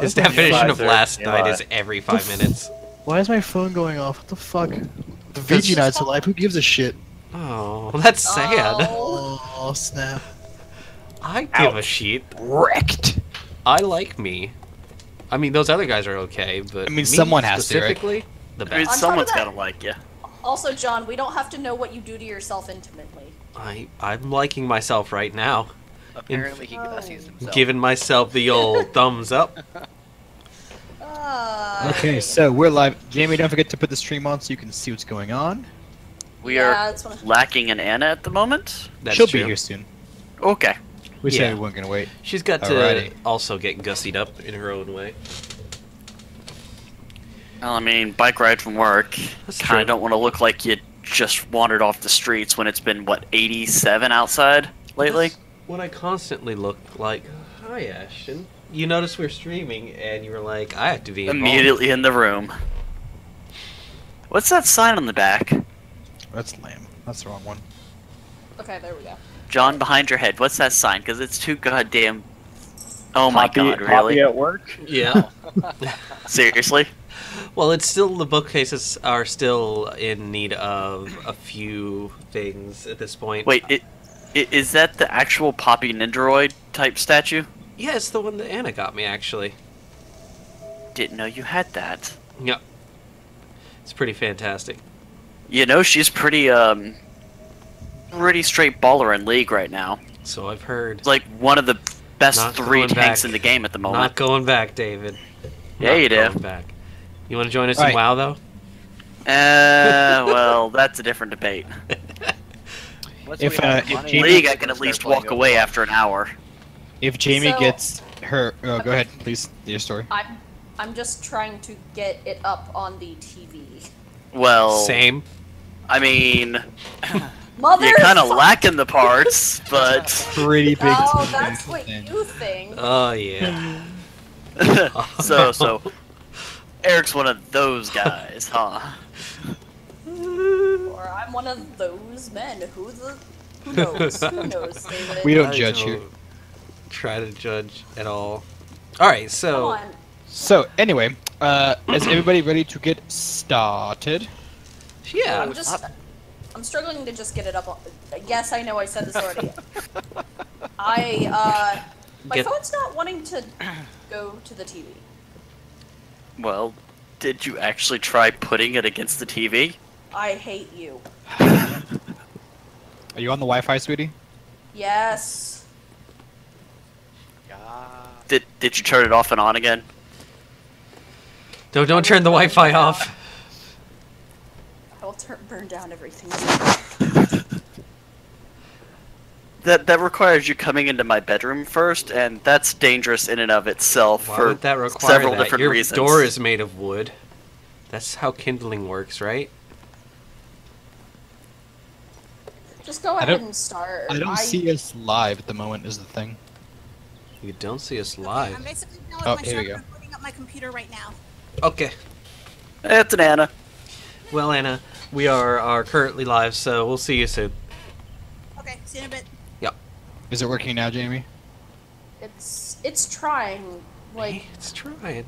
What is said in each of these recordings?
His definition of last night is every 5 minutes. Why is my phone going off? What the fuck? The VGKnights alive. Who gives a shit? Oh, that's sad. Oh snap! I give a shit. Wrecked. I like me. I mean, those other guys are okay, but I mean, someone has to, right? specifically, the I mean, best. someone's gotta like you. Also, John, we don't have to know what you do to yourself intimately. I'm liking myself right now. Apparently he sees himself. Giving myself the old thumbs up. Okay, so we're live. Jamie, don't forget to put the stream on so you can see what's going on. We are lacking an Anna at the moment. She'll be here soon. Okay. We said we weren't gonna wait. She's got to also get gussied up in her own way. Well, I mean, bike ride from work. Kind of don't want to look like you just wandered off the streets when it's been, what, 87 outside lately? That's what I constantly look like. Hi, Ashton. You noticed we're streaming, and you were like, I have to be involved. Immediately in the room. What's that sign on the back? That's lame. That's the wrong one. Okay, there we go. John, behind your head, what's that sign? Because it's too goddamn... Oh my god, really? Poppy at work? Yeah. Seriously? Well, it's still, the bookcases are still in need of a few things at this point. Wait, is that the actual Poppy Nindoroid type statue? Yeah, it's the one that Anna got me, actually. Didn't know you had that. Yep. It's pretty fantastic. You know, she's pretty straight baller in League right now. So I've heard. Like, one of the best Not 3 going tanks back. in the game at the moment. Not going back, David. Yeah, Not you do. going back. You want to join us in WoW, though? Well, that's a different debate. If Jamie, League, I can at least walk away after an hour. If Jamie gets her, go ahead, please. Your story. I'm just trying to get it up on the TV. Well, same. I mean, Mother. you're kind of lacking the parts, but pretty big. Oh, that's what you think. Oh yeah. so Eric's one of those guys, huh? Or I'm one of those men. Who knows? Who knows, David? We don't judge here. Try to judge at all. All right, so. Come on. So anyway, is everybody ready to get started? Yeah. I'm struggling to just get it up. Yes, I know I said this already. My phone's not wanting to go to the TV. Well, did you actually try putting it against the TV? I hate you. Are you on the Wi-Fi, sweetie? Yes. Did you turn it off and on again? Don't turn the Wi-Fi off. I will burn down everything. That requires you coming into my bedroom first, and that's dangerous in and of itself. Why for would that require several that? different Your reasons. door is made of wood. That's how kindling works, right? Just go ahead and start. I don't see us live at the moment. Is the thing. You don't see us live. I'm basically done with my here we server. go. I'm booting up my computer right now. Okay. It's an Anna. Well, Anna, we are currently live, so we'll see you soon. Okay, see you in a bit. Yep. Is it working now, Jamie? It's trying. Like Hey, it's trying.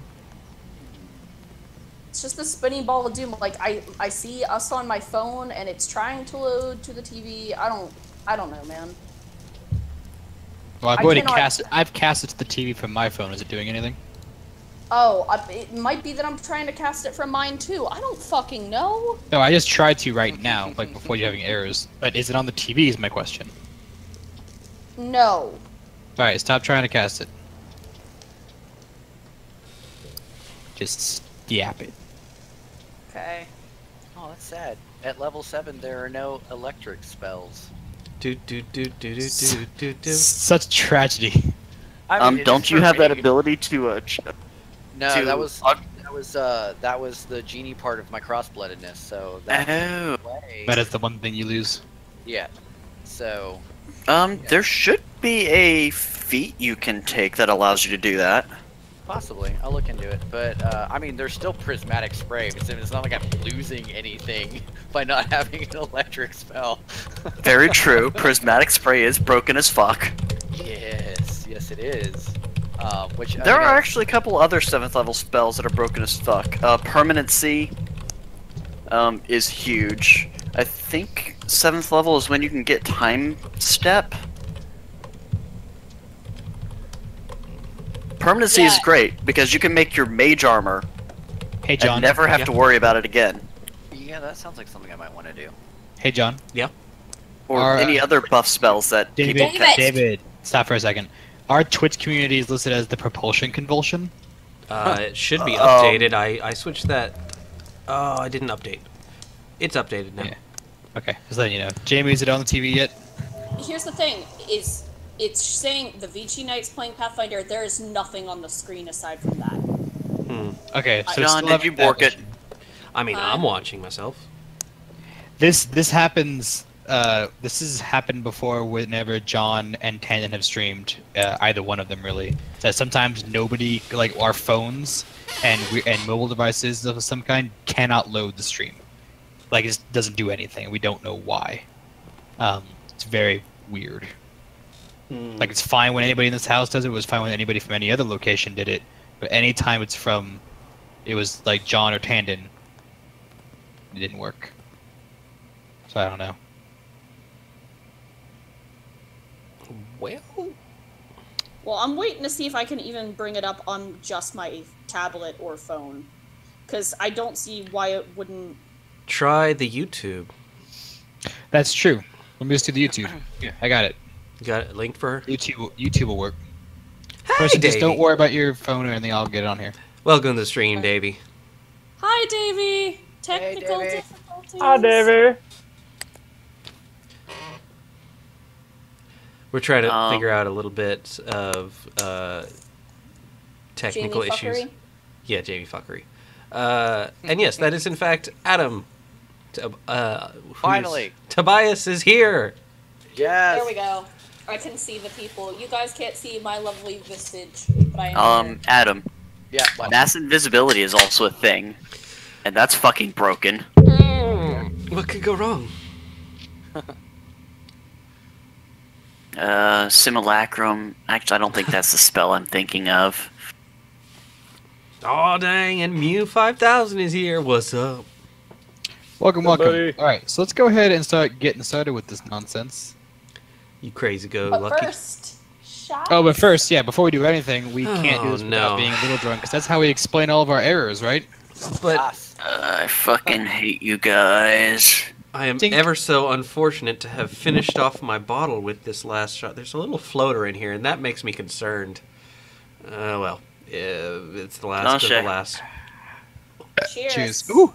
it's just the spinning ball of doom. Like I see us on my phone and it's trying to load to the TV. I don't know, man. Well, I've already casted. I've casted to the TV from my phone. Is it doing anything? Oh, it might be that I'm trying to cast it from mine too. I don't fucking know. No, I just tried to right now, like before you having errors. But is it on the TV? Is my question. No. All right, stop trying to cast it. Just yap it. Okay. Oh, that's sad. At level 7, there are no electric spells. Such tragedy. I mean, Don't you have that ability to No, to- that was the genie part of my crossbloodedness. So that way, That is the one thing you lose. yeah. So there should be a feat you can take that allows you to do that. possibly, I'll look into it. But I mean, there's still prismatic spray. It's not like I'm losing anything by not having an electric spell. Very true. Prismatic spray is broken as fuck. Yes, it is. Which There are actually a couple other 7th level spells that are broken as fuck. Permanency is huge. I think 7th level is when you can get Time Step. Permanency is great because you can make your mage armor Hey, John. and never have to worry about it again. Yeah, that sounds like something I might want to do. Hey, John. Yeah. Or any other buff spells that people cast. David, stop for a second. Our Twitch community is listed as the Propulsion Convulsion. It should be updated. I switched that. Oh, I didn't update. It's updated now. Yeah. Okay, just letting you know. Jamie, is it on the TV yet? Here's the thing: is it's saying the VGKnights playing Pathfinder. There is nothing on the screen aside from that. Okay, so John, did you bork it? I mean, I'm watching myself. This happens. This has happened before whenever John and Tandon have streamed. Either one of them really. That sometimes nobody, like our phones and mobile devices of some kind, cannot load the stream. Like it just doesn't do anything. We don't know why. It's very weird. Like it's fine when anybody in this house does it. It was fine when anybody from any other location did it. But anytime it was like John or Tandon, it didn't work. So I don't know. Well, I'm waiting to see if I can even bring it up on just my tablet or phone, because I don't see why it wouldn't. Try the YouTube. That's true. Let me just do the YouTube. Yeah, I got it. You got it linked for her? YouTube will work. Hey, First, just Davey. don't worry about your phone or anything. I'll get it on here. Welcome to the stream, Davey. Hi, Davey. Technical Davey. difficulties. Hi, David. We're trying to figure out a little bit of technical Jamie issues. fuckery? Yeah, Jamie fuckery. And yes, that is in fact Adam. Finally. Tobias is here. Yes. There we go. I can see the people. You guys can't see my lovely visage, but I am. Adam, Yeah. What? mass invisibility is also a thing, and that's fucking broken. What could go wrong? Simulacrum. Actually, I don't think that's the spell I'm thinking of. Oh dang! And Mew 5000 is here. What's up? Welcome. buddy. All right, so let's go ahead and start getting started with this nonsense. You crazy go But lucky. first, shot. Oh, but first, yeah, before we do anything, we can't do Oh, this without no. being a little drunk, because that's how we explain all of our errors, right? But Yes. I fucking hate you guys. I am Dink. ever so unfortunate to have finished off my bottle with this last shot. There's a little floater in here, and that makes me concerned. Well, it's the last of the shit. last. Cheers. Cheers. Ooh,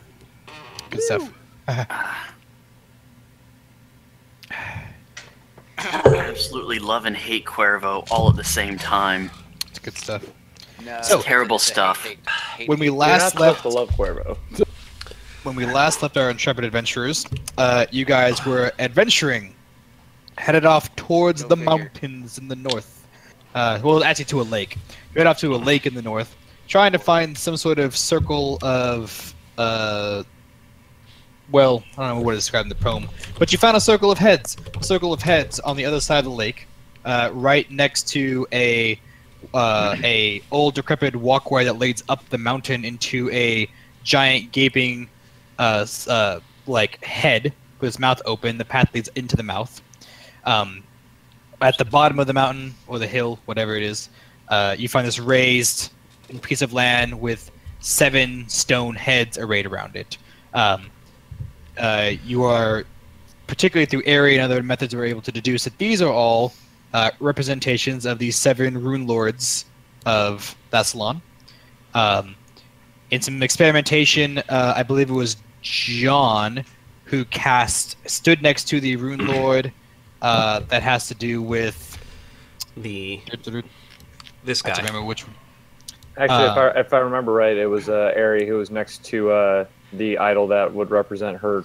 good stuff. Absolutely love and hate Cuervo all at the same time. It's good stuff. No. So- Terrible it's a stuff. hate- When we You're last not supposed left, to love Cuervo. our intrepid adventurers, you guys were adventuring, headed off towards Go the figure. mountains in the north. Well, actually, to a lake. You head off to a lake in the north, trying to find some sort of circle of, well, I don't know what to describe in the poem, but you found a circle of heads. A circle of heads on the other side of the lake, right next to a old decrepit walkway that leads up the mountain into a giant gaping like head with its mouth open. The path leads into the mouth. At the bottom of the mountain or the hill, whatever it is, you find this raised piece of land with 7 stone heads arrayed around it. You are, particularly through area and other methods, are able to deduce that these are all representations of the 7 rune lords of Thassalon. In some experimentation, I believe it was John who stood next to the rune lord that has to do with This I have to guy. remember which one. Actually, if I remember right, it was Ari who was next to the idol that would represent her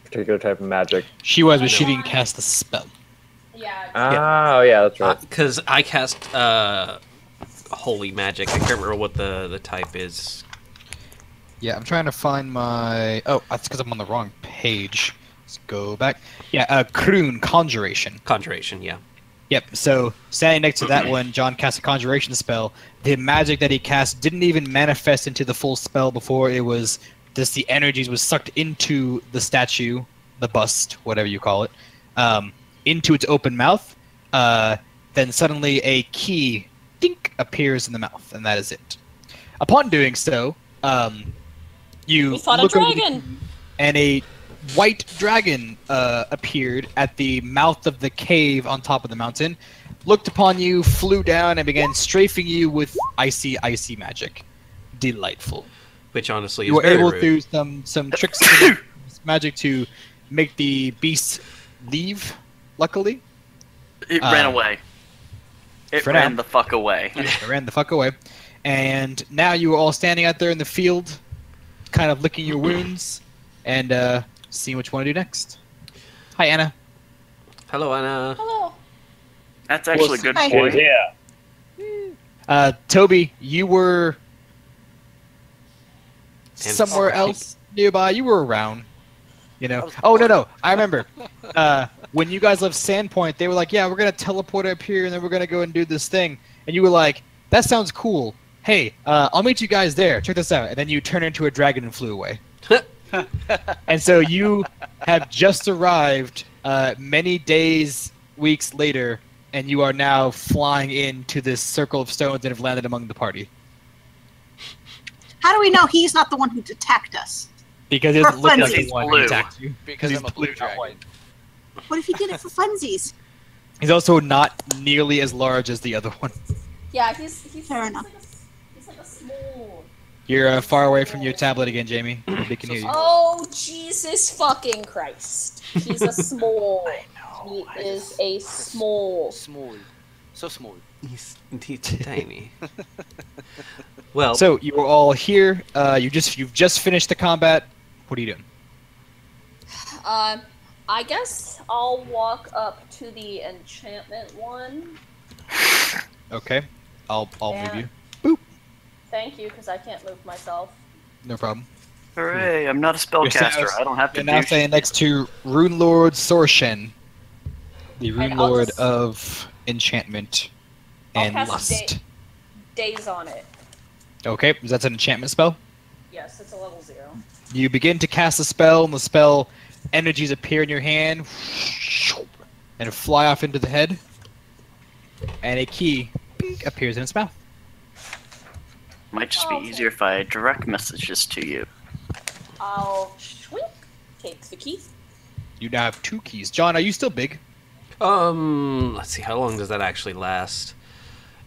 particular type of magic. She was, but she didn't cast the spell. Yeah. Oh, yeah, that's right. Because I cast holy magic. I can't remember what the type is. Yeah, I'm trying to find my... Oh, that's because I'm on the wrong page. Let's go back. Yeah, Kroon, Conjuration. Conjuration, yeah. Yep, so standing next to that one, John cast a conjuration spell. The magic that he cast didn't even manifest into the full spell before it was just the energies was sucked into the statue, the bust, whatever you call it, into its open mouth. Then suddenly a key, dink, appears in the mouth, and that is it. Upon doing so, you We fought a look over the dragon! key, and a white dragon appeared at the mouth of the cave on top of the mountain, looked upon you, flew down, and began strafing you with icy magic. Delightful. Which honestly You is were very able rude. through some tricks with magic to make the beast leave, luckily. It ran away. It for ran now. the fuck away. It ran the fuck away. And now you are all standing out there in the field, kind of licking your wounds, and seeing what you want to do next. Hi, Anna. Hello, Anna. Hello. That's actually a good Hi. point. Yeah. Toby, you were somewhere Alright. else nearby. You were around. You I know. was Oh no, I remember. When you guys left Sandpoint, they were like, "Yeah, we're gonna teleport up here, and then we're gonna go and do this thing." And you were like, "That sounds cool. Hey, I'll meet you guys there. Check this out." And then you turned into a dragon and flew away. And so you have just arrived many days, weeks later, and you are now flying into this circle of stones and have landed among the party. How do we know he's not the one who attacked us? Because it doesn't look like He's the one blue. who attacked you. Because he's I'm a blue not dragon. white. What if he did it for funsies? He's also not nearly as large as the other one. Yeah, he's Fair enough. He's like a small. You're far away from your tablet again, Jamie. They can hear you. Oh Jesus fucking Christ! He's a small. He is a small. Small. So small. He's tiny. Well, So you are all here. You've just finished the combat. What are you doing? I guess I'll walk up to the enchantment one. Okay, I'll move Yeah. you. Thank you, because I can't move myself. No problem. Hooray, I'm not a spellcaster. I don't have to You're now do standing next to Rune Lord Sorshen, the Rune And I'll Lord just- of Enchantment I'll and cast Lust. Days on it. Okay, that's an enchantment spell. Yes, it's a level 0. You begin to cast a spell, and the spell energies appear in your hand and fly off into the head, and a key bing, appears in its mouth. Might just be Okay. easier if I direct messages to you. I'll shwink, take the key. You now have 2 keys. John, are you still big? let's see, how long does that actually last?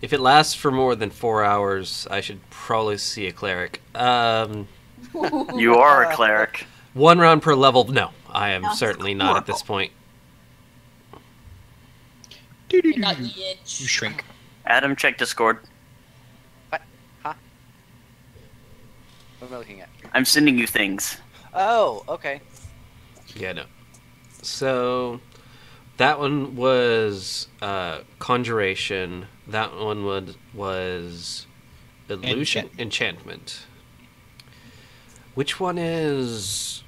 If it lasts for more than 4 hours, I should probably see a cleric. You are a cleric. 1 round per level? No, I am That's certainly not at this horrible. point. Not You yet. shrink. Adam, check Discord. What? Huh? What am I looking at? I'm sending you things. Oh, okay. Yeah, no. So, that one was Conjuration. That one was Illusion? Enchantment. Which one is...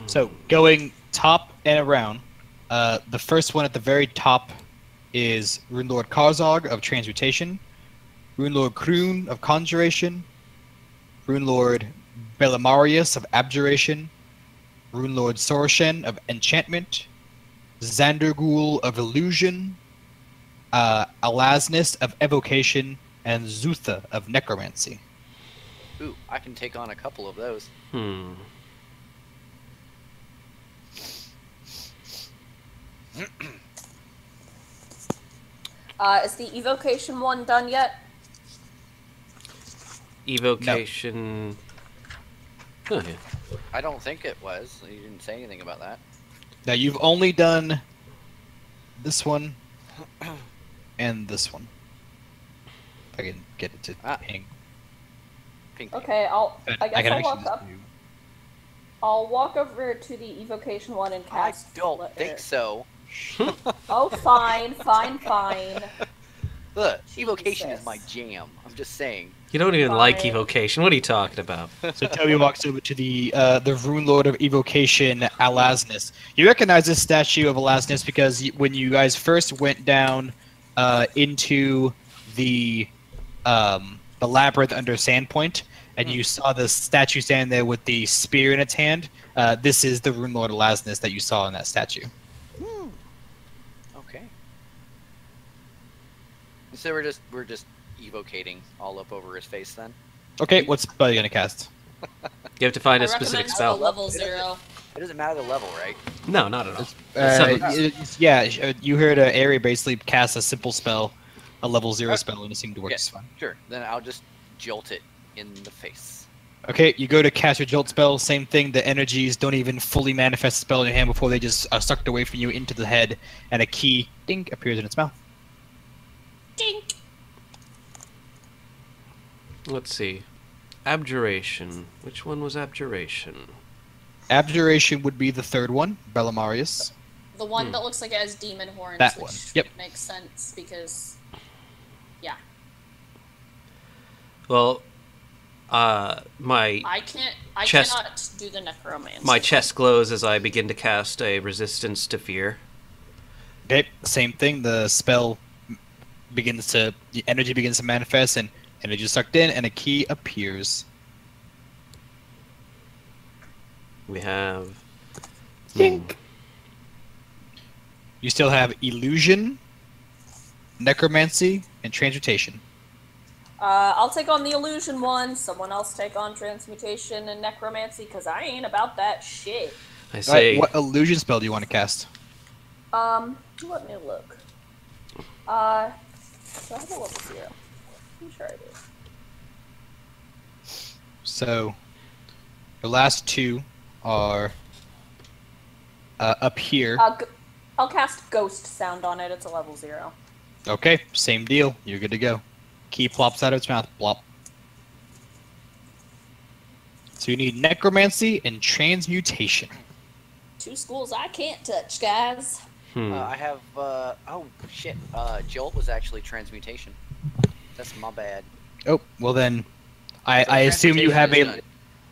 So, going top and around, the first one at the very top is Rune Lord Karzog of Transmutation, Rune Lord Kroon of Conjuration, Rune Lord Belimarius of Abjuration, Rune Lord Sorshen of Enchantment, Xandergul of Illusion, Alasnis of Evocation, and Zutha of Necromancy. Ooh, I can take on a couple of those. Is the evocation one done yet? Evocation... Oh, yeah. I don't think it was. You didn't say anything about that. Now you've only done this one and this one. If I can get it to ping. Pink. Okay, I guess can I'll actually walk just up. do- I'll walk over to the evocation one and I cast. don't think so. Oh, fine. Look, evocation is Jesus. my jam. I'm just saying. You don't even like Fine. evocation. What are you talking about? So Toby walks over to the Rune Lord of Evocation, Alasnus. You recognize this statue of Alasnus because when you guys first went down into the labyrinth under Sandpoint, and you saw the statue standing there with the spear in its hand, this is the Rune Lord Alasnus that you saw in that statue. Okay. So we're just evocating all up over his face then. Okay, what spell are you gonna cast? You have to find I a specific recommend spell. level 0. It doesn't matter the level, right? No, not at all. Yeah, you heard Ari basically cast a simple spell, a level 0 spell, and it seemed to work just fine. Sure. Then I'll just jolt it in the face. Okay, you go to cast your jolt spell, same thing, the energies don't even fully manifest the spell in your hand before they just are sucked away from you into the head, and a key, ding, appears in its mouth. Dink. Let's see. Abjuration. Which one was Abjuration? Abjuration would be the third one, Bellamarius. The one that looks like it has demon horns, That which one, yep. makes sense because, yeah, Well, my I Chest- cannot do the necromancy. my chest glows as I begin to cast a resistance to fear. Okay, same thing, the spell begins to, the energy begins to manifest, and energy is sucked in, and a key appears. We have. You still have illusion, necromancy, and transmutation. I'll take on the illusion one. Someone else take on transmutation and necromancy because I ain't about that shit. I say. What illusion spell do you want to cast? Let me look. Do I have a level 0? I'm sure I do. So, the last two are up here. I'll cast ghost sound on it. It's a level 0. Okay, same deal. You're good to go. Key plops out of its mouth. Plop. So you need necromancy and transmutation. 2 schools I can't touch, guys. I have, oh shit, jolt was actually transmutation. That's my bad. Oh, well then, I assume you have Transmutation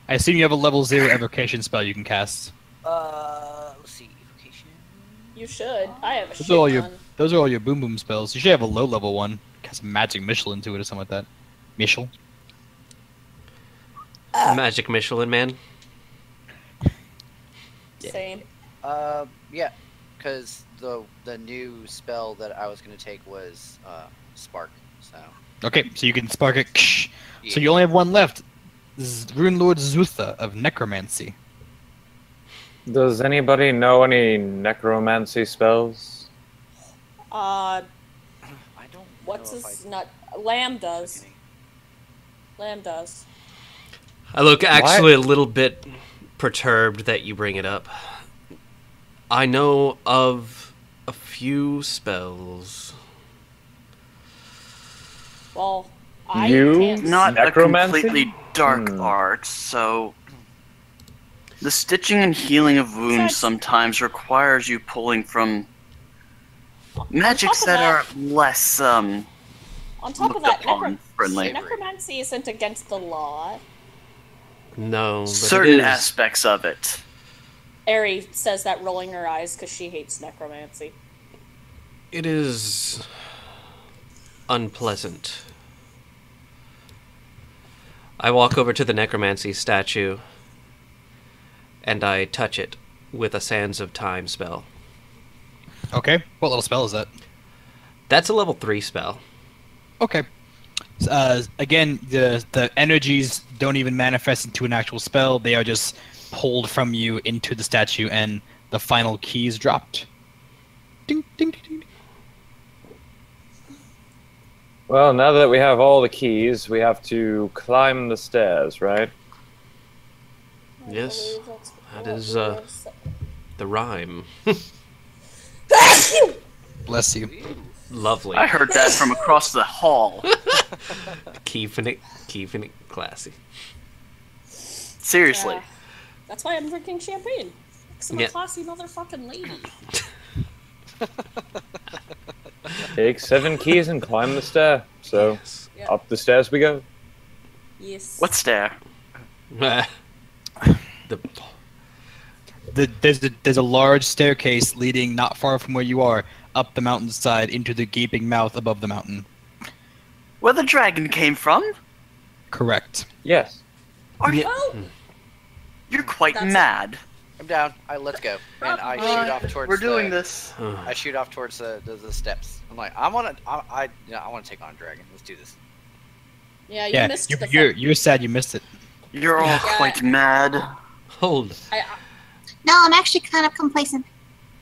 I assume you have a level 0 evocation spell you can cast. Let's see, evocation. You should. I have a Those shit are all your ton. those are all your boom boom spells. You should have a low level one. Cast magic missile into it or something like that. Missile. Magic Michelin Man. Same. Yeah, because the new spell that I was gonna take was spark. So Okay, so you can spark it. yeah. So you only have one left. Rune Lord Zutha of Necromancy. Does anybody know any necromancy spells? I don't. What's know if his I- nut? Lamb does. Lamb does. I look actually a little bit perturbed that you bring it up. I know of a few spells. Well, I You? can't. Not a Necromancy? completely dark art, so the stitching and healing of wounds Besides- sometimes requires you pulling from magics of that that- are less On top of looked that, upon friendly. necromancy isn't against the law. No, but certain it is. aspects of it. Ari says that rolling her eyes because she hates necromancy. It is unpleasant. I walk over to the necromancy statue and I touch it with a Sands of Time spell. Okay, what little spell is that? That's a level 3 spell. Okay. Again, the energies don't even manifest into an actual spell. They are just pulled from you into the statue, and the final key is dropped. Ding, ding, ding, ding. Well, now that we have all the keys, we have to climb the stairs, right? I Yes, believe that's that what is, we have said. The rhyme. Bless you. Lovely. I heard that from across the hall. Keeping it classy. Seriously. Yeah. That's why I'm drinking champagne. Because I'm Yeah. a classy motherfucking lady. Take 7 keys and climb the stair. So, Yes. Yeah. up the stairs we go. Yes. What stair? the There's a large staircase leading not far from where you are up the mountainside into the gaping mouth above the mountain. Where the dragon came from? Correct. Yes. Are you? Well, You're quite That's- mad. I'm down. Let's go. And I Probably. shoot off towards. We're doing the, this. I shoot off towards the steps. I'm like, I want to take on a dragon. Let's do this. yeah, you Yeah, missed the you're sad you missed it. You're all Yeah. quite mad. hold. No, I'm actually kind of complacent.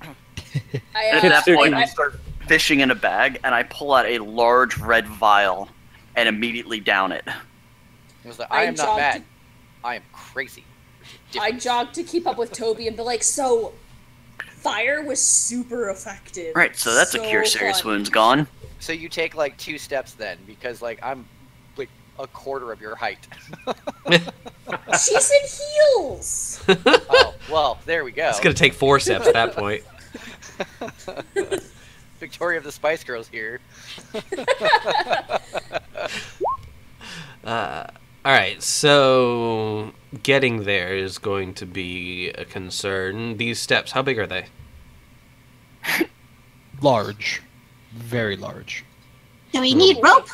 At Kids that do point, that. I start fishing in a bag, and I pull out a large red vial and immediately down it. It was like, I I am not jogged- mad. I am crazy. I jogged to keep up with Toby and be like, so, fire was super effective. Right, so that's a cure serious fun. wounds gone. So you take like 2 steps then, because like I'm like a quarter of your height. She's in heels! Oh, well, there we go. It's gonna take 4 steps at that point. Victoria of the Spice Girls here. All right, so getting there is going to be a concern. These steps, how big are they? Large. Very large. Do we need rope?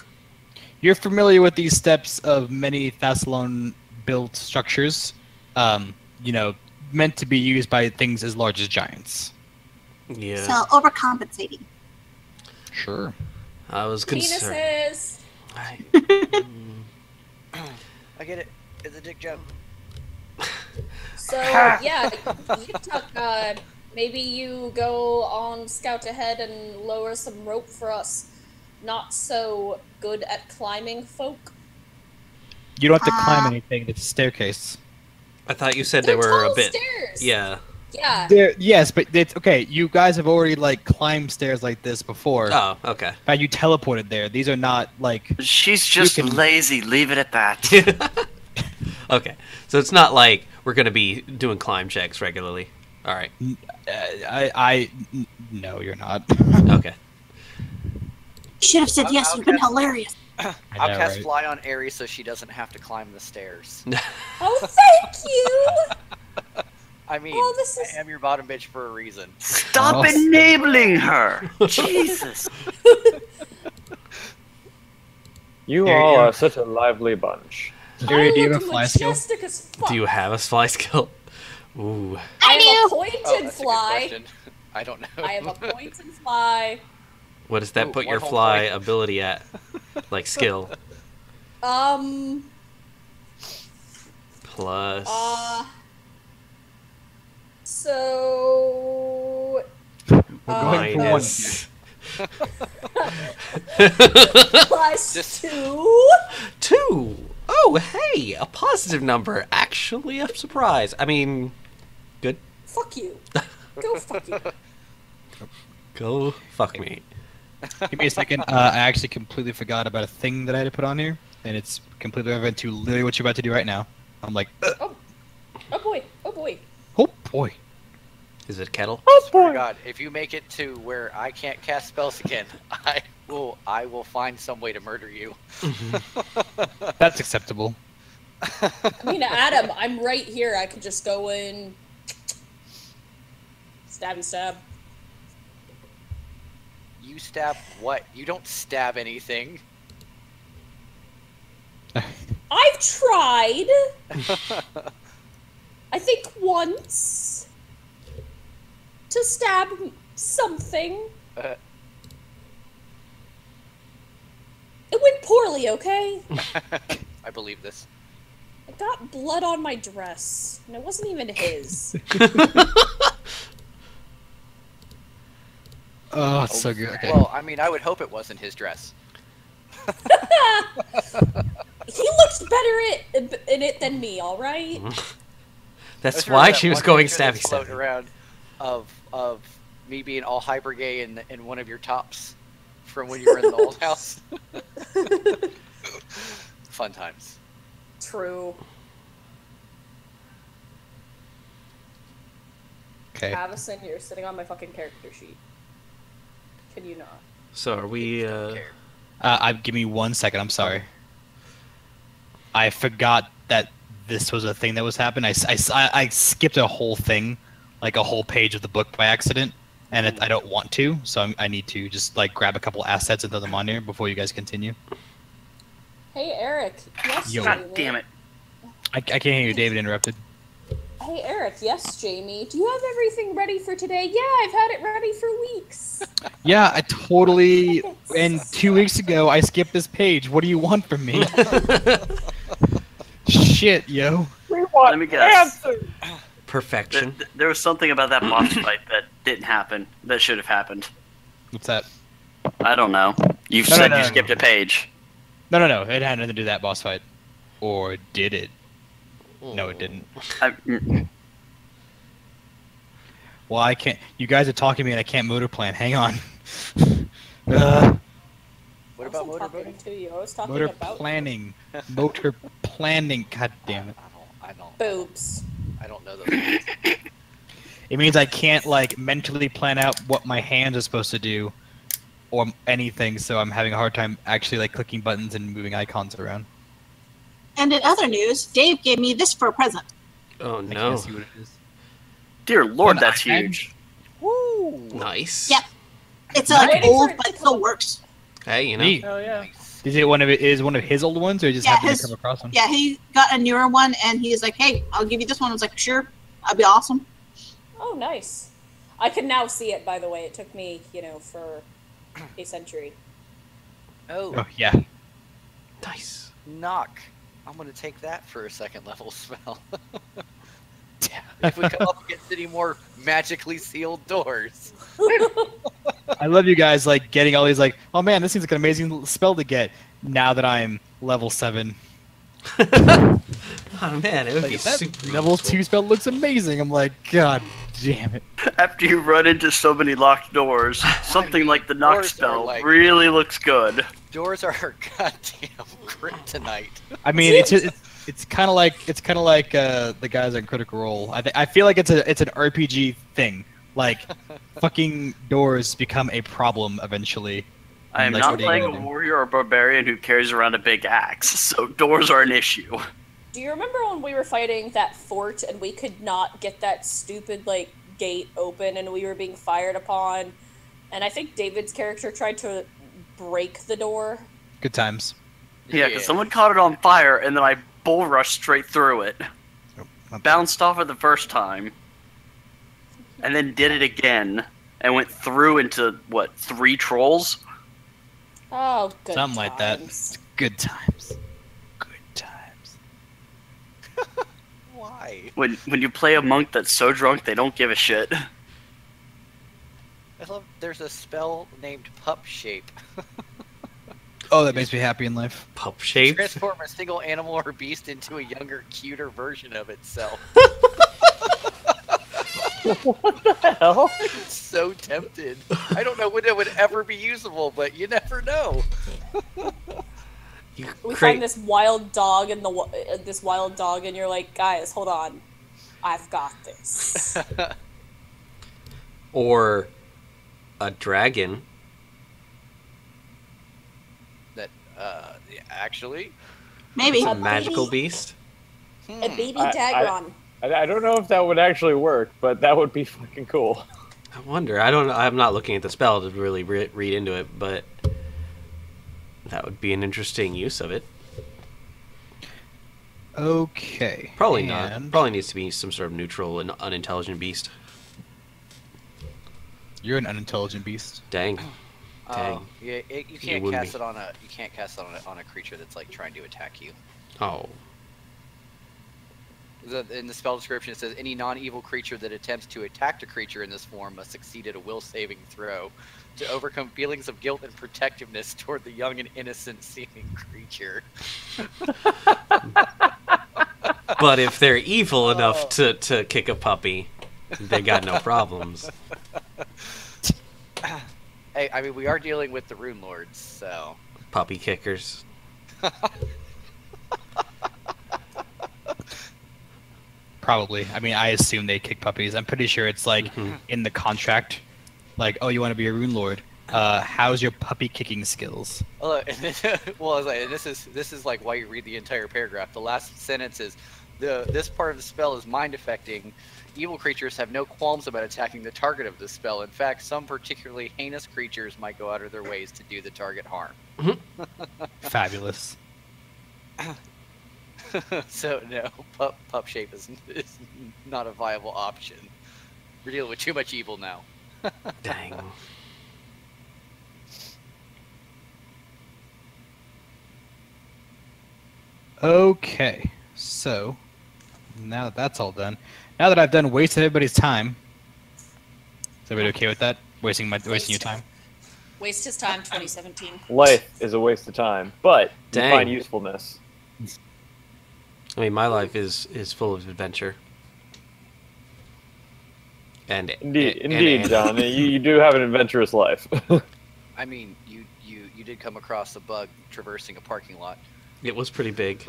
You're familiar with these steps of many Thassalon-built structures, meant to be used by things as large as giants. Yeah, So overcompensating. Sure. I was concerned. Penises! I get it. It's a dick joke. So, yeah, you took, maybe you go on scout ahead and lower some rope for us not so good at climbing folk. You don't have to climb anything. It's a staircase. I thought you said They're they were tall a bit. stairs. Yeah. Yeah. Yes, but it's okay. You guys have already climbed stairs like this before. Oh, okay. In fact, you teleported there. These are not She's just can- lazy. Leave it at that. Okay, so it's not like we're gonna be doing climb checks regularly. All right. No, you're not. Okay. You should have said yes. I'll You've been cast- hilarious. I I'll know, cast right? Fly on Ares so she doesn't have to climb the stairs. Oh, thank you! I mean, Oh, this is- I am your bottom bitch for a reason. Stop Oh. enabling her. Jesus. You Here, all you- are such a lively bunch. Jerry, I do you have look a fly skill? majestic as fuck. Do you have a fly skill? Ooh. I have a do. pointed Oh, that's a good fly. question. I don't know. I have a pointed fly. What does that Ooh, put one your whole fly point. ability at? Like skill plus. So. We're going for one. minus. Plus Just- 2. 2. Oh, hey, a positive number. Actually, a surprise. I mean, good. Fuck you. Go fuck you. Go fuck me. Give me a second. I actually completely forgot about a thing that I had to put on here, and it's completely relevant to literally what you're about to do right now. I'm like, Oh boy. Oh boy. oh boy. Is it kettle? Swear to God, if you make it to where I can't cast spells again, I will find some way to murder you. That's acceptable. I mean, Adam, I'm right here. I could just go in. Stabby stab. You stab what? You don't stab anything. I've tried. I think once. To stab something. Uh. It went poorly, okay? I believe this. I got blood on my dress, and it wasn't even his. Oh, it's so good. Okay. Well, I mean, I would hope it wasn't his dress. He looked better in it than me, alright? That's Let's why remember she that was one going picture stabby that's floating stabby. around of me being all hyper gay in one of your tops from when you were in the old house. Fun times. True. Okay. Avison, you're sitting on my fucking character sheet. Can you not? So are we? Give me 1 second. I'm sorry. I forgot that this was a thing that was happening. I skipped a whole thing, like a whole page of the book by accident, and I don't want to, so I need to just like grab a couple assets and throw them on here before you guys continue. Hey, Eric. Yes, Yo. God Jamie. damn it. I can't hear you. David interrupted. Hey, Eric. Yes, Jamie. Do you have everything ready for today? Yeah, I've had it ready for weeks. Yeah, I totally. And 2 weeks ago, I skipped this page. What do you want from me? Shit, yo. Let me guess. Perfection. There was something about that boss fight that didn't happen. That should have happened. What's that? I don't know. You No, said no, you no, skipped a page. No. It had nothing to do with that boss fight. Or did it? No, it didn't. Well, I can't. You guys are talking to me and I can't motor plan. Hang on. What about I wasn't motor talking boating? to you. I was talking Motor about planning. Motor planning. God damn it. I don't. boobs. I don't know those. It means I can't like mentally plan out what my hands are supposed to do, or anything. So I'm having a hard time actually like clicking buttons and moving icons around. And in other news, Dave gave me this for a present. Oh I no! can't see what it is. Dear Lord, An that's iPad? huge. Woo! Nice. Yep. It's Waiting old, for it but to it still come. works. Hey, you know. Neat. Oh yeah. Is it one of his old ones, or you just Yeah, happened his- to come across one? Yeah, he got a newer one, and he's like, "Hey, I'll give you this one." I was like, "Sure, that'd be awesome." Oh, nice. I can now see it, by the way. It took me, for a century. Oh, Oh yeah. Nice. knock. I'm gonna take that for a second level spell. If we come up against any more magically sealed doors. I love you guys like getting all these like, oh man, this seems like an amazing spell to get. Now that I'm level 7, Oh man, it would be like, that super level useful. 2 spell looks amazing. I'm like, god damn it. After you run into so many locked doors, something like the knock Doors are spell like- really looks good. Doors are goddamn kryptonite. I mean, it's kind of like the guys on Critical Role. I feel like it's an RPG thing. Like, fucking doors become a problem eventually. I am Like, not what are you playing gonna a do? warrior or barbarian who carries around a big axe, so doors are an issue. Do you remember when we were fighting that fort and we could not get that stupid, gate open and we were being fired upon? And I think David's character tried to break the door. Good times. Yeah, because someone caught it on fire, and then I bull rushed straight through it. Bounced off it the first time, and then did it again, and went through into, 3 trolls? Oh, good Something like that. times. Good times. Good times. Why? When you play a monk that's so drunk they don't give a shit. I love. There's a spell named Pup Shape. Oh, that makes me happy in life. Pup shape. Transform a single animal or beast into a younger, cuter version of itself. Hell? So tempted. I don't know when it would ever be usable, but you never know. You We create- find this wild dog and you're like, guys, hold on, I've got this. or a dragon. That, actually, Maybe. It's a A magical baby- beast. A baby I- Dagron. I don't know if that would actually work, but that would be fucking cool. I wonder. I don't. I'm not looking at the spell to really read into it, but that would be an interesting use of it. Okay. Probably not. and Probably needs to be some sort of neutral and unintelligent beast. You're an unintelligent beast. Dang. Dang. yeah, you can't wouldn't cast be. it on a. You can't cast it on a creature that's trying to attack you. Oh. In the spell description, it says any non-evil creature that attempts to attack a creature in this form must succeed at a will saving throw to overcome feelings of guilt and protectiveness toward the young and innocent-seeming creature. But if they're evil enough to kick a puppy, they got no problems. Hey, I mean, we are dealing with the Rune Lords, so... Puppy kickers. Probably. I mean, I assume they kick puppies. I'm pretty sure it's like Mhm. in the contract. Like, oh, you want to be a rune lord? How's your puppy kicking skills? Well, well, I was like, this is like why you read the entire paragraph. The last sentence is, this part of the spell is mind affecting. Evil creatures have no qualms about attacking the target of the spell. In fact, some particularly heinous creatures might go out of their ways to do the target harm. Fabulous. So no, pup shape is not a viable option. We're dealing with too much evil now. Dang. Okay, so now that that's all done, now that I've done wasted everybody's time, is everybody okay with that? Wasting your time? Waste his time, 2017. Life is a waste of time, but you Dang. find usefulness. I mean, my life is full of adventure. And Indeed, John. You do have an adventurous life. I mean, you did come across a bug traversing a parking lot. It was pretty big.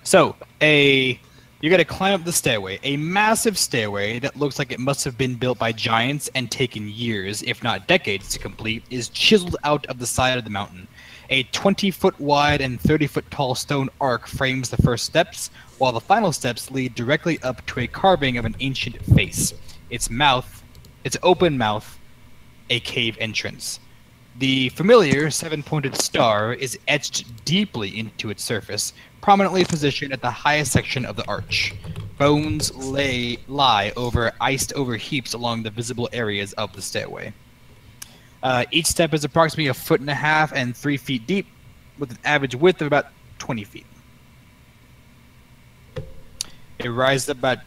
So, you gotta climb up the stairway. A massive stairway that looks like it must have been built by giants and taken years, if not decades, to complete, is chiseled out of the side of the mountain. A 20-foot wide and 30-foot tall stone arc frames the first steps, while the final steps lead directly up to a carving of an ancient face. Its open mouth, a cave entrance. The familiar seven-pointed star is etched deeply into its surface, prominently positioned at the highest section of the arch. Bones lie over iced-over heaps along the visible areas of the stairway. Each step is approximately 1.5 feet and 3 feet deep, with an average width of about 20 feet. It rises about,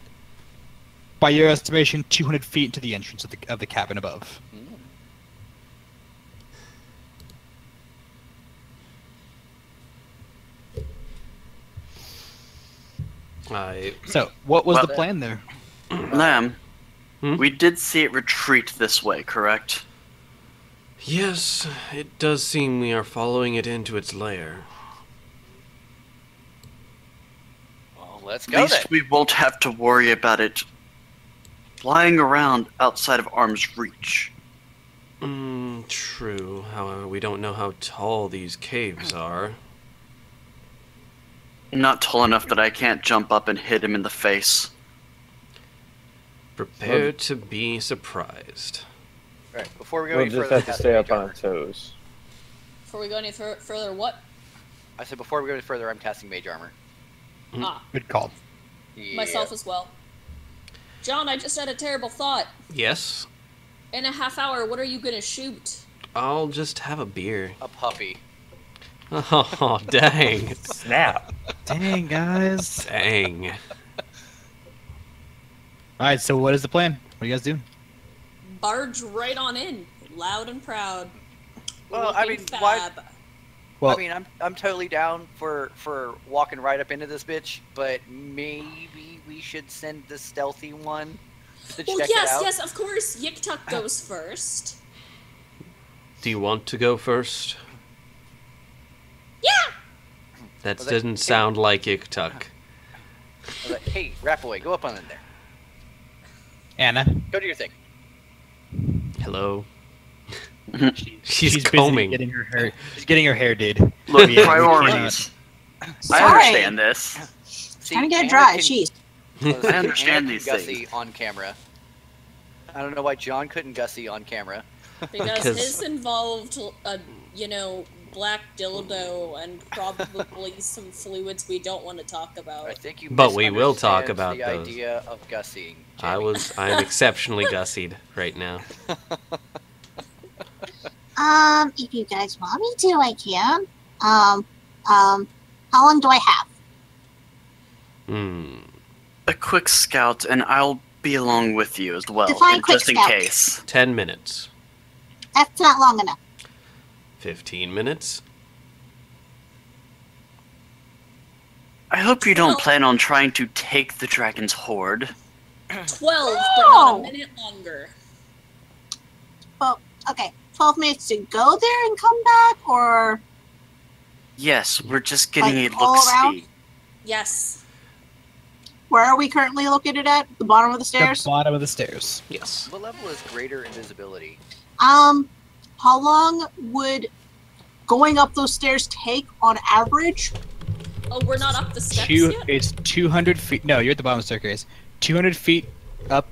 by your estimation, 200 feet into the entrance of the cabin above. So, what was the plan there? Lamb, Hmm? we did see it retreat this way, correct? Yes, it does seem we are following it into its lair. Well, let's At go least then. we won't have to worry about it flying around outside of arm's reach. True. However, we don't know how tall these caves are. Not tall enough that I can't jump up and hit him in the face. Prepare to be surprised. All right, before we go We'll any just further, have to stay up on our toes. Before we go any further, what? I said before we go any further, I'm casting mage armor. Ah, Good call. Yeah. myself as well. John, I just had a terrible thought. Yes, In a half hour, what are you gonna shoot? I'll just have a beer. A puppy. Oh, dang. Snap. Dang, guys. Dang. Alright, so what is the plan? What are you guys doing? Barge right on in, loud and proud. Well, I Looking mean, fab. why- Well, I mean, I'm totally down for walking right up into this bitch, but maybe we should send the stealthy one to Well, check yes, it out. yes, of course. Yik-Tuk goes first. Do you want to go first? Yeah. That Well, that- didn't sound like Iktuk. I was like, hey, Rapaway, go up on in there. Anna. Go do your thing. Hello. She's busy combing. Getting her hair. She's getting her hair did. Look, Yeah, priorities. I Sorry. understand this. See, Trying to get Anna dry. can- Jeez. well, I understand Anna these can Gussie things. on camera. I don't know why John couldn't Gussie on camera. Because Because- his involved, black dildo and probably some fluids we don't want to talk I about. think you But we will talk misunderstand about the those. idea of Gussieing. Jamie. I'm exceptionally gussied right now. If you guys want me to, I can. How long do I have? A quick scout, and I'll be along with you as well, Define quick just in scout. case. 10 minutes. That's not long enough. 15 minutes. I hope you don't Well- plan on trying to take the dragon's hoard. 12, but not a No. minute longer. Well, okay. 12 minutes to go there and come back, or Yes, we're just getting Like, a all around? look-see. Yes. where are we currently located at? The bottom of the The stairs? bottom of the stairs. Yes. What level is greater invisibility? how long would going up those stairs take on average? Oh, we're not up the steps yet? It's 200 feet. No, you're at the bottom of the staircase. 200 feet up.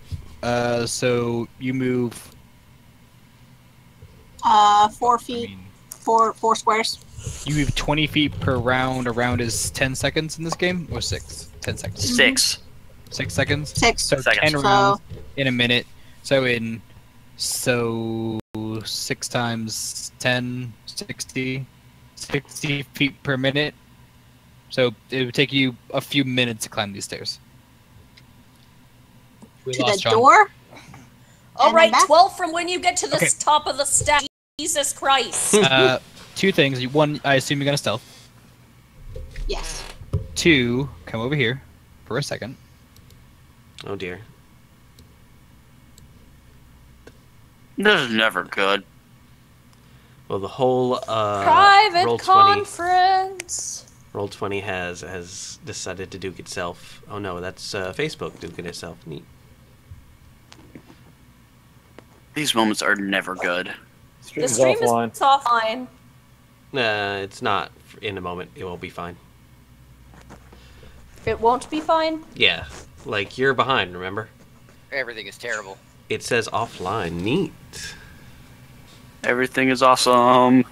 So you move. 4 feet. I mean, four squares. you move 20 feet per round. A round is 10 seconds in this game, or 6? 10 seconds. 6. 6 seconds. 6. So Seconds. 10 rounds in a minute. So 6 times 10, 60 feet per minute. So it would take you a few minutes to climb these stairs. We To lost the John. door. All And right, then back? 12 from when you get to the Okay. top of the stack. Jesus Christ. 2 things. One, I assume you're gonna stealth. Yes. 2, come over here for a second. Oh dear. This is never good. Well, the whole Private roll 20 conference. roll 20 has decided to duke itself. Oh no, that's Facebook duking itself. Neat. These moments are never good. The Stream's stream offline. is offline. It's not in a moment. It will be fine. It won't be fine. Yeah, like you're behind. Remember? Everything is terrible. It says offline. Neat. Everything is awesome.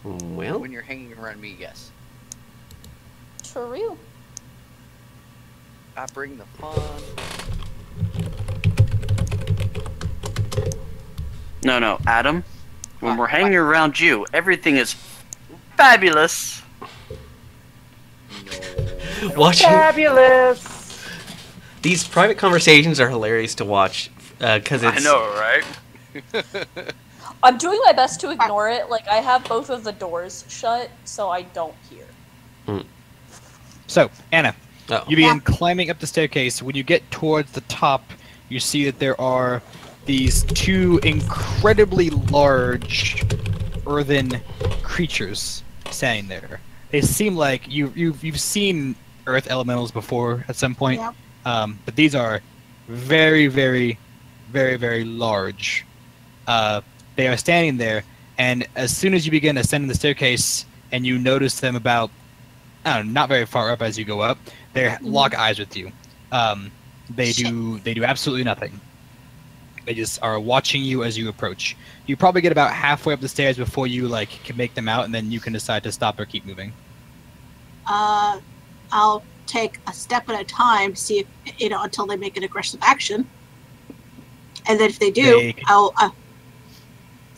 Well, When you're hanging around me, yes. True. I bring the fun. No, Adam. When we're hanging around you, everything is fabulous. watching Fabulous. these private conversations are hilarious to watch because it's. I know, right? I'm doing my best to ignore it. Like, I have both of the doors shut, so I don't hear. So, Anna, Oh. you begin climbing up the staircase. When you get towards the top, you see that there are these 2 incredibly large earthen creatures standing there. They seem like you've seen earth elementals before at some point, Yep. but these are very, very, very, very large. They are standing there, and as soon as you begin ascending the staircase, and you notice them about, I don't know, not very far up as you go up, they lock eyes with you. They do absolutely nothing. They just are watching you as you approach. You probably get about halfway up the stairs before you can make them out, and then you can decide to stop or keep moving. I'll take a step at a time, see if until they make an aggressive action, and then if they do, I'll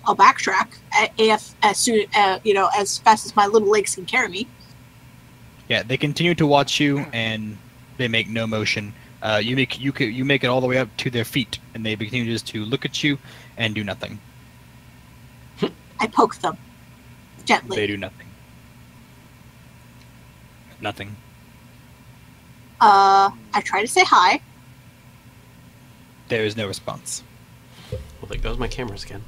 backtrack as soon as fast as my little legs can carry me. Yeah, they continue to watch you, and they make no motion. You make it all the way up to their feet, and they continue just to look at you and do nothing. I poke them gently. They do nothing. Nothing. I try to say hi. There is no response. Well, there goes my cameras again.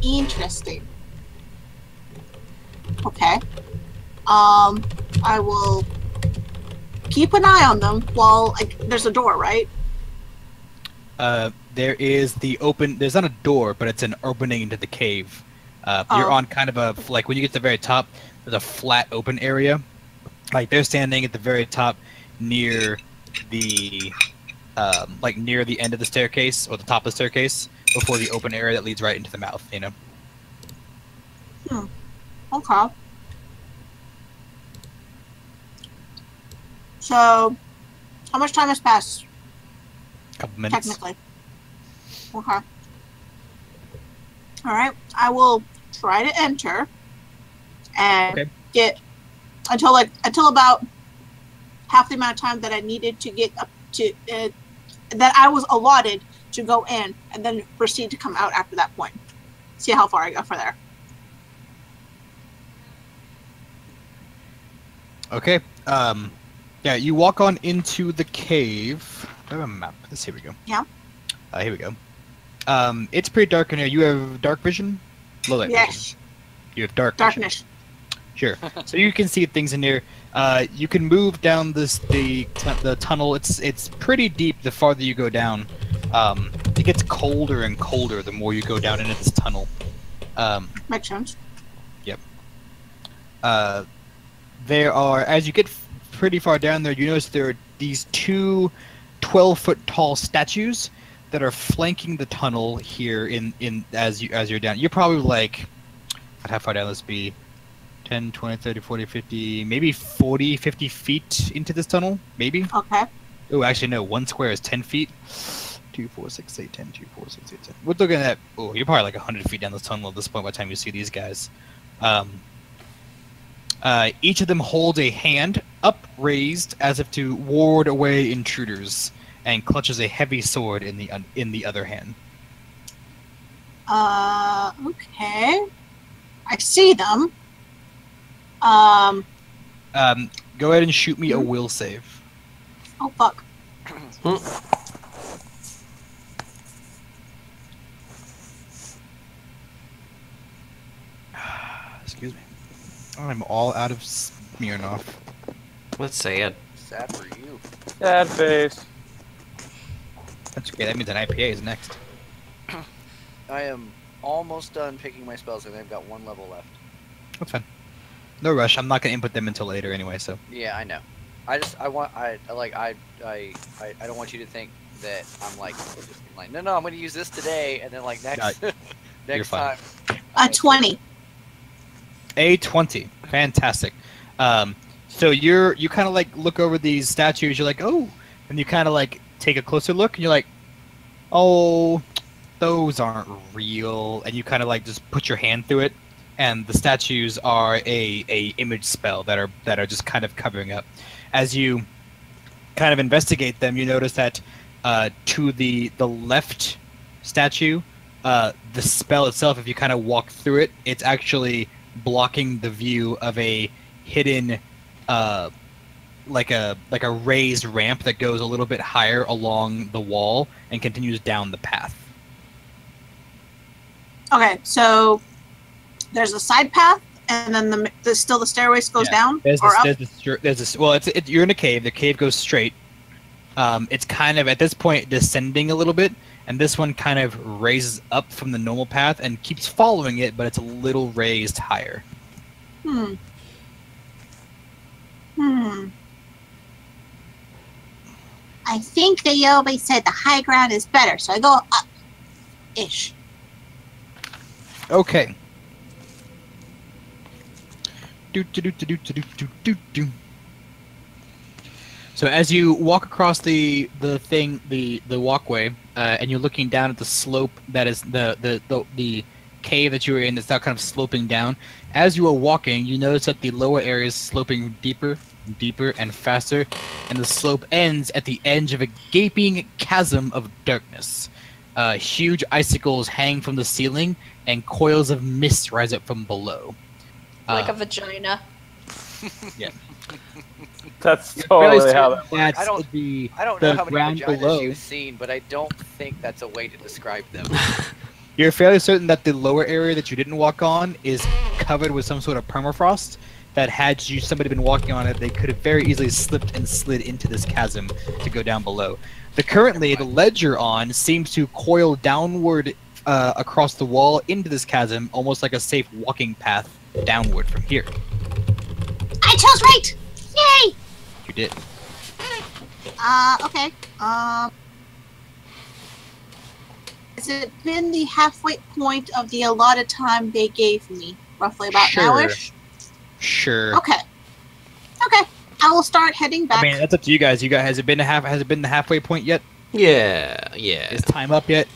Interesting. Okay. I will keep an eye on them while there's a door, right? There is there's not a door, but it's an opening into the cave. You're on kind of when you get to the very top, there's a flat open area. Like they're standing at the very top near the near the end of the staircase or the top of the staircase before the open area that leads right into the mouth, Okay. So, how much time has passed? Couple minutes. Technically. Okay. Alright, I will try to enter and get until about half the amount of time that I needed to get up to that I was allotted to go in, and then proceed to come out after that point. See how far I go from there. Okay. Yeah, you walk on into the cave. I have a map. Here we go. Yeah. Here we go. It's pretty dark in here. You have dark vision? Low light vision. Yes. You have darkness. Darkness. Sure. So you can see things in here. You can move down the tunnel. It's pretty deep the farther you go down. It gets colder and colder the more you go down into this tunnel. Makes sense. Yep. There are, as you get pretty far down there, you notice there are these two 12-foot tall statues that are flanking the tunnel here as you're down. You're probably like, how far down this be? 10, 20, 30, 40, 50, maybe 40, 50 feet into this tunnel, maybe? Okay. Oh, actually, no. 1 square is 10 feet. 2, 4, 6, 8, 10, 2, 4, 6, 8, 10. We're looking at, oh, you're probably like 100 feet down this tunnel at this point by the time you see these guys. Each of them holds a hand upraised as if to ward away intruders and clutches a heavy sword in the other hand. Okay. I see them. Go ahead and shoot me a will save. Oh, fuck. Excuse me. I'm all out of Smirnoff. Let's say it. Sad for you. Sad face. That's okay. That means an IPA is next. I am almost done picking my spells, and I've got 1 level left. That's fine. No rush. I'm not gonna input them until later anyway. So. Yeah, I know. I don't want you to think that I'm like no, I'm gonna use this today, and then like next next time. 20. A 20. Fantastic. So you kind of like look over these statues. You're like, oh, and you kind of like take a closer look, and you're like, oh, those aren't real. And you kind of like just put your hand through it, and the statues are a image spell that are just kind of covering up. As you kind of investigate them, you notice that to the left statue, the spell itself, if you kind of walk through it, it's actually blocking the view of a hidden like a raised ramp that goes a little bit higher along the wall and continues down the path. Okay, so there's a side path, and then the stairways goes down or up. You're in a cave. The cave goes straight. It's kind of at this point descending a little bit, and this one kind of raises up from the normal path and keeps following it, but it's a little raised higher. I think they always said the high ground is better, so I go up-ish. Okay. So as you walk across the walkway, and you're looking down at the slope that is the cave that you were in that's now kind of sloping down. As you are walking, you notice that the lower area is sloping deeper, and faster, and the slope ends at the edge of a gaping chasm of darkness. Huge icicles hang from the ceiling, and coils of mist rise up from below. Like a vagina. Yeah. That's totally how that works. I don't know how many vaginas you've seen, but I don't think that's a way to describe them. You're fairly certain that the lower area that you didn't walk on is covered with some sort of permafrost that had somebody been walking on it, they could have very easily slipped and slid into this chasm to go down below. The ledge you're on seems to coil downward across the wall into this chasm, almost like a safe walking path downward from here. I chose right! Yay! You did. Okay. Has it been the halfway point of the allotted time they gave me? Roughly about now-ish? Sure. Okay. I will start heading back. I mean, that's up to you guys. Has it been the halfway point yet? Yeah. Is time up yet?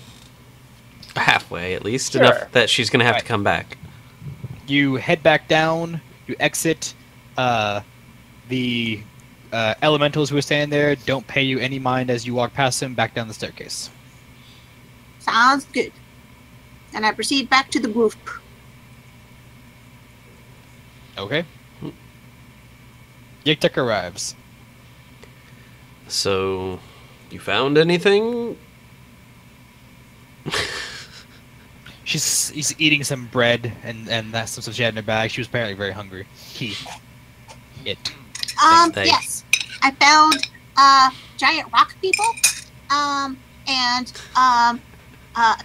Halfway, at least. Sure. Enough that she's going to have to come back. You head back down. You exit. The elementals who are standing there don't pay you any mind as you walk past them back down the staircase. Sounds good. And I proceed back to the group. Okay. Yiktek arrives. So, you found anything? She's eating some bread and that's some stuff she had in her bag. She was apparently very hungry. Yes. I found giant rock people. And a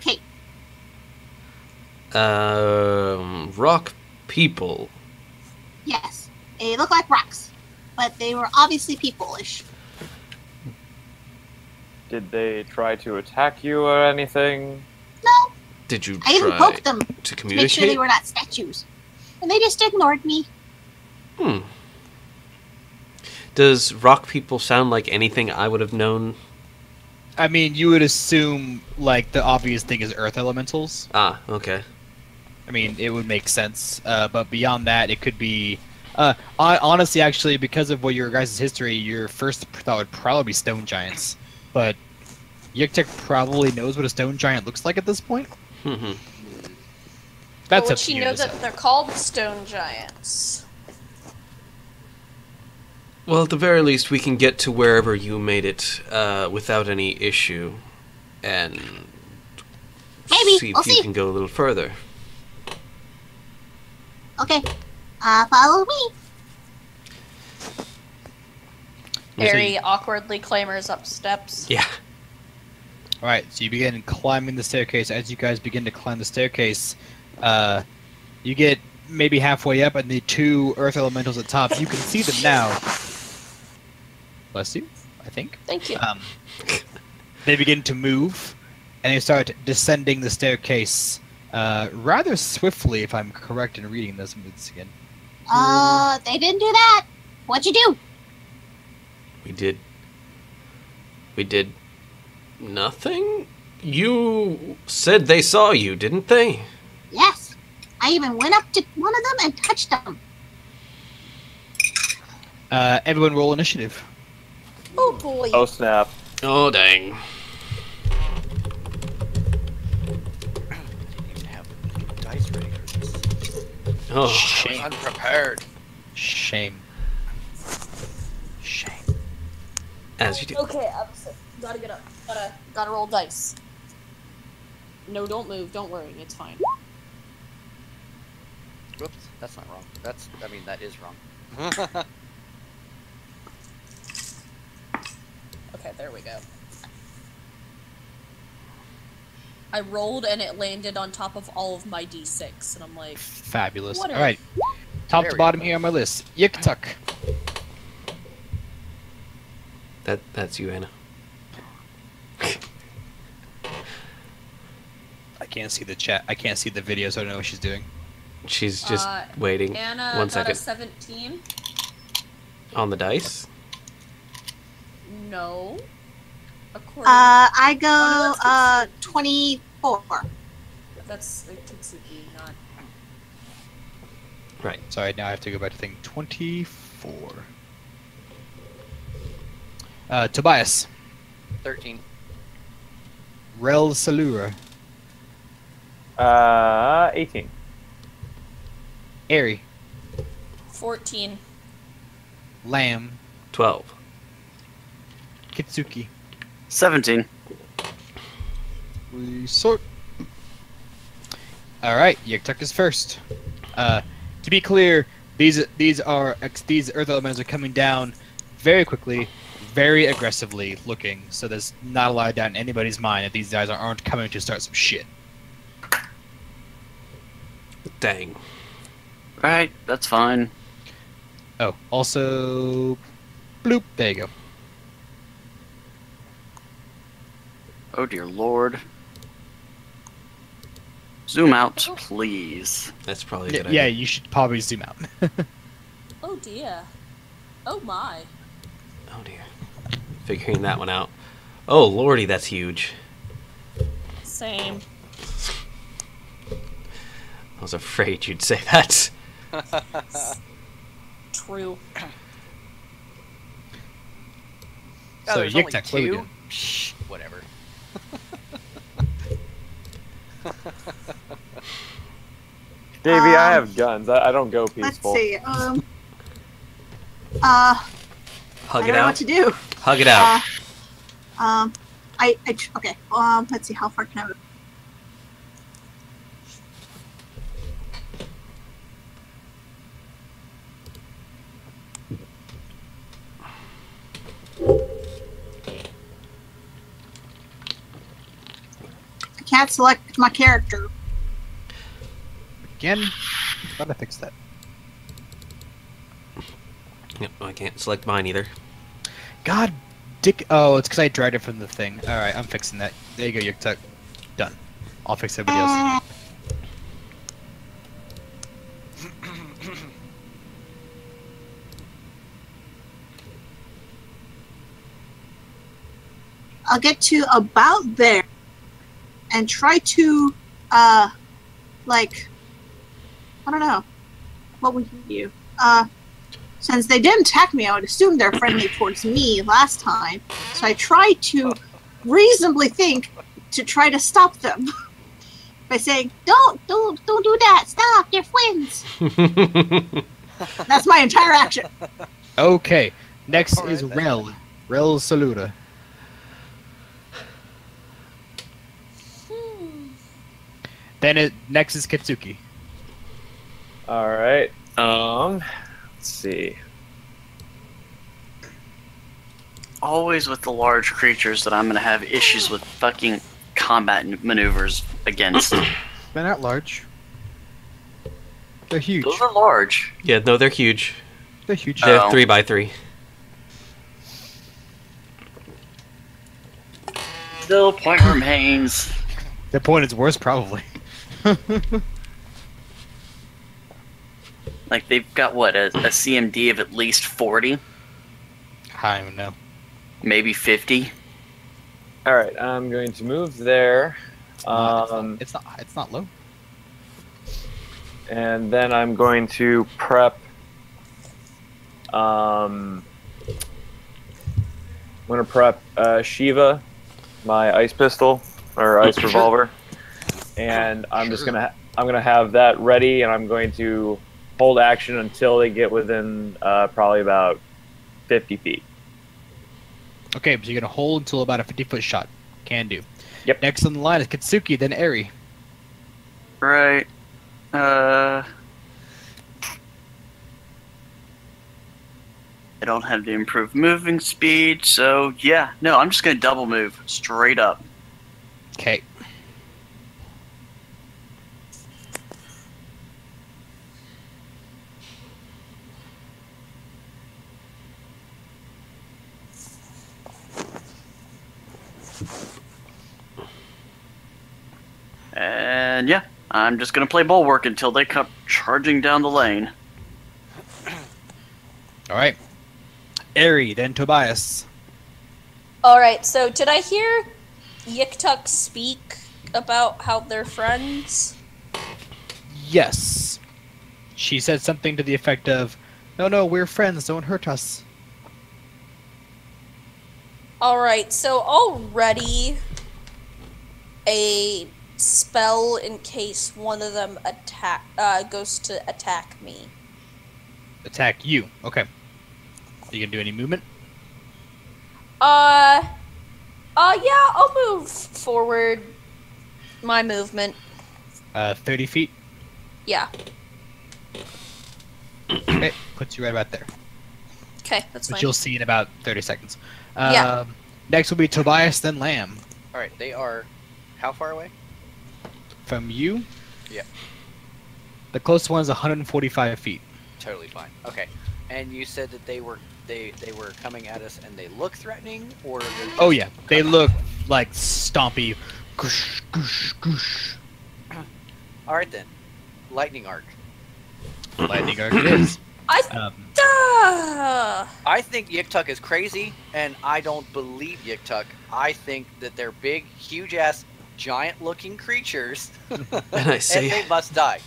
cake. Rock people. Yes. They look like rocks, but they were obviously people-ish. Did they try to attack you or anything? No. Did you I even try poked them to to make sure communicate? they were not statues. And they just ignored me. Does rock people sound like anything I would have known? I mean, you would assume, like, the obvious thing is earth elementals. Ah, okay. I mean, it would make sense. But beyond that, it could be... honestly, actually, because of what your guys' history, your first thought would probably be stone giants. But Yiktek probably knows what a stone giant looks like at this point. That's would she know that they're called stone giants? Well, at the very least, we can get to wherever you made it without any issue, and Maybe. see We'll if you see. can go a little further. Okay. Follow me. Harry awkwardly clambers up steps. Yeah. Alright, so you begin climbing the staircase. As you guys begin to climb the staircase, you get maybe halfway up, and the two earth elementals at the top, you can see them now. Bless you, I think. Thank you. They begin to move, and they start descending the staircase rather swiftly, if I'm correct in reading this. Let me do this again. They didn't do that. What'd you do? We did nothing? You said they saw you, didn't they? Yes. I even went up to one of them and touched them. Everyone roll initiative. Oh boy. Oh snap! Oh, dang. Have dice ready for this. Oh, Shame. Unprepared. Shame. as you do. Okay, gotta get up. Gotta roll dice. No, don't move. Don't worry. It's fine. Whoops, that's not wrong. That is wrong. Okay, there we go. I rolled and it landed on top of all of my d6, and I'm like, Fabulous. What a- Alright. Top There to we bottom go. here on my list. Yiktuk. That's you, Anna. I can't see the chat. I can't see the video, so I don't know what she's doing. She's just waiting. Anna One got second. a 17. On the dice? No. According I go Oh, no, that's 24. that's Kitsuki, not. Right. Sorry, now I have to go back to thing 24. Tobias. 13. Rel Salura. 18. Airy. 14. Lamb. 12. Kitsuki. 17. We sort. Alright, Yiktuk is first. To be clear, these earth elementals are coming down very quickly, very aggressively looking, so there's not a lot of doubt in anybody's mind that these guys aren't coming to start some shit. Dang. Right, that's fine. Oh, also... Bloop. There you go. Oh dear lord. Zoom out, please. That's probably a good Yeah, idea. you should probably zoom out. Oh dear. Oh my. Oh dear. Figuring that one out. Oh lordy, that's huge. Same. I was afraid you'd say that. True. Oh, So, there's only Yiktuk, what do we 2? do? Shh, whatever. Davey, I have guns. I don't go Let's peaceful. see. Hug I it don't know out. what to do. Hug it out. Okay. Let's see. How far can I move? can't select my character. Again, gotta fix that. Yep, I can't select mine either. God, dick. Oh, it's because I dragged it from the thing. All right, I'm fixing that. There you go, Yuktuk. Done. I'll fix everybody else. I'll get to about there and try to, like, I don't know. What would you do? Since they didn't attack me, I would assume they're friendly towards me last time. So I try to reasonably think to try to stop them by saying, don't do that. Stop, they're friends. That's my entire action. Okay, next All is right, then. Rel. Rel Saluda. Then next is Kitsuki. All right. Let's see. Always with the large creatures that I'm gonna have issues with fucking combat maneuvers against. They're not large. They're huge. Those are large. Yeah, no, they're huge. They're huge. They're Oh. 3x3. Still point remains. The point is worse, probably. Like they've got what a CMD of at least 40, I don't know. maybe 50. All right. I'm going to move there. It's not low. And then I'm going to prep. I'm going to prep Shiva, my ice pistol or ice revolver, and I'm just gonna have that ready, and I'm going to hold action until they get within probably about 50 feet. Okay, so you're gonna hold until about a 50-foot shot. Can do. Yep. Next on the line is Kitsuki, then Eri. Right. I don't have the improved moving speed, so yeah. No, I'm just gonna double move straight up. Okay. And yeah, I'm just gonna play bulwark until they come charging down the lane. All right. Eri, then Tobias. Alright, so did I hear Yiktuk speak about how they're friends? Yes. She said something to the effect of, "No, we're friends. Don't hurt us." Alright, so already a spell in case one of them goes to attack me. Attack you. Okay. You gonna do any movement? Yeah, I'll move forward. My movement. 30 feet. Yeah. Okay, puts you right about there. Okay, that's Which fine. you'll see in about 30 seconds. Yeah. Next will be Tobias, then Lamb. All right, they are how far away? From you, Yeah, the closest one is 145 feet. totally fine. Okay, and you said that they were coming at us and they look threatening, or they're just Oh yeah, they coming? look like stompy. Goosh, goosh, goosh. All right then, lightning arc. Lightning arc it is. I I think Yiktuk is crazy, and I don't believe Yiktuk. I think that they're big, huge-ass, giant-looking creatures, And I say, and they must die.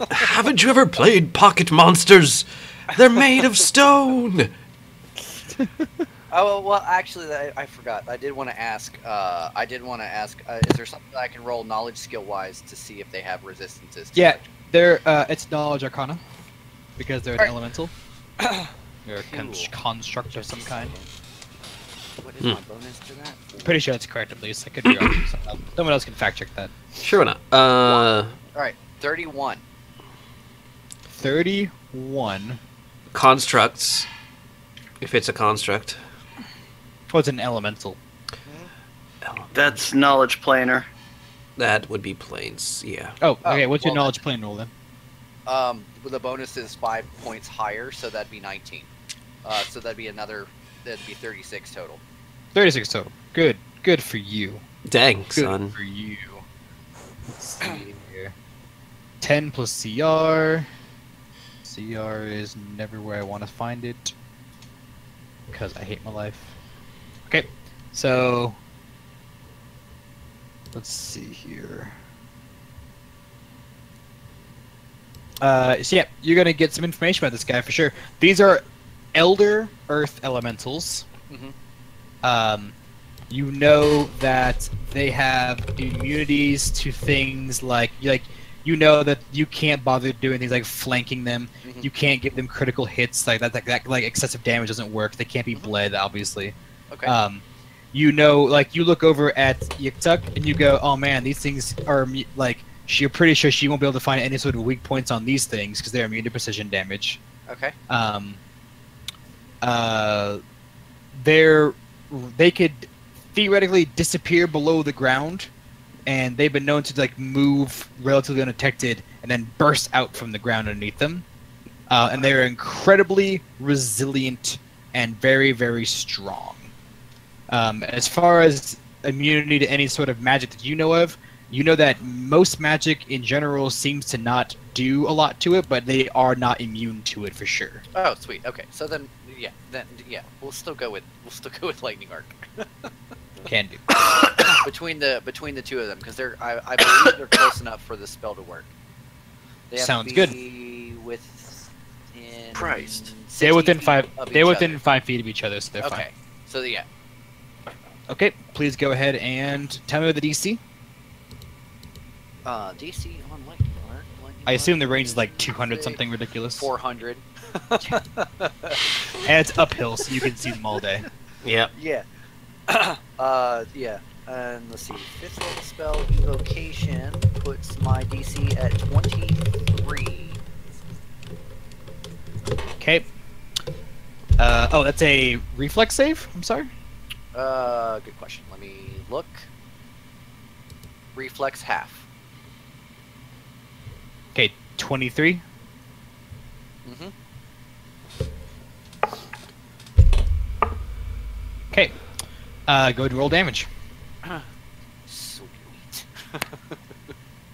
haven't you ever played Pocket Monsters? They're made of stone. Oh well, actually, I forgot. I did want to ask. Is there something that I can roll knowledge skill-wise to see if they have resistances? To Yeah, it? they're it's knowledge arcana because they're an Alright. elemental. They're a Cool. construct of some kind. What is my bonus to that? Pretty sure it's correct at least. I could be wrong. Someone else can fact check that. Sure not. All right, 31. 31. Constructs. If it's a construct. Oh, it's an elemental. That's knowledge planar. That would be planes, yeah. Oh, okay. Oh, What's your well, knowledge plane roll then? The bonus is 5 points higher, so that'd be 19. So that'd be 36 total. 36 total. Good. Good for you. Dang, Good son. for you. Let's see here. 10 plus CR. CR is never where I want to find it. Because I hate my life. Okay, so... Let's see here. So yeah, you're gonna get some information about this guy for sure. These are Elder Earth Elementals. Mm-hmm. You know that they have immunities to things like you know that you can't bother doing things like flanking them. Mm-hmm. You can't give them critical hits like that. Like excessive damage doesn't work. They can't be bled, obviously. Okay. You know, like you look over at Yiktuk and you go, "Oh man, these things are like." You're pretty sure she won't be able to find any sort of weak points on these things because they're immune to precision damage. Okay. They could theoretically disappear below the ground, and they've been known to like move relatively undetected and then burst out from the ground underneath them. And they're incredibly resilient and very, very strong. As far as immunity to any sort of magic that you know of, you know that most magic in general seems to not do a lot to it, but they are not immune to it for sure. Oh, sweet. Okay, so then we'll still go with lightning arc. Can do. between the two of them, because I believe they're close enough for the spell to work. They have Sounds to good. be within Christ. They're within 60 5. feet of They're each within other. 5 feet of each other, so they're fine. Okay, so yeah. Okay, please go ahead and tell me what the DC. DC on lightning arc. I assume the range is like 200 something ridiculous. 400. And it's uphill, so you can see them all day. Yep. Yeah. Yeah. And let's see. 5th level spell evocation puts my DC at 23. Okay. Oh, that's a reflex save? I'm sorry? Good question. Let me look. Reflex half. Okay, 23. Mm-hmm. Okay. Go ahead and roll damage. Sweet.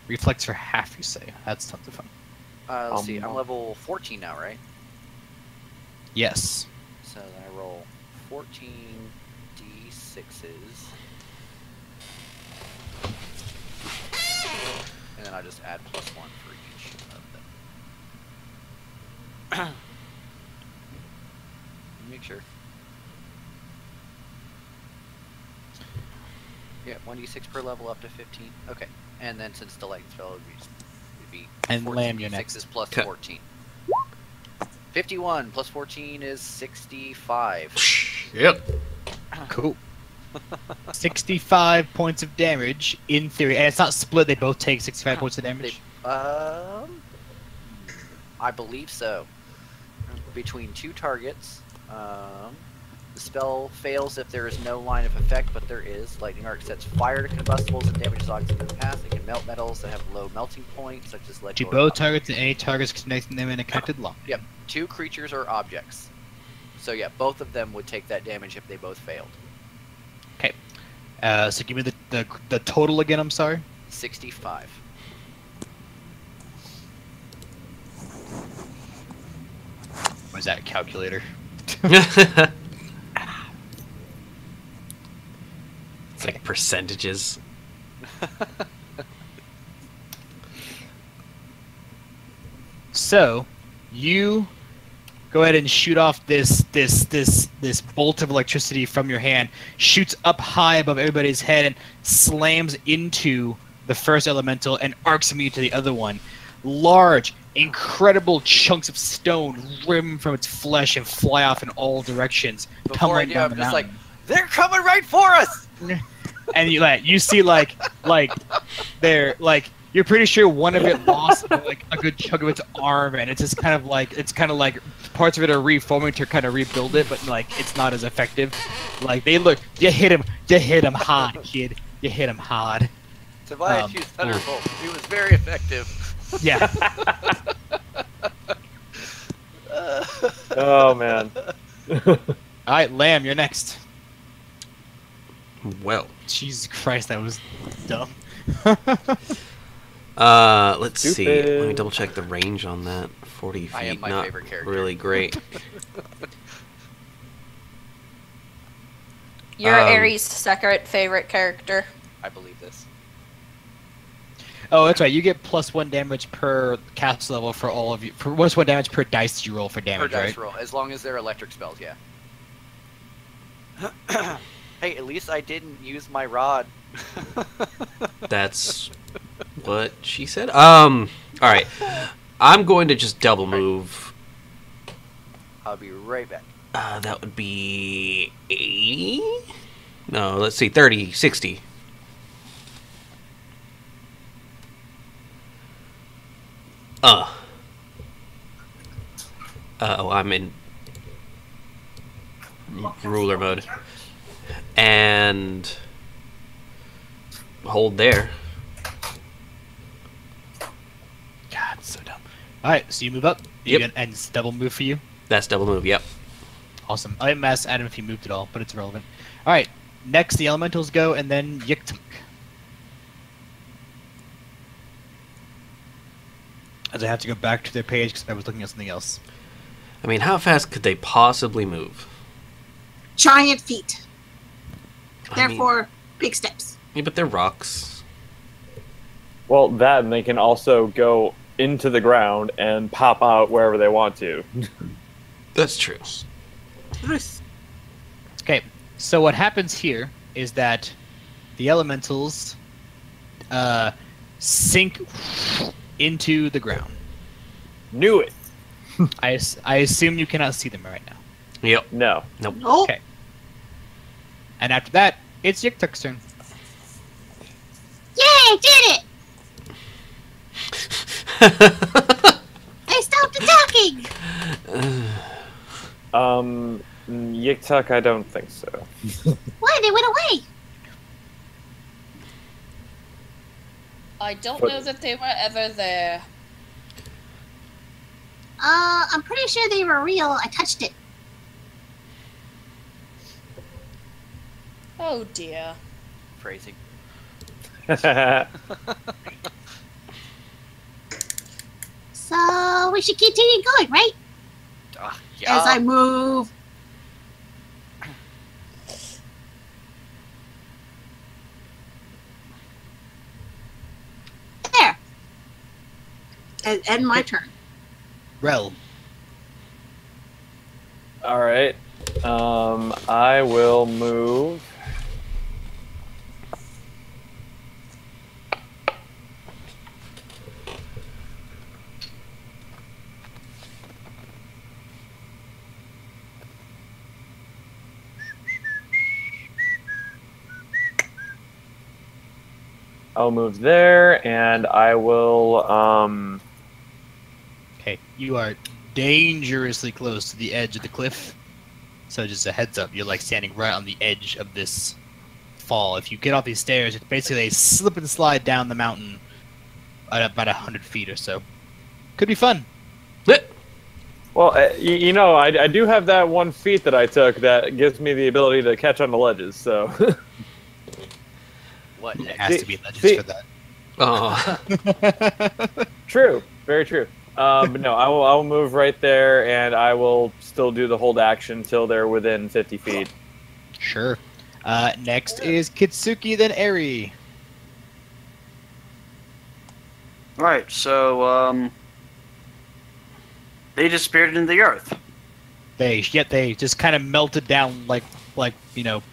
Reflex for half, you say. That's tons of fun. Let's see. I'm level 14 now, right? Yes. So then I roll 14 d6s. And then I just add +1 for each of them. Make sure. Yeah, 1d6 per level up to 15. Okay. And then since the lightning spell would be And 14 Lamb, you're next. d6s plus Okay. 14. 51 plus 14 is 65. Yep. Cool. 65 points of damage, in theory. And it's not split, they both take 65 points of damage? I believe so. Between 2 targets. The spell fails if there is no line of effect, but there is. Lightning Arc sets fire to combustibles and damages objects in the path. It can melt metals that have low melting points, such as lead. To or both copper. targets and any targets connecting them in a connected lock. Yep. 2 creatures or objects. So yeah, both of them would take that damage if they both failed. Okay. So give me the total again, I'm sorry. 65. Was that a calculator? It's like percentages. So, you go ahead and shoot off this bolt of electricity from your hand, shoots up high above everybody's head, and slams into the first elemental and arcs immediately to the other one. Large, incredible chunks of stone rim from its flesh and fly off in all directions, Before I tumbling do, down I'm the just mountain. like, they're coming right for us! And you see they're like you're pretty sure one of it lost like a good chunk of its arm, and it's just kind of like parts of it are reforming to kind of rebuild it, but like it's not as effective. Like you hit him hard, kid. You hit him hard. Tobias used Thunderbolt. It was very effective. Yeah. Oh man. All right, Lamb, you're next. Well, Jesus Christ, that was dumb. let's see. Stupid. Let me double check the range on that. 40 feet, I am my not favorite character. really great. You're Ares' second favorite character. I believe this. Oh, that's right. You get +1 damage per cast level for all of you. For +1 damage per dice you roll for damage, Per right? dice roll, as long as they're electric spells, yeah. Hey, at least I didn't use my rod. That's what she said. All right. I'm going to just double move. I'll be right back. That would be 80? No, let's see. 30, 60. Oh, I'm in ruler mode. And hold there. God, so dumb. All right, so you move up. Yep. And it's double move for you. That's double move, yep. Awesome. I didn't ask Adam if he moved at all, but it's irrelevant. All right, next the elementals go, and then Yiktuk. As I have to go back to their page because I was looking at something else. I mean, how fast could they possibly move? Giant feet. I mean, Therefore, big steps. yeah, but they're rocks. Well, that and they can also go into the ground and pop out wherever they want to. That's true. Okay, so what happens here is that the elementals sink into the ground. Knew it. I assume you cannot see them right now. Yep. No. Nope. Nope. Okay. And after that, it's Yiktuk's turn. Yay, did it! They stopped attacking! Yiktuk, I don't think so. Why? They went away! I don't know that they were ever there. I'm pretty sure they were real. I touched it. Oh dear. Phrasing. So, we should continue going, right? Yeah. As I move. There. And end my turn. Rel. All right. I will move. I'll move there, and I will. Okay, you are dangerously close to the edge of the cliff. So just a heads up, you're like standing right on the edge of this fall. If you get off these stairs, it's basically a slip and slide down the mountain at about 100 feet or so. Could be fun. Well, you know, I do have that one feat that I took that gives me the ability to catch on the ledges. So. What? It has to be legends see- for that. Oh. True. Very true. But no, I will move right there, and I will still do the hold action until they're within 50 feet. Sure. Next is Kitsuki, then Eri. Right, so, they disappeared into the earth. They just kind of melted down like you know,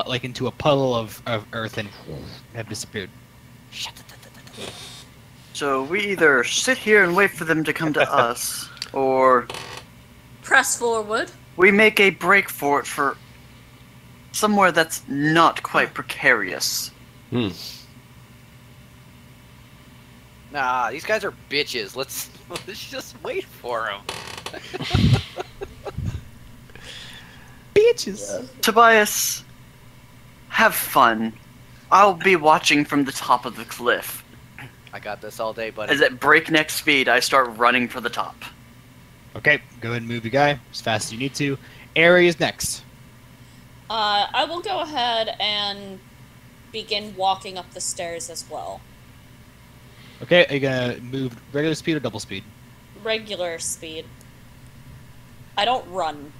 like into a puddle of earth and have disappeared. So we either sit here and wait for them to come to us, or Press forward. we make a break for it for somewhere that's not quite precarious. Nah, these guys are bitches. Let's just wait for them. Bitches. Tobias, have fun. I'll be watching from the top of the cliff. I got this all day, buddy. As at breakneck speed, I start running for the top. Okay, go ahead and move your guy as fast as you need to. Aerie is next. I will go ahead and begin walking up the stairs as well. Okay, are you gonna move regular speed or double speed? Regular speed. I don't run.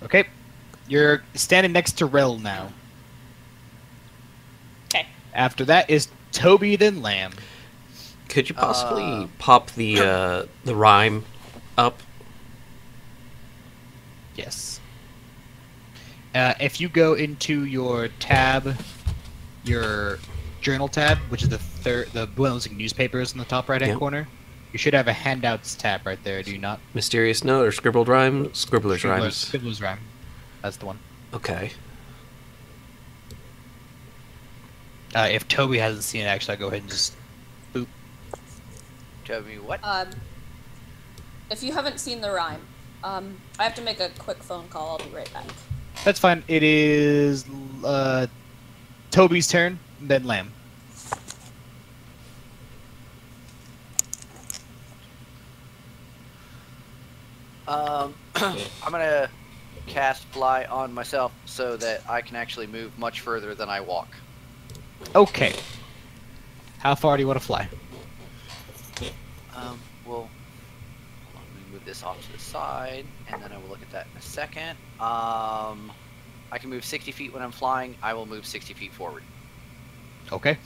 Okay, you're standing next to Rel now. Okay. After that is Toby, then Lamb. Could you possibly pop the rhyme up? Yes. If you go into your tab, your journal tab, which is the one that's like newspapers in the top right-hand corner, you should have a handouts tab right there. Do you not? Mysterious note or scribbled rhyme? Scribbler's rhymes. Scribbler's rhyme. That's the one. Okay. If Toby hasn't seen it, actually, I'll go ahead and just boop. Toby, what? If you haven't seen the rhyme, I have to make a quick phone call. I'll be right back. That's fine. It is Toby's turn, then Lamb. I'm gonna cast fly on myself so that I can actually move much further than I walk. Okay. How far do you want to fly? Well, hold on, let me move this off to the side, and then I will look at that in a second. I can move 60 feet when I'm flying. I will move 60 feet forward. Okay.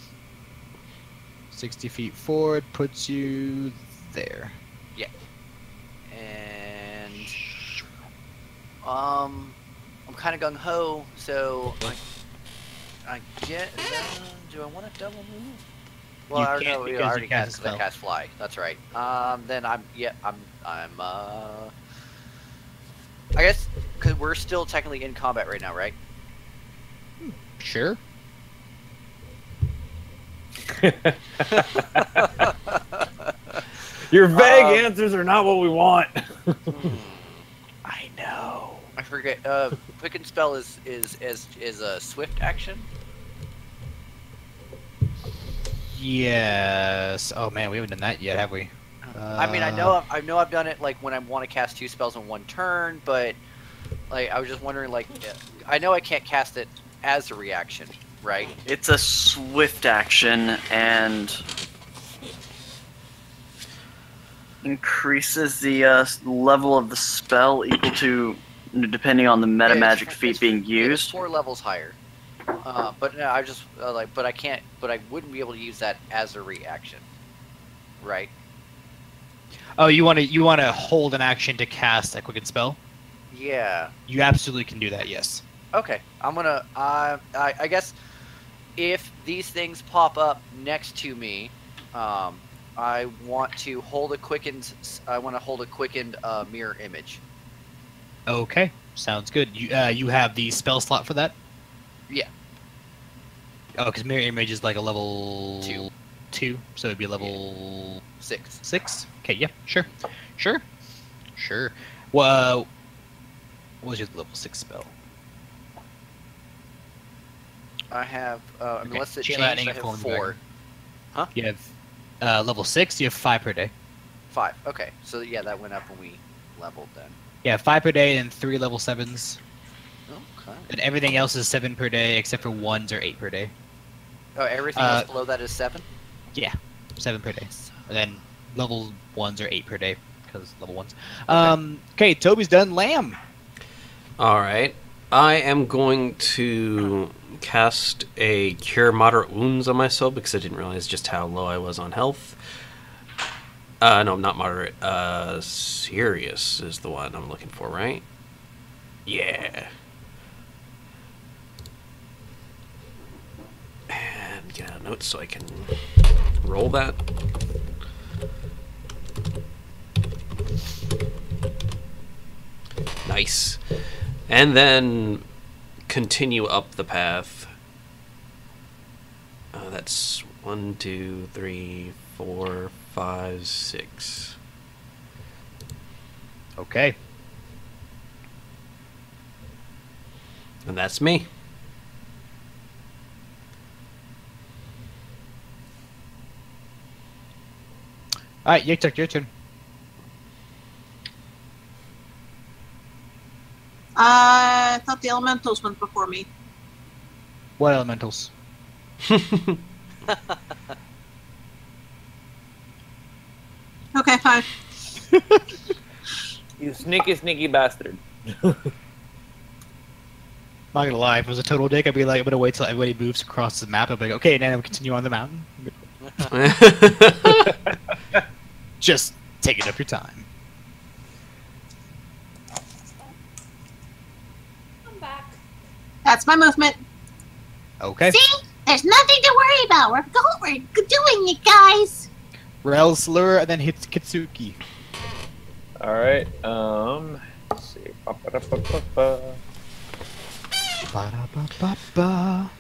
60 feet forward puts you there. Yeah. And I'm kind of gung ho, so I get. Do I want to double move? Well, You I already can't know. because I already you cast cast, spell. cast fly. That's right. Then I'm. I guess because we're still technically in combat right now, right? Sure. Your vague answers are not what we want. I know. I forget. Quicken spell is a swift action. Yes. Oh man, we haven't done that yet, have we? I mean, I know I've done it like when I want to cast 2 spells in one turn, but like I was just wondering, like, I know I can't cast it as a reaction, right? It's a swift action and increases the level of the spell equal to, depending on the meta magic feat being It's used. 4 levels higher. But no, I just but I can't. But I wouldn't be able to use that as a reaction, right? Oh, you want to hold an action to cast a quicken spell? Yeah. You absolutely can do that. Yes. Okay. I'm gonna. I guess if these things pop up next to me, I want to hold a quickened. I want to hold a quickened mirror image. Okay. Sounds good. You have the spell slot for that? Yeah. Oh, because mirror image is like a level 2. 2, so it'd be level 6. 6. Okay, yeah, sure. Well, what was your level 6 spell? I have. Okay. Unless it Chain changed, lightning I and have form 4. dragon. Huh? You have level 6. You have 5 per day. 5. Okay. So yeah, that went up when we leveled then. Yeah, 5 per day and 3 level 7s. Okay. And everything else is 7 per day, except for 1s or 8 per day. Oh, everything else below that is 7. Yeah, 7 per day. And then level 1s are 8 per day, because level 1s. Okay, Toby's done. Lamb. Alright. I am going to cast a Cure Moderate Wounds on myself because I didn't realize just how low I was on health. No, not moderate. Serious is the one I'm looking for, right? Yeah. And get out a note so I can roll that. Nice. And then continue up the path. That's 1, 2, 3, 4, 5, 6. Okay. And that's me. All right, Yiktuk, your turn. I thought the elementals went before me. What elementals? Okay, fine. You sneaky bastard. Not gonna lie, if it was a total dick, I'd be like, I'm gonna wait till everybody moves across the map. I'd be like, okay, now we continue on the mountain. Just take it up your time. I'm back. That's my movement. Okay. See? There's nothing to worry about. We're doing it, guys. Rel, Slur, and then hits Kitsuki. All right. Let's see. Ba-da-ba-ba-ba.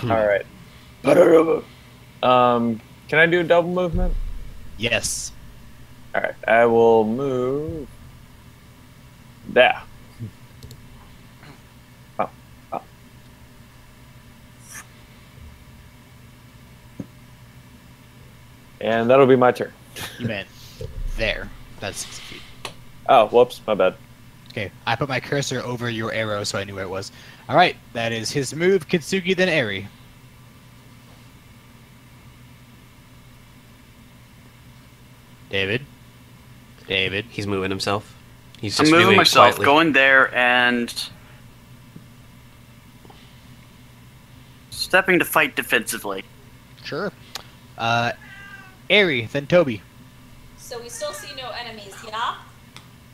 All right. Can I do double movement? Yes. All right. I will move. There. Oh. Oh. And that'll be my turn. You meant there. That's 6 feet. Oh, whoops, my bad. Okay, I put my cursor over your arrow so I knew where it was. Alright, that is his move, Kitsuki, then Eri. David? David? He's moving himself. He's I'm just moving moving myself, quietly. going there, and stepping to fight defensively. Sure. Eri, then Toby. So we still see no enemies, yeah?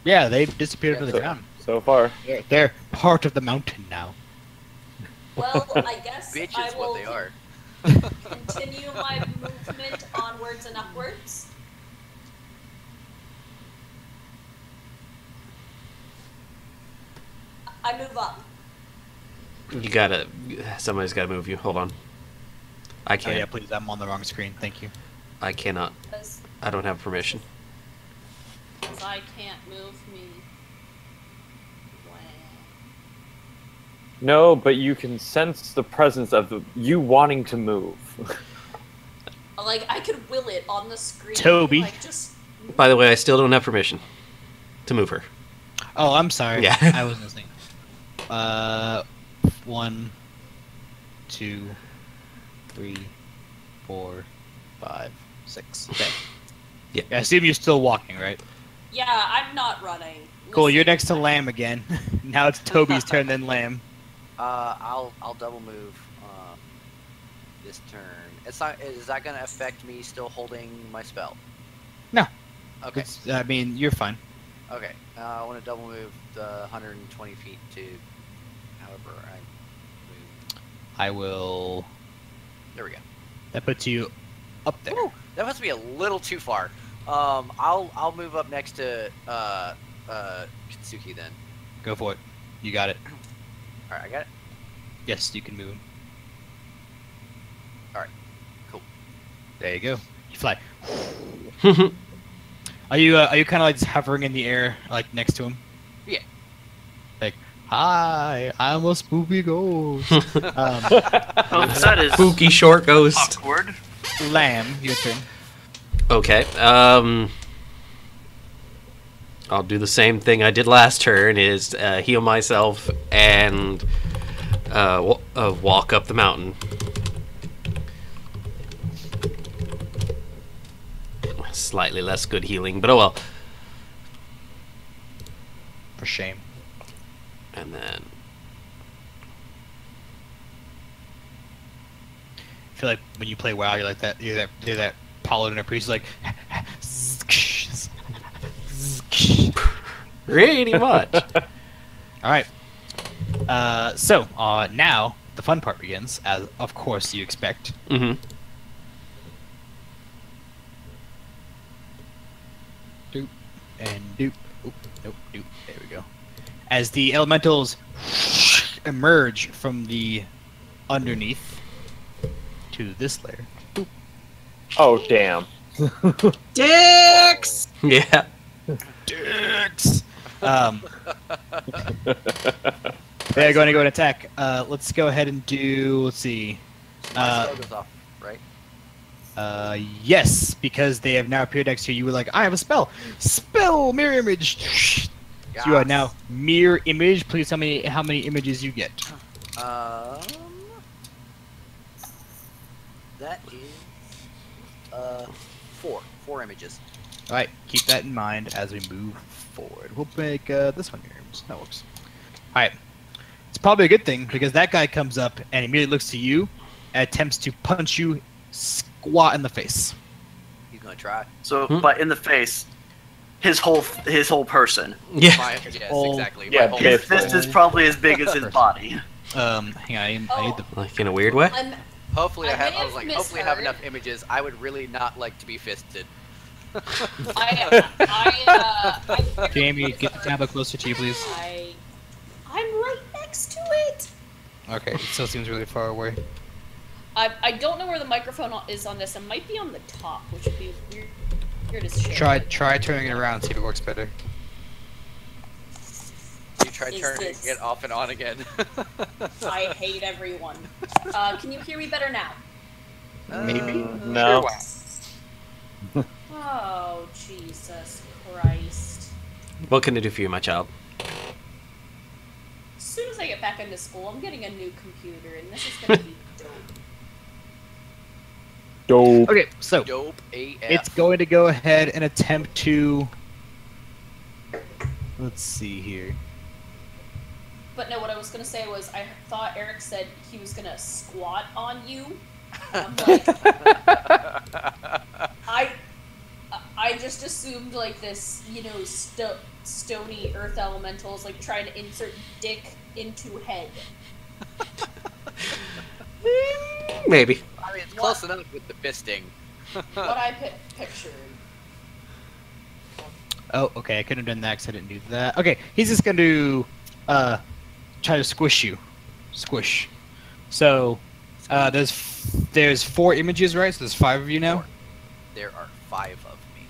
Yeah, they've disappeared to the ground. So far. They're part of the mountain now. Well, I guess Bitch I is will what they are. continue my movement onwards and upwards. I move up. You gotta. Somebody's gotta move you. Hold on. I Oh can't. yeah, please, I'm on the wrong screen. Thank you. I cannot. Because I don't have permission. I can't move me. No, but you can sense the presence of you wanting to move. Like, I could will it on the screen. Toby. Like, just... By the way, I still don't have permission to move her. Oh, I'm sorry. Yeah. I wasn't listening. 1, 2, 3, 4, 5, 6. Okay. Yeah. I assume you're still walking, right? Yeah, I'm not running. Cool, you're Listen, next to Lamb again. Now it's Toby's turn, then Lamb. I'll double move this turn. It's not. Is that gonna affect me still holding my spell? No. Okay. I mean, you're fine. Okay. I want to double move the 120 feet to however I move. I will... There we go. That puts you up there. Woo, that must be a little too far. I'll move up next to Kitsuki then. Go for it. You got it. All right, I got it. Yes, you can move him. All right, cool. There you go. You fly. Are you kind of like just hovering in the air, like next to him? Yeah. Like, hi, I'm a spooky ghost. Well, that is Spooky short ghost. awkward. Lamb, your turn. Okay. I'll do the same thing I did last turn. Is heal myself and walk up the mountain. Slightly less good healing, but oh well. For shame. And then I feel like when you play WoW, you're like that. You're that paladin priest, like. pretty much. All right. So now the fun part begins, as of course you expect. Mm-hmm. Doop and doop. Oop, nope, doop. There we go. As the elementals emerge from the underneath to this layer. Boop. Oh, damn. Dicks! Yeah. Dicks. They're going to go and attack. Let's go ahead and do. Let's see. My spell goes off, right? Yes, because they have now appeared next to you. You were like, I have a spell. Spell mirror image. So you are now mirror image. Please tell me how many images you get. That is 4 images. All right, keep that in mind as we move forward. We'll make this one mirror image. That works. All right. It's probably a good thing because that guy comes up and immediately looks to you and attempts to punch you squat in the face. He's gonna try. So, but in the face, his whole person. Yeah. Yes, Oh, exactly. yeah, My whole His fist is probably as big as his body. Hang on, I need the. Like in a weird way? Hopefully I I have. may I was have like, hopefully I have misheard. enough images. I would really not like to be fisted. Jamie, get the tablet closer to you, please. I'm right next to it. Okay, it still seems really far away. I don't know where the microphone is on this. It might be on the top, which would be weird as shit. Try turning it around, see if it works better. You try Is turning this- it off and on again. I hate everyone. Can you hear me better now? Maybe. No. Oh, Jesus Christ. What can I do for you, my child? As soon as I get back into school, I'm getting a new computer, and this is gonna be dope. Dope. Okay, so Dope AF. it's going to go ahead and attempt to. Let's see here. But no, what I was gonna say was I thought Eric said he was gonna squat on you. I'm like, I just assumed like this, you know, stony earth elementals like trying to insert dick into head. Maybe. I mean, it's close enough with the fisting. What I pictured. Oh, okay, I couldn't have done that because I didn't do that. Okay, he's just going to try to squish you. Squish. So, there's 4 images, right? So there's 5 of you now? There are 5 of me.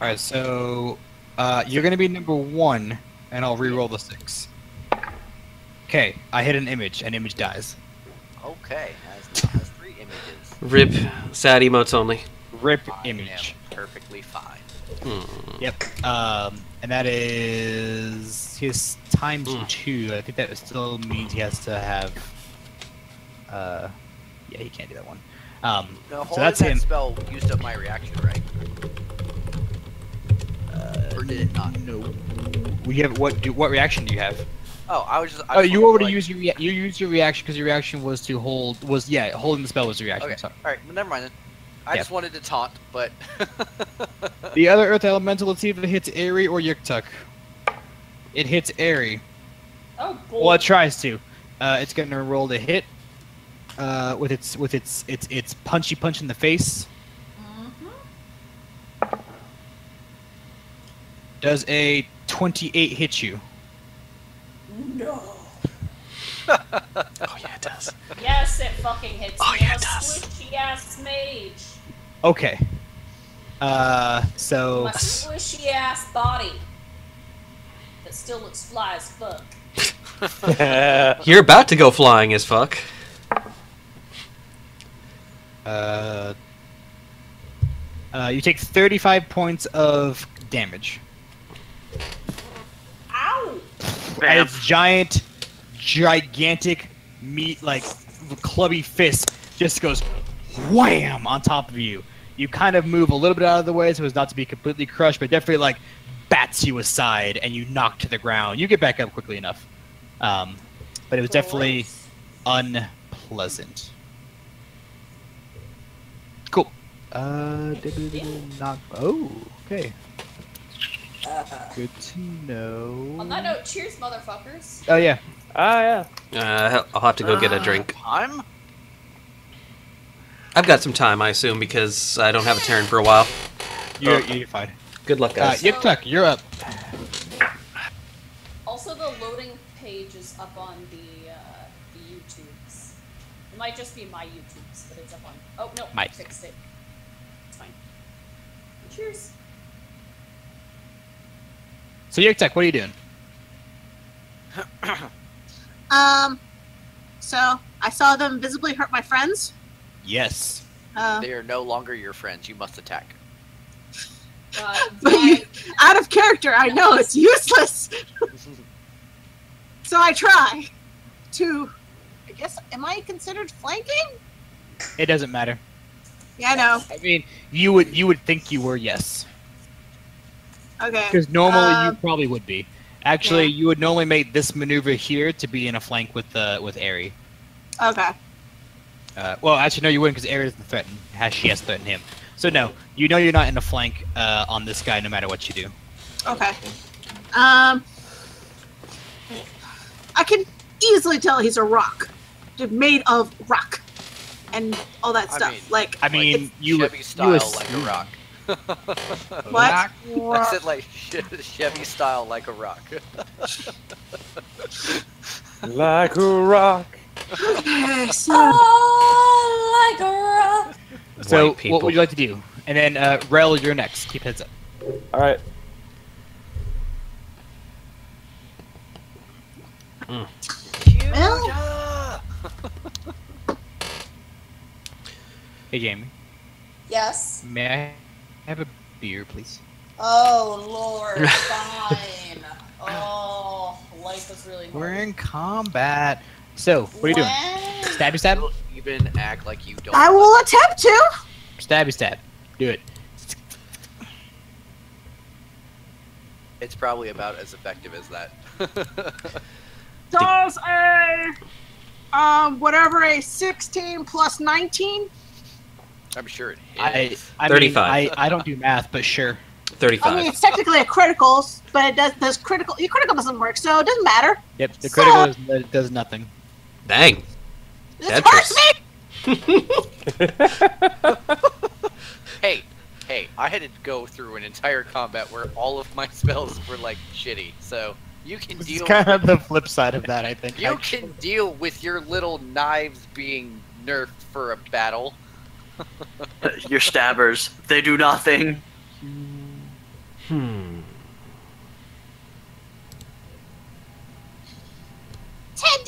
Alright, so you're going to be number 1, and I'll re-roll the 6. Okay, I hit an image, and image dies. Okay, has 3 images. Rip. Sad emotes only. Rip I image. am perfectly fine. Yep. And that is his times 2. I think that still means he has to have. Yeah, he can't do that one. No, So holding that's that him. spell used up my reaction, right? Or did it not? No. We have what reaction do you have? Oh, I was just. I Oh, just you wanted to, already like- used your you used your reaction because your reaction was to hold holding the spell was the reaction. Okay, Sorry. alright, well, never mind then. I Yeah. just wanted to taunt, but. The other Earth Elemental, let's see if it hits Airy or Yuktuk. It hits Airy. Oh boy. Well, it tries to. It's gonna roll to hit. With its punchy punch in the face. Mhm. Does a 28 hit you? No. Oh yeah, it does. Yes, it fucking hits Oh, me. yeah, I'm it a does. squishy ass mage. Okay. So My squishy ass body that still looks fly as fuck. You're about to go flying as fuck. you take 35 points of damage. Ow! And its gigantic meat, like clubby fist, just goes wham on top of you. You kind of move a little bit out of the way so as not to be completely crushed, but definitely like bats you aside and you knock to the ground. You get back up quickly enough, but it was definitely unpleasant. Cool. Knock. Oh, okay. Good to know. On that note, cheers, motherfuckers. Oh yeah. Ah, yeah. I'll have to go get a drink. I'm? I've got some time, I assume, because I don't have a turn for a while. You're fine. Good luck, guys. Yiptuck, you're up. Also, the loading page is up on the YouTubes. It might just be my YouTubes, but it's up on. Oh no, I Might. fixed it. It's fine. Cheers. So Yiptuck, what are you doing? So I saw them visibly hurt my friends. Yes. They are no longer your friends. You must attack. But out of character, I know it's useless. So I try to. I guess, am I considered flanking? It doesn't matter. Yeah, I know. I mean, you would think you were, yes. Okay. Because normally you probably would be. Actually, Yeah. you would normally make this maneuver here to be in a flank with Aerie. Okay. Well, actually, no, you wouldn't, because Aerie doesn't threaten. She has threatened him. So no, you know you're not in a flank on this guy, no matter what you do. Okay. I can easily tell he's a rock, made of rock, and all that stuff. I mean, you Chevy style like a rock. What? I said like Chevy style like a rock. Like a rock. Okay, so Oh, like a rock. So, White people. what would you like to do? And then, Rel, you're next. Keep heads up. All right. well, Hey, Jamie. Yes. May I have a beer, please? Oh Lord, fine. Oh, life is really hard. We're in combat. So, what are you doing? When? Stabby stab? You'll even act like you don't. I will attempt to. Stabby stab. Do it. It's probably about as effective as that. Does whatever a 16 plus 19? I'm sure it I hits. mean, 35. I don't do math, but sure. 35. I mean, it's technically a critical, but it does critical. Your critical doesn't work, so it doesn't matter. Yep, the critical does nothing. Dang. This Tetris. hurts me. Hey, I had to go through an entire combat where all of my spells were like shitty, so you can It's deal. kind of the flip side of that, I think. You can deal with your little knives being nerfed for a battle. Your stabbers, they do nothing. 10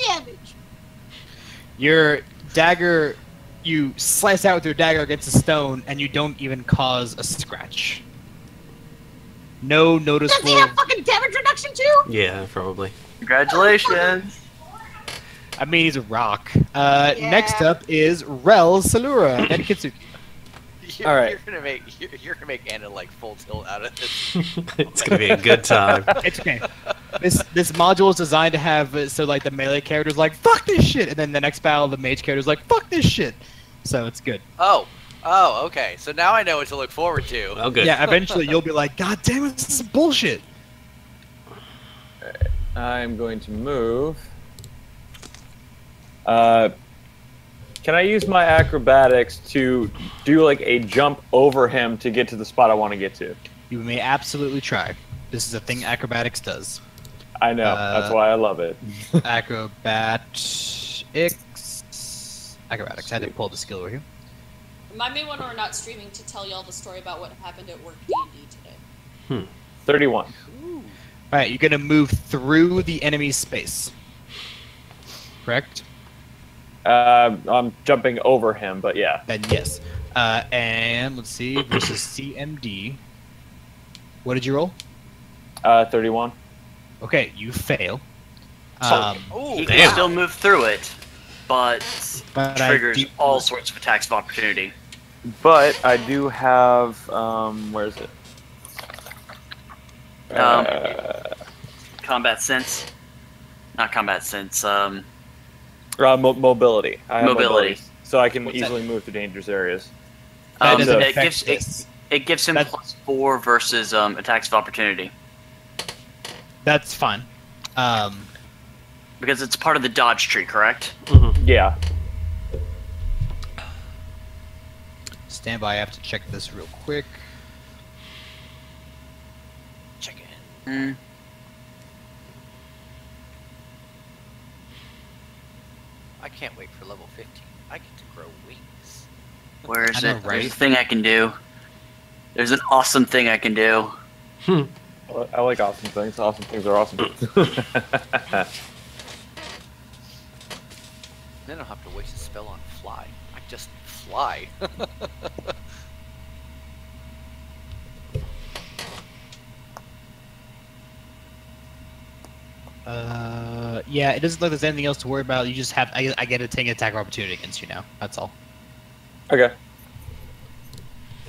damage. Your dagger, you slice out with your dagger against a stone, and you don't even cause a scratch. No Does noticeable. he have fucking damage reduction too? Yeah, probably. Congratulations. I mean, he's a rock. Next up is Rel, Salura, and Kitsuki. All right. You're gonna make Anna like full tilt out of this. It's gonna be a good time. It's okay. This module is designed to have so like the melee character's like fuck this shit, and then the next battle the mage character's like fuck this shit. So it's good. Oh, okay. So now I know what to look forward to. Oh, good. Yeah, eventually you'll be like, God damn it, this is bullshit. I'm going to move. Can I use my acrobatics to do like a jump over him to get to the spot I want to get to? You may absolutely try. This is a thing acrobatics does. I know. That's why I love it. Acrobatics. Acrobatics. I had to pull the skill over here. Remind me when we're not streaming to tell y'all the story about what happened at work D&D today. 31. Alright, you're gonna move through the enemy's space. Correct? I'm jumping over him, but yeah. Then yes. And let's see, versus CMD. What did you roll? 31. Okay, you fail. He Damn. can still move through it, but But I triggers do- all sorts of attacks of opportunity. But I do have, where is it? Combat sense, not combat sense. Mobility. I have Mobility. so I can What's that? easily move through dangerous areas. That doesn't it affect gives this. it gives him That's- +4 versus attacks of opportunity That's fine. because it's part of the dodge tree, correct? Yeah. Stand by, I have to check this real quick. Check it. I can't wait for level 15. I get to grow wings. Where is I know, it? right? There's a thing I can do. There's an awesome thing I can do. I like awesome things. Awesome things are awesome. then I'll have to waste a spell on fly. I just fly. Yeah, it doesn't look like there's anything else to worry about. You just have, I get to take an attack of opportunity against you now. That's all. Okay.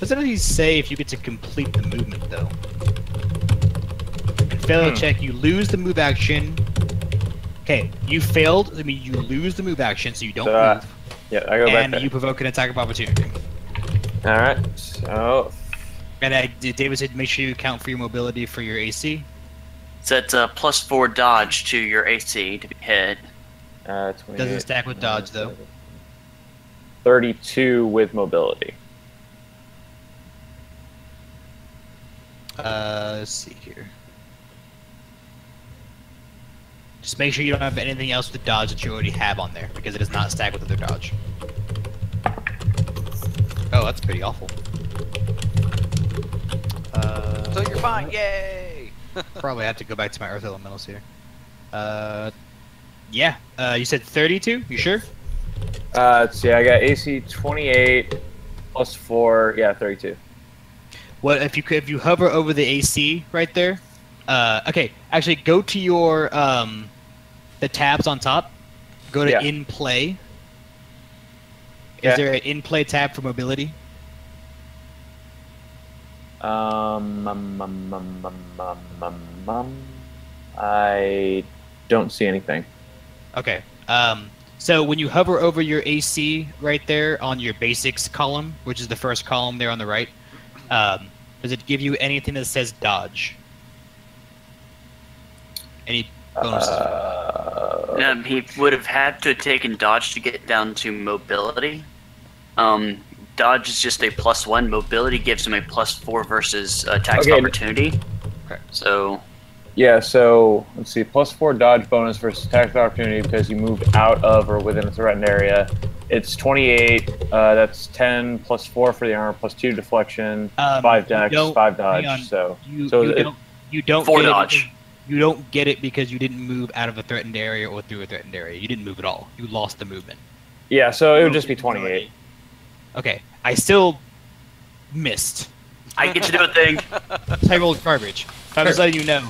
Doesn't really say if you get to complete the movement, though. And fail a check, you lose the move action. Okay, you failed. I mean, you lose the move action, so you don't move. Yeah, I go back And there. you provoke an attack of opportunity. All right. So. And David said make sure you account for your mobility for your AC. So it's a +4 dodge to your AC to be hit. 28, Doesn't stack with dodge, though. 32 with mobility. Let's see here. Just make sure you don't have anything else with dodge that you already have on there, because it does not stack with other dodge. Oh, that's pretty awful. So you're fine, yay! Probably have to go back to my Earth Elementals here. Yeah. You said 32? You sure? Let's see, I got AC 28 +4, yeah, 32. Well, if you hover over the AC right there, okay, actually go to your the tabs on top. Go to in play. Is there an in play tab for mobility? I don't see anything. Okay. So when you hover over your AC right there on your basics column, which is the first column there on the right, does it give you anything that says dodge? Any bonuses? He would have had to have taken dodge to get down to mobility. Dodge is just a +1. Mobility gives him a +4 versus attacks opportunity. Okay. So. Yeah, so let's see, +4 dodge bonus versus attack opportunity because you moved out of or within a threatened area. It's 28. That's 10 +4 for the armor, +2 deflection, 5 dex, 5 dodge. So you don't 4 get dodge. You don't get it because you didn't move out of a threatened area or through a threatened area. You didn't move at all. You lost the movement. Yeah, so it would just be 28. Okay, I still missed. I get to do a thing. I rolled garbage. I'm just letting you know.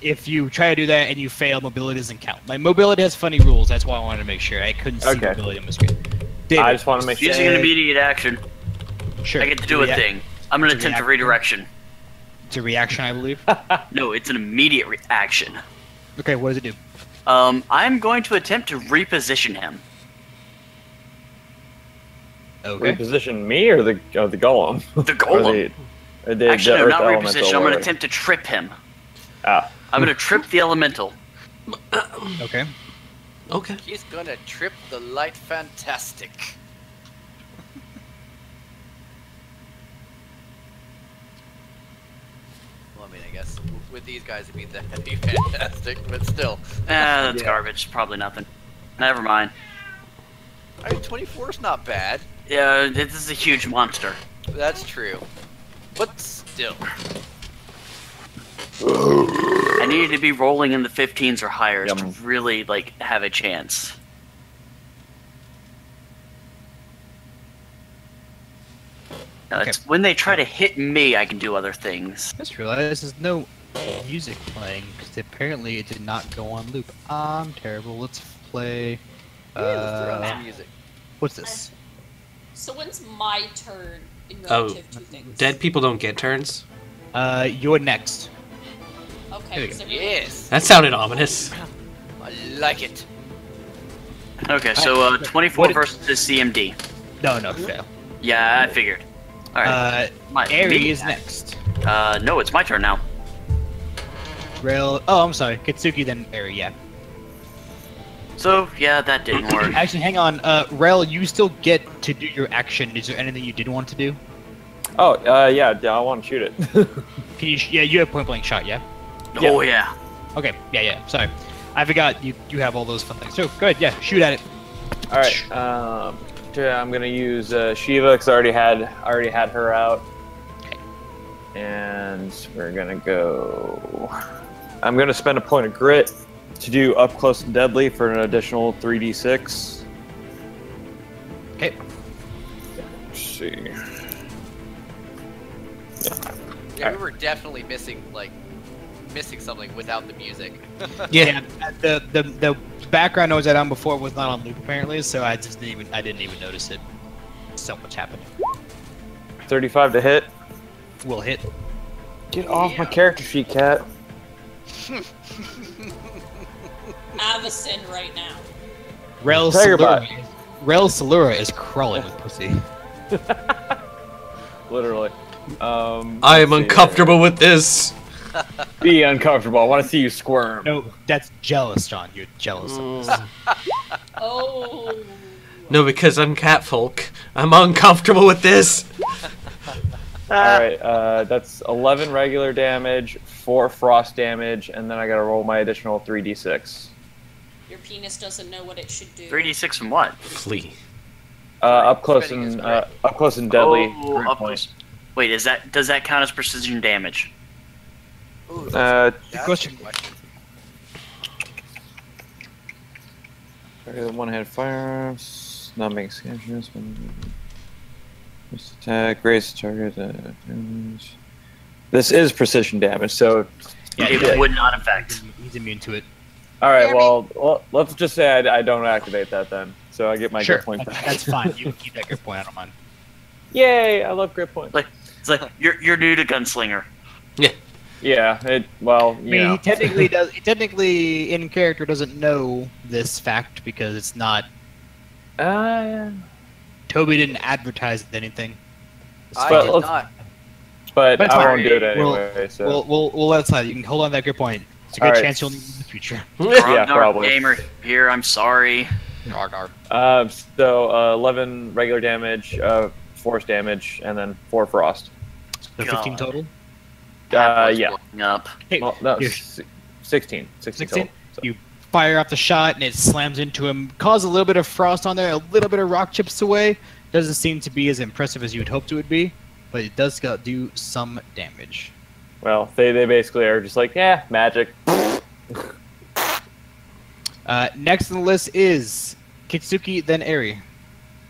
If you try to do that and you fail, mobility doesn't count. My mobility has funny rules. That's why I wanted to make sure. I couldn't see mobility on the screen. David, I just want to make sure. Using an immediate action. Sure. I get to do a thing. I'm going to attempt a redirection. It's a reaction, I believe. No, it's an immediate action. Okay, what does it do? I'm going to attempt to reposition him. Okay. Reposition me or the golem? The golem. Actually, no, not reposition. I'm going to attempt to trip him. Ah. I'm going to trip the elemental. Okay. Okay. He's gonna trip the light fantastic. Well, I mean, I guess with these guys it means the heavy fantastic, but still. That's garbage. Probably nothing. Never mind. I mean, 24 is not bad. Yeah, this is a huge monster. That's true. But still. I needed to be rolling in the 15s or higher to really, have a chance. Now, it's when they try to hit me, I can do other things. I just realized there's no music playing, because apparently it did not go on loop. I'm terrible. Let's play... let's throw on some music. What's this? So when's my turn in relative to things? Dead people don't get turns? You're next. Okay. Yes. That sounded ominous. I like it. Okay, so 24 versus the CMD. No, fail. Yeah, I figured. Alright. Aerie is next. No, it's my turn now. Rail. Oh, I'm sorry. Kitsuki, then Aerie, yeah. So, yeah, that didn't work. Actually, hang on. Rail, you still get to do your action. Is there anything you did want to do? Oh, yeah, I want to shoot it. Can you? Yeah, you have point blank shot, yeah? Oh, yeah. Okay, yeah. Sorry. I forgot you have all those fun things. So, go ahead, yeah, shoot at it. Alright, I'm gonna use Shiva because I already had her out. Okay. And we're gonna go... I'm gonna spend a point of grit to do up close and deadly for an additional 3d6. see. Yeah, we were definitely missing something without the music. Yeah. The background noise I had on before was not on loop apparently, so I didn't even notice it. So much happened. 35 to hit. Will hit. Get off my character sheet, cat. Avacyn right now. Rel Tiger Salura is crawling with pussy. Literally. I am uncomfortable with this. Be uncomfortable. I want to see you squirm. No, that's jealous, John. You're jealous of this. Oh. No, because I'm catfolk. I'm uncomfortable with this. Alright, that's 11 regular damage, 4 frost damage, and then I gotta roll my additional 3d6. Your penis doesn't know what it should do. 3d6 from what? Flee. Up close and deadly. Oh, up close. Wait, does that count as precision damage? Ooh, Good question. One-handed firearms, not making scavengers. Attack, raise target. This is precision damage, so It would not affect. He's immune to it. all right. Well, let's just say I don't activate that then, so I get my Sure, grip point back. that's fine. You can keep that grip point. I don't mind. Yay! I love grip points. It's like you're new to gunslinger. Yeah. Well, I mean, he technically does. He technically, in character, doesn't know this fact because it's not. Yeah. Toby didn't advertise anything. I But did let's- not. But That's I fine. won't do it anyway. So We'll let it slide. You can hold on to that grip point. It's a good All right. chance you'll need it in the future. Yeah, probably. Gamer here. I'm sorry. So 11 regular damage, force damage, and then 4 frost. So 15 total. Yeah. Blowing up. Hey, Well, no, here. 16. 16? Total, so. You fire off the shot and it slams into him. Cause a little bit of frost on there, a little bit of rock chips away. Doesn't seem to be as impressive as you would hoped it would be, but it does do some damage. Well, they basically are just like, yeah, magic. Next on the list is Kitsuki, then Eri.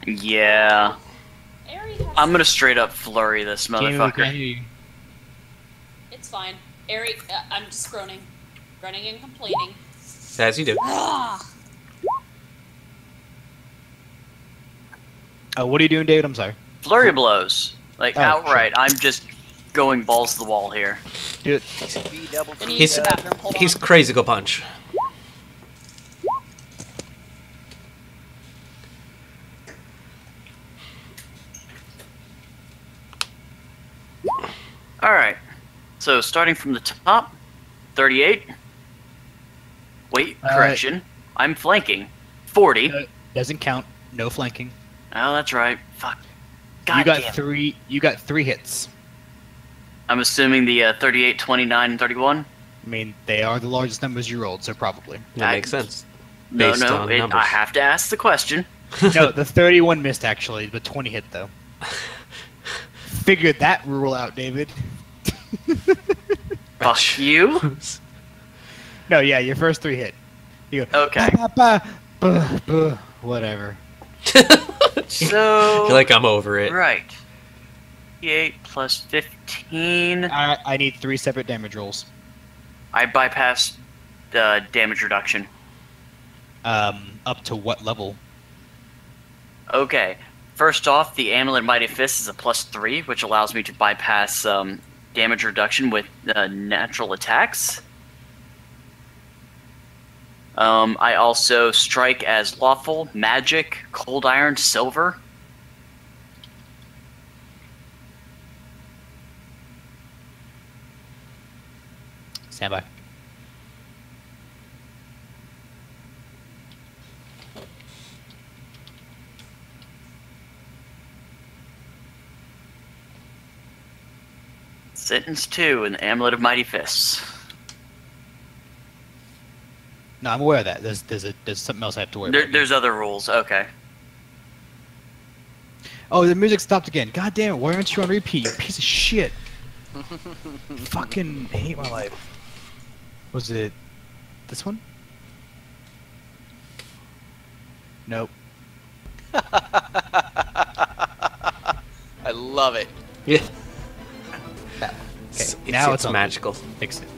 Yeah. Aerie has I'm gonna straight up flurry this Jamie, we motherfucker. can't hear you. It's fine. Aerie, I'm just groaning and complaining. As you do. Ah! What are you doing, David? I'm sorry. Flurry blows. Like Oh, outright. I'm just going balls to the wall here. Do it. I need He's- to go to the bathroom. Hold He's on. crazy go punch. Alright. So starting from the top, 38. Wait, correction. I'm flanking. 40. Doesn't count. No flanking. Oh, that's right. Fuck. God you got damn. three. You got 3 hits. I'm assuming the 38, 29, and 31. I mean, they are the largest numbers you rolled, so probably. That makes sense. No, Based on I numbers. have to ask the question. No, the 31 missed actually, but 20 hit though. Figured that rule out, David. Fuck you. No, yeah, your first 3 hit. You go, Okay. whatever. So. You're like, I'm over it. Right. 8 plus 15. I need 3 separate damage rolls. I bypassed the damage reduction. Up to what level? Okay. First off, the Amulet Mighty Fist is a +3, which allows me to bypass damage reduction with natural attacks. I also strike as lawful, magic, cold iron, silver. Stand by. Sentence 2 in the Amulet of Mighty Fists. No, I'm aware of that. There's something else I have to worry about. There's other rules. Okay. Oh, the music stopped again. God damn it! Why aren't you on repeat? You piece of shit. Fucking hate my life. Was it this one? Nope. love it. Yeah. Okay, now it's magical. Fix it.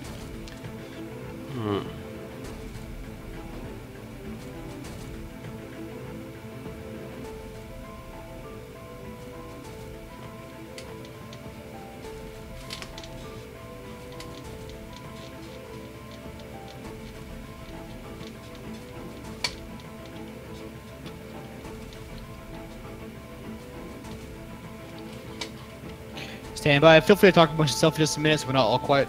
Hmm. Stand by. Feel free to talk amongst yourself for just a minute so we're not all quiet.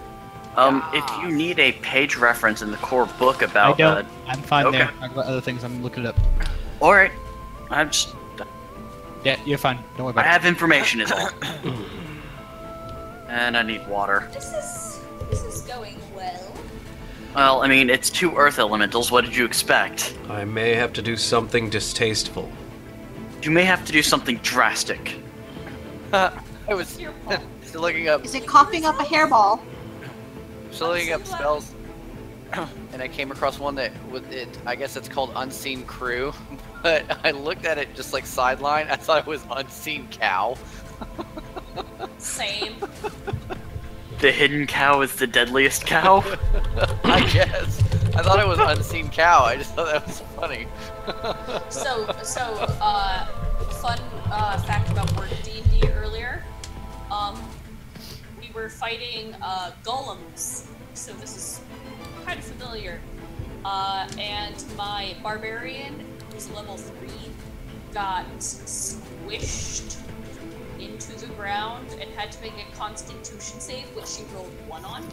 If you need a page reference in the core book I about don't. I'm fine okay. there. Talk about other things. I'm looking it up. all right, I'm just Yeah, you're fine. Don't worry I about it. have information is all. And I need water. This is going well. Well, I mean, it's 2 earth elementals. What did you expect? I may have to do something distasteful. You may have to do something drastic. I was still looking up Is it coughing up a hairball? spells, and I came across one that with it. I guess it's called Unseen Crew, but I looked at it just like sideline. I thought it was Unseen Cow. Same. The hidden cow is the deadliest cow? I guess. I thought it was Unseen Cow. I just thought that was funny. Fun fact about word D&D earlier. We were fighting golems, so this is kind of familiar. And my barbarian, who's level 3, got squished into the ground and had to make a Constitution save, which she rolled 1 on.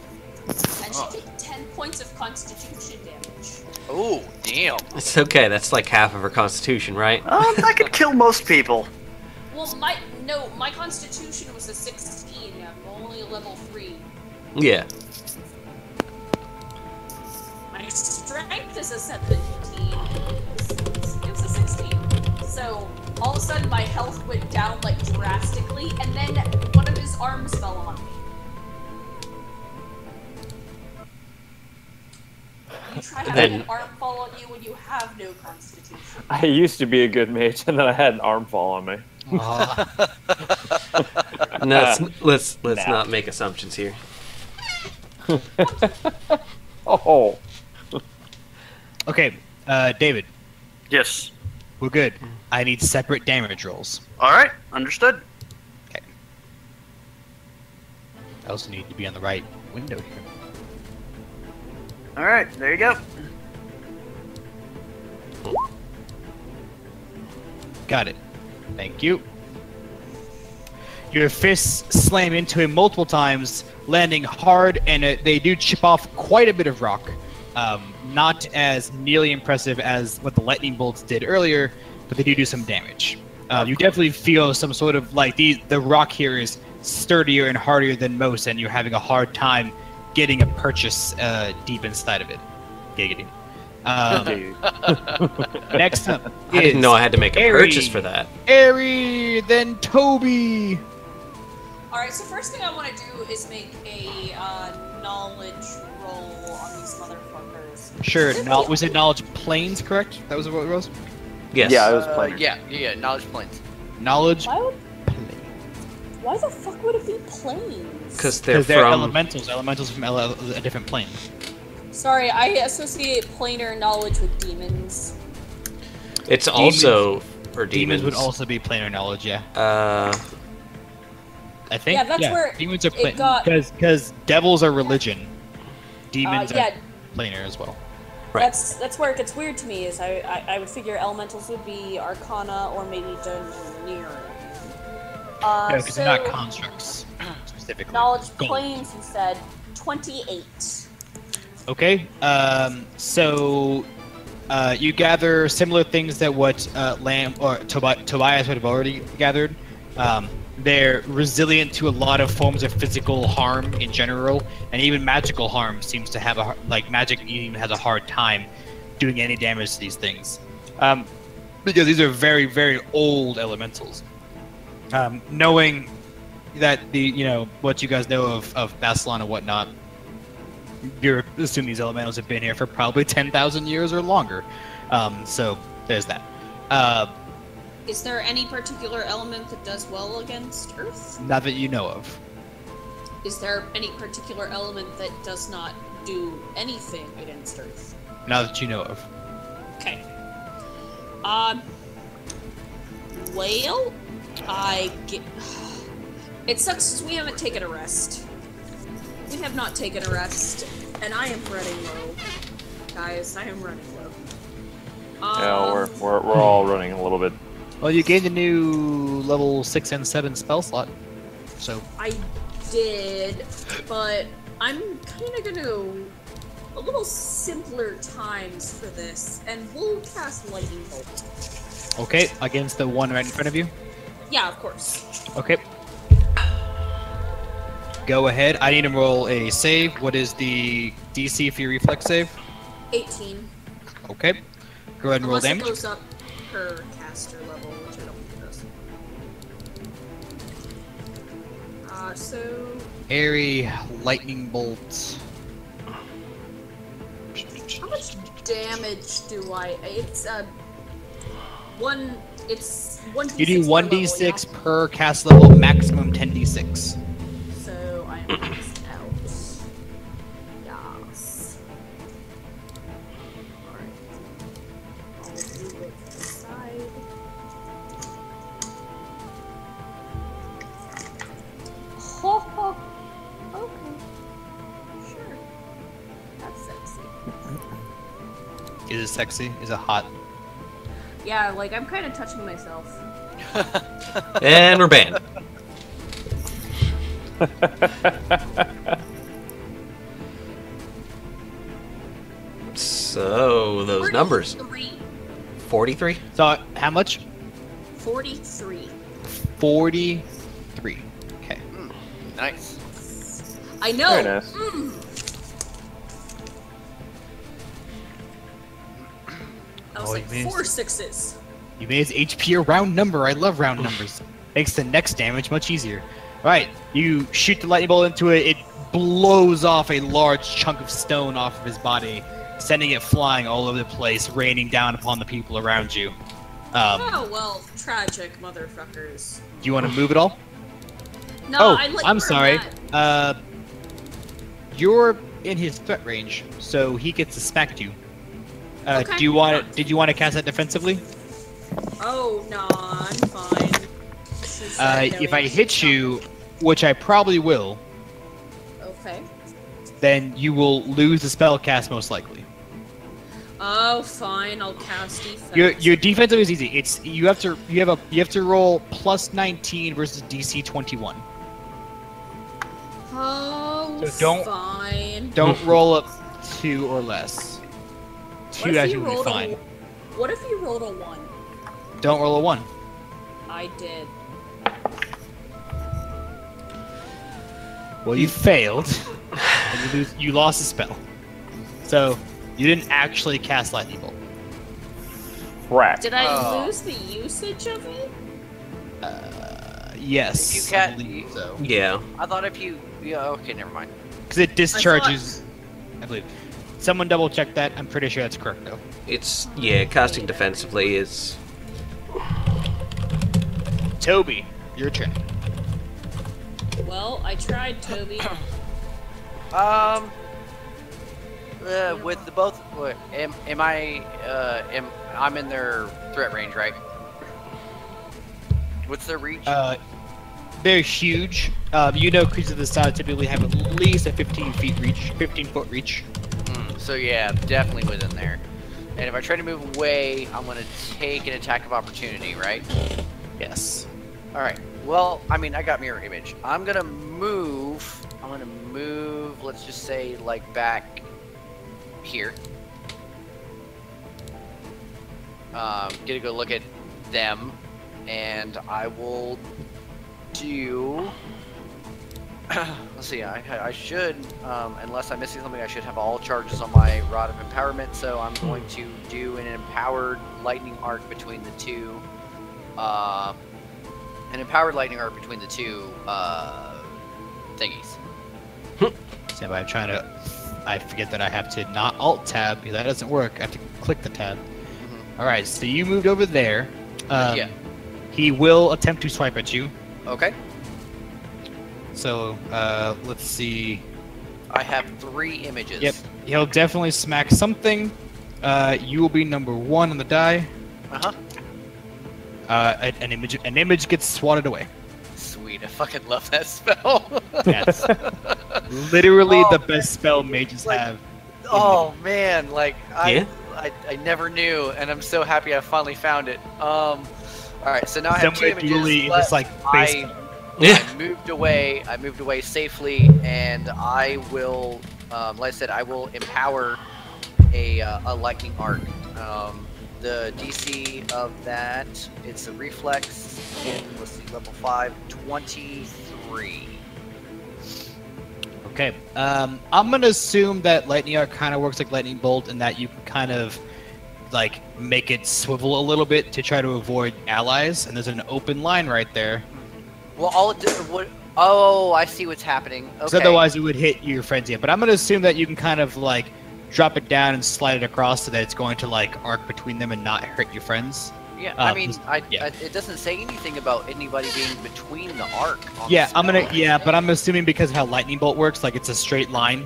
And she took 10 points of Constitution damage. Oh, damn. It's okay. That's like half of her constitution, right? That could kill most people. Well, my Constitution was a 16. I'm only level 3. Yeah. My strength is a 17. It was a 16. So all of a sudden my health went down like drastically, and then one of his arms fell on me. You try having an arm fall on you when you have no constitution. I used to be a good mage, and then I had an arm fall on me. No, let's not make assumptions here. Oh. Okay, David, Yes. we're good. I need separate damage rolls. Alright, understood. Okay. I also need to be on the right window here. Alright, there you go. Got it. Thank you. Your fists slam into him multiple times, landing hard, and they do chip off quite a bit of rock. Not as nearly impressive as what the lightning bolts did earlier, but they do some damage. You definitely feel some sort of like the rock here is sturdier and harder than most, and you're having a hard time getting a purchase deep inside of it. Giggity. Next up, I didn't know I had to make a Aerie. purchase for that. Aerie, then Toby. Alright, so first thing I want to do is make a knowledge roll on these motherfuckers. Sure. Was it knowledge planes? Correct. That was what it was. Yes. Yeah, I was playing. Yeah, knowledge planes. Knowledge. Why the fuck would it be planes? Because they're They're from. elementals. Elementals from a different plane. Sorry, I associate planar knowledge with demons. It's also for demons. Demons would also be planar knowledge. Yeah. I think. Yeah, that's where demons are it got- because devils are religion. Demons yeah. are planar as well. Right. That's where it gets weird to me. Is I would figure elementals would be arcana or maybe dungeoneering. No, because so they're not constructs specifically. knowledge Gold. planes, you said 28. Okay. So you gather similar things that what Lamb or Tobias would have already gathered. They're resilient to a lot of forms of physical harm in general, and even magical harm seems to have magic even has a hard time doing any damage to these things, because these are very, very old elementals. Knowing that what you guys know of Bassalon and whatnot, you're assuming these elementals have been here for probably 10,000 years or longer. So there's that. Is there any particular element that does well against Earth? Not that you know of. Is there any particular element that does not do anything against Earth? Not that you know of. Okay. Well, I get... It sucks because we haven't taken a rest. We have not taken a rest, and I am running low. Guys, I am running low. Yeah, we're all running a little bit. Well, you gained a new level 6 and 7 spell slot, so... I did, but I'm kind of gonna go a little simpler times for this, and we'll cast Lightning Bolt. Okay, against the one right in front of you? Yeah, of course. Okay. Go ahead. I need to roll a save. What is the DC for your reflex save? 18. Okay. Go ahead and roll Unless it damage. goes up per caster level, which I don't think it does. So... Airy lightning bolt. How much damage do I... It's, It's 1d6 You do per 1d6 level, yeah? per cast level, maximum 10d6. So I am maxed out. Yes. Alright. I'll move it to the side. Ho ho! Okay. Sure. That's sexy. Is it sexy? Is it hot? Yeah, like I'm kind of touching myself. And we're banned. So, those numbers. 43? So, how much? 43. 43. Okay. Nice. I know. Very nice. I was Oh, like you missed. 4 6s. You made his HP a round number. I love round numbers. Makes the next damage much easier. Alright, you shoot the lightning bolt into it. It blows off a large chunk of stone off of his body, sending it flying all over the place, raining down upon the people around you. Oh well, tragic motherfuckers. Do you want to move at all? No, Oh, I like I'm where sorry. at. You're in his threat range, so he gets to smack you. Okay. Do you want to? Did you want to cast that defensively? Oh no, I'm fine. She said no If I use hit stop. you, which I probably will, Okay. then you will lose the spell cast most likely. Oh, fine. I'll cast defense. Your defensive is easy. It's you have to roll plus 19 versus DC 21. Oh, So don't- fine. Don't roll up 2 or less. What 2 if you actually would be rolled a- fine. What if you rolled a 1? Don't roll a 1. I did. Well, you failed, and you lost the spell. So you didn't actually cast lightning bolt. Crack. Did I Oh. lose the usage of it? Yes. If you I can't- believe so. Yeah. I thought if you... Yeah, okay, never mind. Because it discharges. I believe. Someone double check that. I'm pretty sure that's correct though. It's, yeah, casting defensively is... Toby, your turn. Well, I tried, Toby. With the both... Am I... I'm in their threat range, right? What's their reach? They're huge. You know, creatures of this size typically have at least a 15-foot reach. So yeah, definitely within there. And if I try to move away, I'm gonna take an attack of opportunity, right? Yes. Alright. Well, I mean, I got mirror image. I'm gonna move, let's just say, like, back here. Get a good look at them. And I will do... Let's see, I should, unless I'm missing something, I should have all charges on my Rod of Empowerment, so I'm going to do an empowered lightning arc between the two, thingies. So I'm trying to... I forget that I have to not Alt-Tab, because that doesn't work. I have to click the tab. Alright, so you moved over there. Yeah. He will attempt to swipe at you. Okay. So, let's see. I have 3 images. Yep. He'll definitely smack something. You will be number 1 on the die. Uh-huh. An image gets swatted away. Sweet, I fucking love that spell. That's literally the best spell mages have. Oh man, like Yeah? I never knew, and I'm so happy I finally found it. All right, so now I have 2 Somebody images. duly But just like face. I moved away. I moved away safely, and I will, like I said, I will empower a lightning arc. The DC of that, it's a reflex in, let's see, level 5, 23. Okay. I'm gonna assume that lightning arc kind of works like lightning bolt, and that you can kind of like make it swivel a little bit to try to avoid allies. And there's an open line right there. Well, all it did, what? Oh, I see what's happening. Because Okay. otherwise it would hit your friends. Yeah. But I'm gonna assume that you can kind of like drop it down and slide it across so that it's going to like arc between them and not hurt your friends. Yeah, I mean, yeah. it doesn't say anything about anybody being between the arc. On Yeah, the I'm gonna. spell. Yeah, but I'm assuming because of how lightning bolt works, like it's a straight line.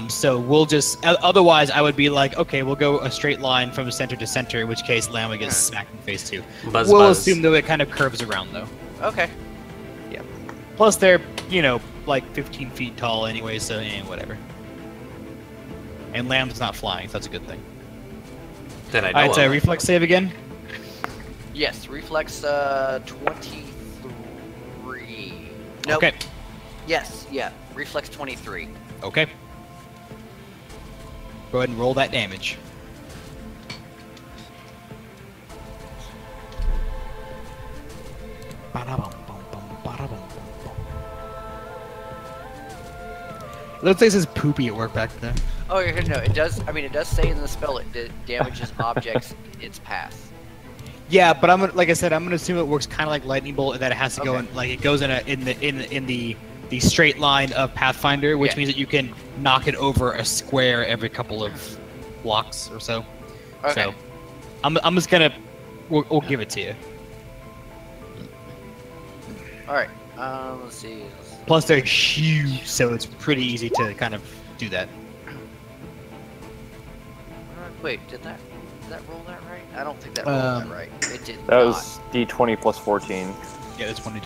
So we'll just. Otherwise, I would be like, okay, we'll go a straight line from center to center. In which case, Lamb gets smacked in the face too. Buzz, we'll buzz. assume though it kind of curves around though. Okay. Yeah. Plus, they're like 15 feet tall anyway, so whatever. And Lamb's not flying, so that's a good thing. That I know. Alright, so of. reflex save again. Yes, reflex 23. Nope. Okay. Yes, yeah, reflex 23. Okay. Go ahead and roll that damage. Looks like it says poopy at work back there. Oh, no, it does. I mean, it does say in the spell it damages objects its path. Yeah, but I'm gonna, like I said, I'm gonna assume it works kind of like lightning bolt, that it has to go Okay. in, like it goes in the straight line of Pathfinder, which Yeah. means that you can knock it over a square every couple of blocks or so. Okay. So, I'm just gonna, we'll give it to you. All right. Let's see. Plus, they're huge, so it's pretty easy to kind of do that. Wait, did that roll that right? I don't think that rolled that right. It did That not. was D20 plus 14. Yeah, that's 20.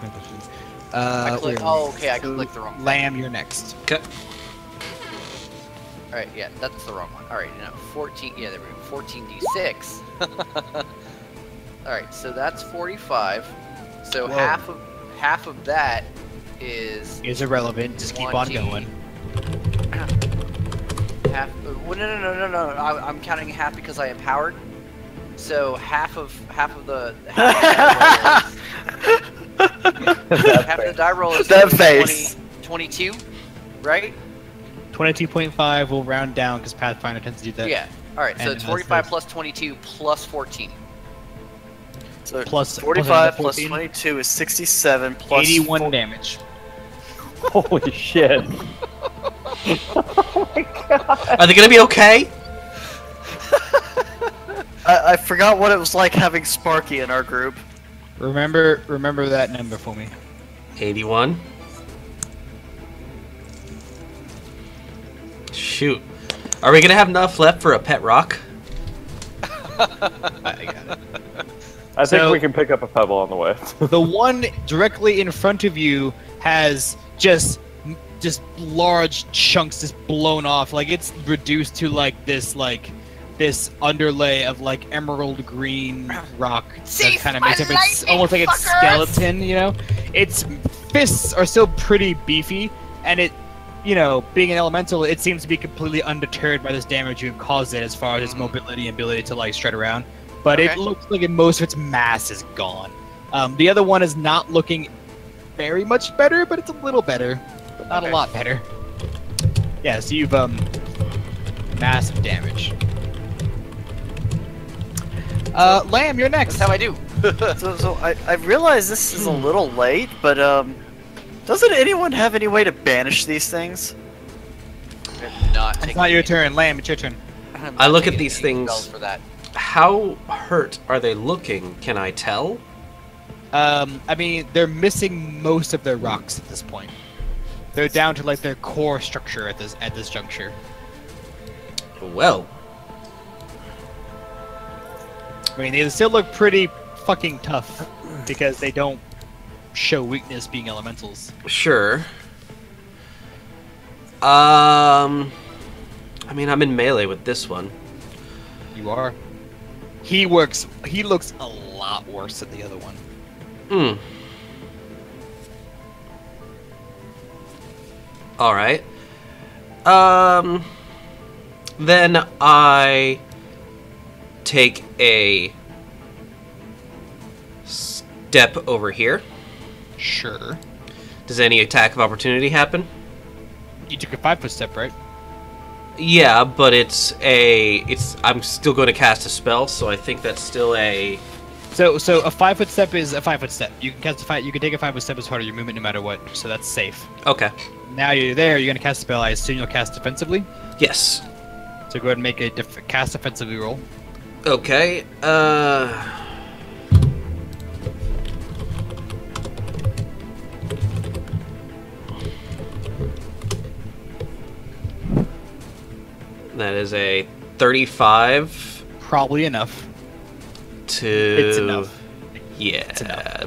I clicked. Oh, okay. I clicked the wrong. Lamb, you're next. Okay. All right, yeah, that's the wrong one. All right, now 14. Yeah, there we go. 14d6. All right, so that's 45. So Whoa. half of that is Is irrelevant. Just keep on 20. going. half. Well, no. I'm counting half because I empowered. So half of the half of the die roll is That face. 22, right? 22.5 will round down because Pathfinder tends to do that. Yeah. All right, so And it's it has 45 this. plus 22 plus 14. So Plus 45 plus 14? 22 is 67 plus 81 damage. Holy shit. Are they gonna be okay? I forgot what it was like having Sparky in our group. Remember that number for me. 81. Shoot. Are we gonna have enough left for a pet rock? I got it. I think So- we can pick up a pebble on the way. The one directly in front of you has just large chunks just blown off. Like it's reduced to this underlay of like emerald green rock that kind of makes up its almost like its skeleton, Its fists are still pretty beefy, and it, being an elemental, it seems to be completely undeterred by this damage you've caused it as far as its mobility and ability to like strut around. But it Okay. looks like most of its mass is gone. The other one is not looking very much better, but it's a little better. Not Okay. a lot better. Yeah, so you've massive damage. Lamb, you're next. That's how I do. So I realize this is a little late, but doesn't anyone have any way to banish these things? It's not your turn, Lamb. It's your turn. I look at these things. For that. How hurt are they looking? Can I tell? I mean, they're missing most of their rocks at this point. They're down to like their core structure at this juncture. Well, I mean, they still look pretty fucking tough because they don't show weakness being elementals. sure. I mean, I'm in melee with this one. You are. He looks a lot worse than the other one. Hmm. All right. Then I take a step over here. Sure. Does any attack of opportunity happen? You took a 5-foot step, right? Yeah, but I'm still going to cast a spell, so I think that's still a... So a 5-foot step is a 5-foot step. You can you can take a 5-foot step as part of your movement no matter what, so that's safe. Okay. Now you're there, you're gonna cast a spell. I assume you'll cast defensively. Yes. So go ahead and make a cast defensively roll. Okay, that is a 35 Probably enough. to... It's enough. Yeah. It's enough.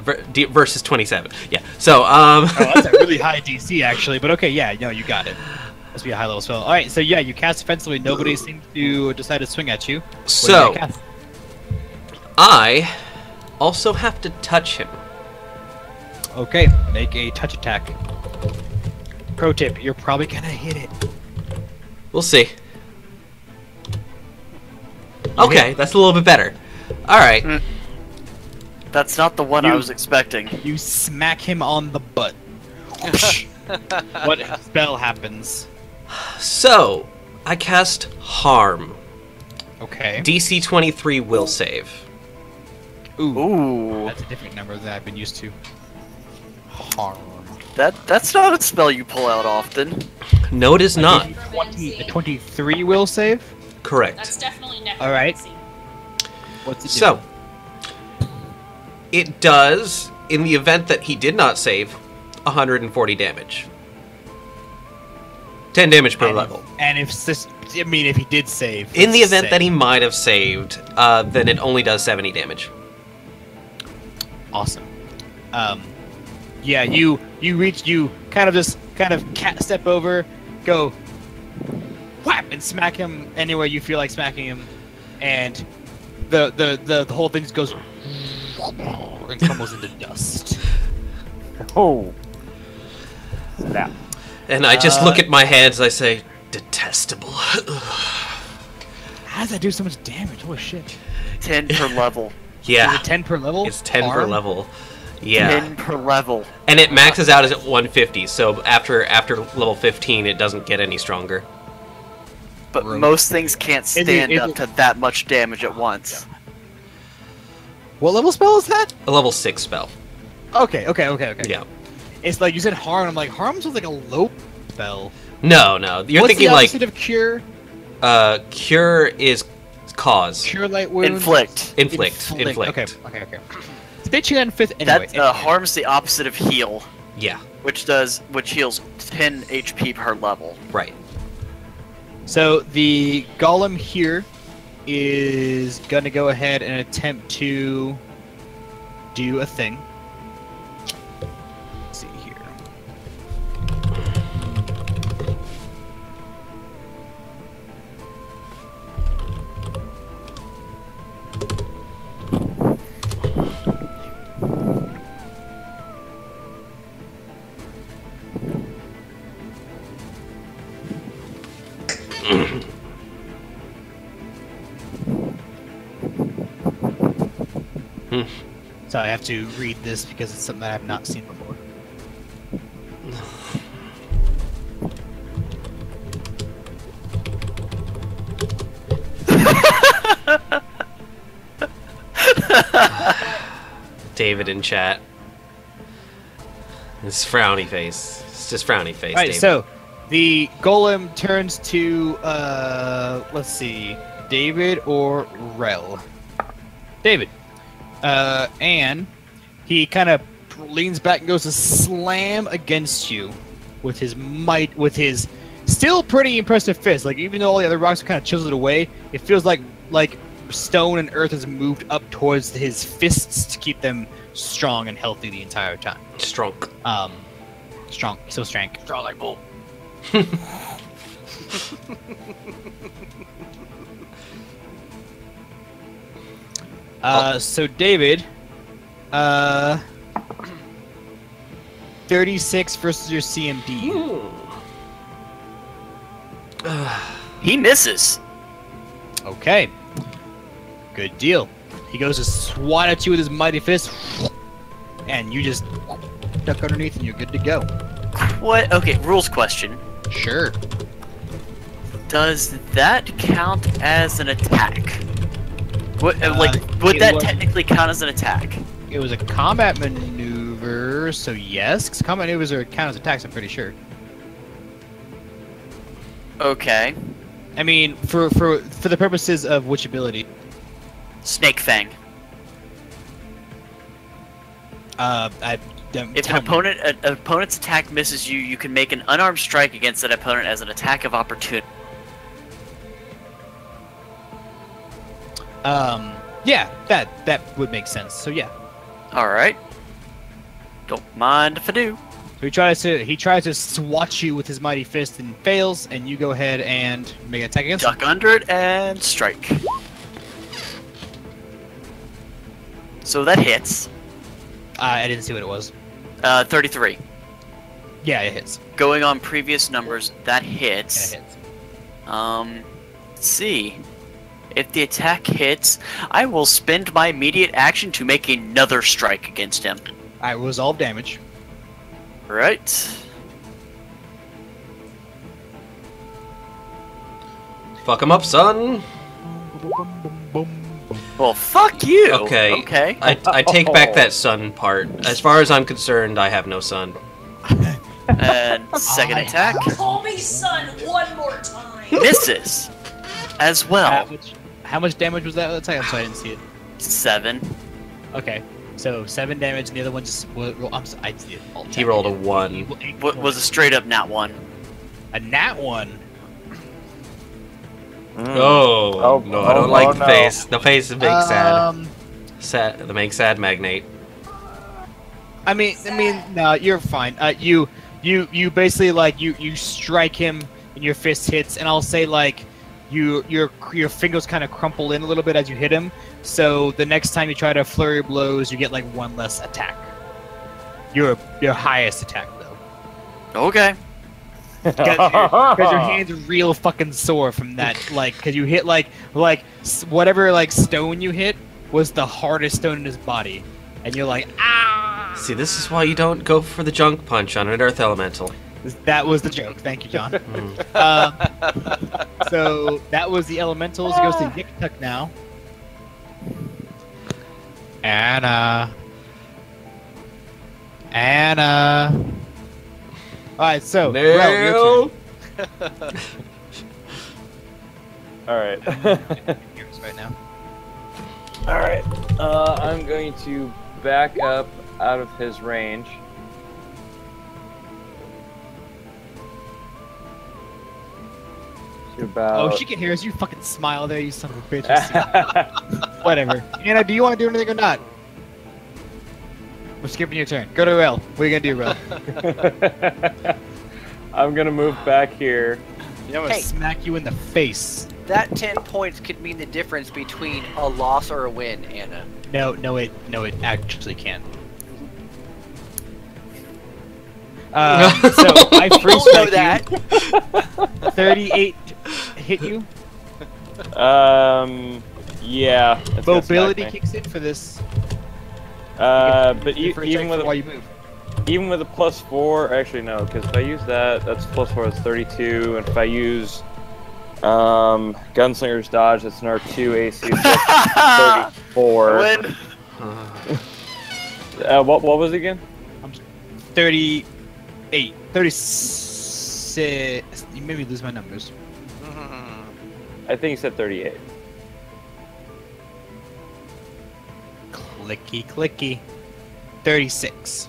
Versus 27. Yeah. So, Oh, that's a really high DC actually, but okay, yeah, no, you got it. Must be a high level spell. All right, so yeah, you cast defensively. Nobody seems to decide to swing at you. What do you So, cast? I also have to touch him. Okay, make a touch attack. Pro tip: you're probably gonna hit it. We'll see. Okay, that's a little bit better. All right. That's not the one I was expecting. You smack him on the butt. What spell happens? So, I cast Harm. Okay. DC 23 will save. Ooh, That's a different number than I've been used to. Harm. that's not a spell you pull out often. No, it is not. 23 will save? Correct. That's definitely necromancy. All right. What's it do? So, it does, in the event that he did not save, 140 damage. 10 damage per level. And if this, I mean, if he did save. In the let's event say- that he might have saved, then it only does 70 damage. Awesome. Yeah, you kind of cat step over, go whap and smack him anywhere you feel like smacking him, and the whole thing just goes and crumbles into dust. Oh. Snap. And I just look at my hands and I say, detestable. How does that do so much damage? Holy shit! 10 per level. Is Yeah, it 10 per level? it's 10 per Harm? level. Yeah. 10 per level. And it maxes out as at 150, so after level 15, it doesn't get any stronger. But Gross. most things can't Is it- stand is up it- to that much damage at once. What level spell is that? A level 6 spell. Okay. Yeah. It's like you said harm. I'm like harm's like a low spell. No. You're What's thinking the like opposite of cure? cure is cause. Cure light wounds. Inflict. Inflict. Okay. Stitching on 5th anyway. That harm's the opposite of heal, Yeah, which heals 10 HP per level. right. So the golem here is gonna go ahead and attempt to do a thing. Let's see here. So I have to read this because it's something that I have not seen before. David in chat. It's frowny face. It's just frowny face, Alright, David. so the golem turns to let's see, David or Rel. David. And he kind of leans back and goes to slam against you with his still pretty impressive fist. Like, even though all the other rocks are kind of chiseled away, it feels like stone and earth has moved up towards his fists to keep them strong and healthy the entire time. Strong. Strong. So strong. Strong like bull. So David, 36 versus your CMD. He misses. Okay. Good deal. He goes to swat at you with his mighty fist, and you just duck underneath and you're good to go. What? Okay, rules question. Sure. Does that count as an attack? Would it that was- technically count as an attack? It was a combat maneuver, so yes. 'Cause combat maneuvers are count as attacks, I'm pretty sure. Okay. I mean, for the purposes of which ability? Snake Fang. I don't. If an opponent's attack misses you, you can make an unarmed strike against that opponent as an attack of opportunity. Yeah, that would make sense. So yeah. All right. Don't mind if I do. So he tries to swat you with his mighty fist and fails, and you go ahead and make an attack against him. Duck under it and strike. So that hits. I didn't see what it was. 33. Yeah, it hits. Going on previous numbers, that hits. Yeah, it hits. Let's see. If the attack hits, I will spend my immediate action to make another strike against him. I resolve damage. Right. Fuck him up, son. Well, fuck you. Okay. Okay. I take back that son part. As far as I'm concerned, I have no son. And second attack Call me son one more time. misses as well. How much damage was that attack? I'm sorry, I didn't see it. 7. Okay, so 7 damage, and the other one just. I see it. He rolled a 1. What was a straight up nat 1? A nat 1. Oh, no, I don't like the no. face. The face makes sad. Sad. The make sad magnate. I mean, no, you're fine. You basically you strike him, and your fist hits, and I'll say your fingers kind of crumple in a little bit as you hit him. So the next time you try to flurry of blows, you get 1 less attack. Your highest attack though. Okay. Because your hands are real fucking sore from that, because you hit whatever stone you hit was the hardest stone in his body, and you're like, ah. See, this is why you don't go for the junk punch on an earth elemental. That was the joke. Thank you, John. So that was the elementals. It goes to Yik-Tuk now. Anna. Alright, so Rel, your turn. All right. Yours right now. All right. I'm going to back up out of his range. To about. Oh, she can hear us. You fucking smile there, you son of a bitch. Whatever. Anna, do you want to do anything or not? We're skipping your turn. Go to Rel. What are you gonna do, Rel? I'm gonna move back here. I'm gonna Hey. smack you in the face. That 10 points could mean the difference between a loss or a win, Anna. No, it actually can't. So I We first all know strike that. you. 38 hit you. Yeah. it's gonna smack Mobility me. kicks in for this. But For a even check with for while a you move. even with a +4, actually no, because if I use that, that's +4, that's 32, and if I use Gunslinger's Dodge, that's an R2 AC, so that's 34. Win. What was it again? 38. 36. You made me lose my numbers. I think you said 38. Clicky, clicky. 36.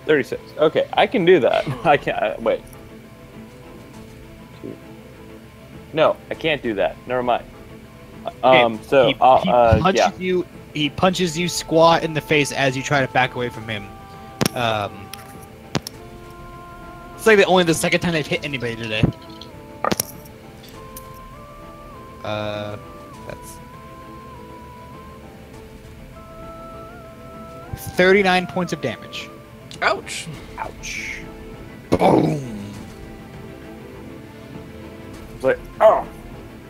36. Okay, I can do that. I can't. Wait. No, I can't do that. Never mind. So he punches yeah. you. He punches you squat in the face as you try to back away from him. It's like only the second time they've hit anybody today. That's 39 points of damage. Ouch. Ouch. Boom. It's like, oh,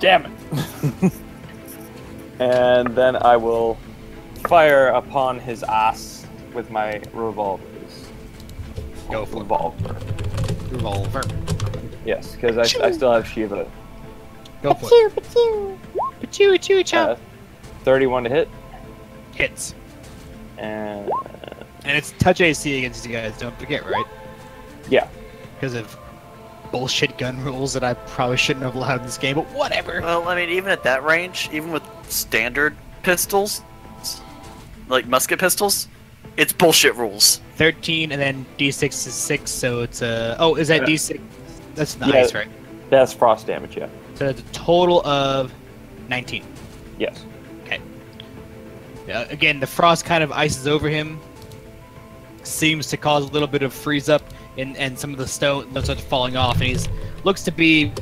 damn it. And then I will fire upon his ass with my revolvers. Go for revolver. Revolver. Yes, because I still have Shiva. Go for it. Pachoo. 31 to hit. Hits. And it's touch AC against you guys, don't forget, right? yeah. Because of bullshit gun rules that I probably shouldn't have allowed in this game, but whatever. Well, I mean, even at that range, even with standard pistols, like musket pistols, it's bullshit rules. 13 and then D6 is 6, so it's oh, is that D6? That's Yeah. nice, right? That's frost damage, yeah. So it's a total of 19. Yes. Okay. Again, the frost kind of ices over him. Seems to cause a little bit of freeze up, and some of the stone starts falling off, and he's looks to be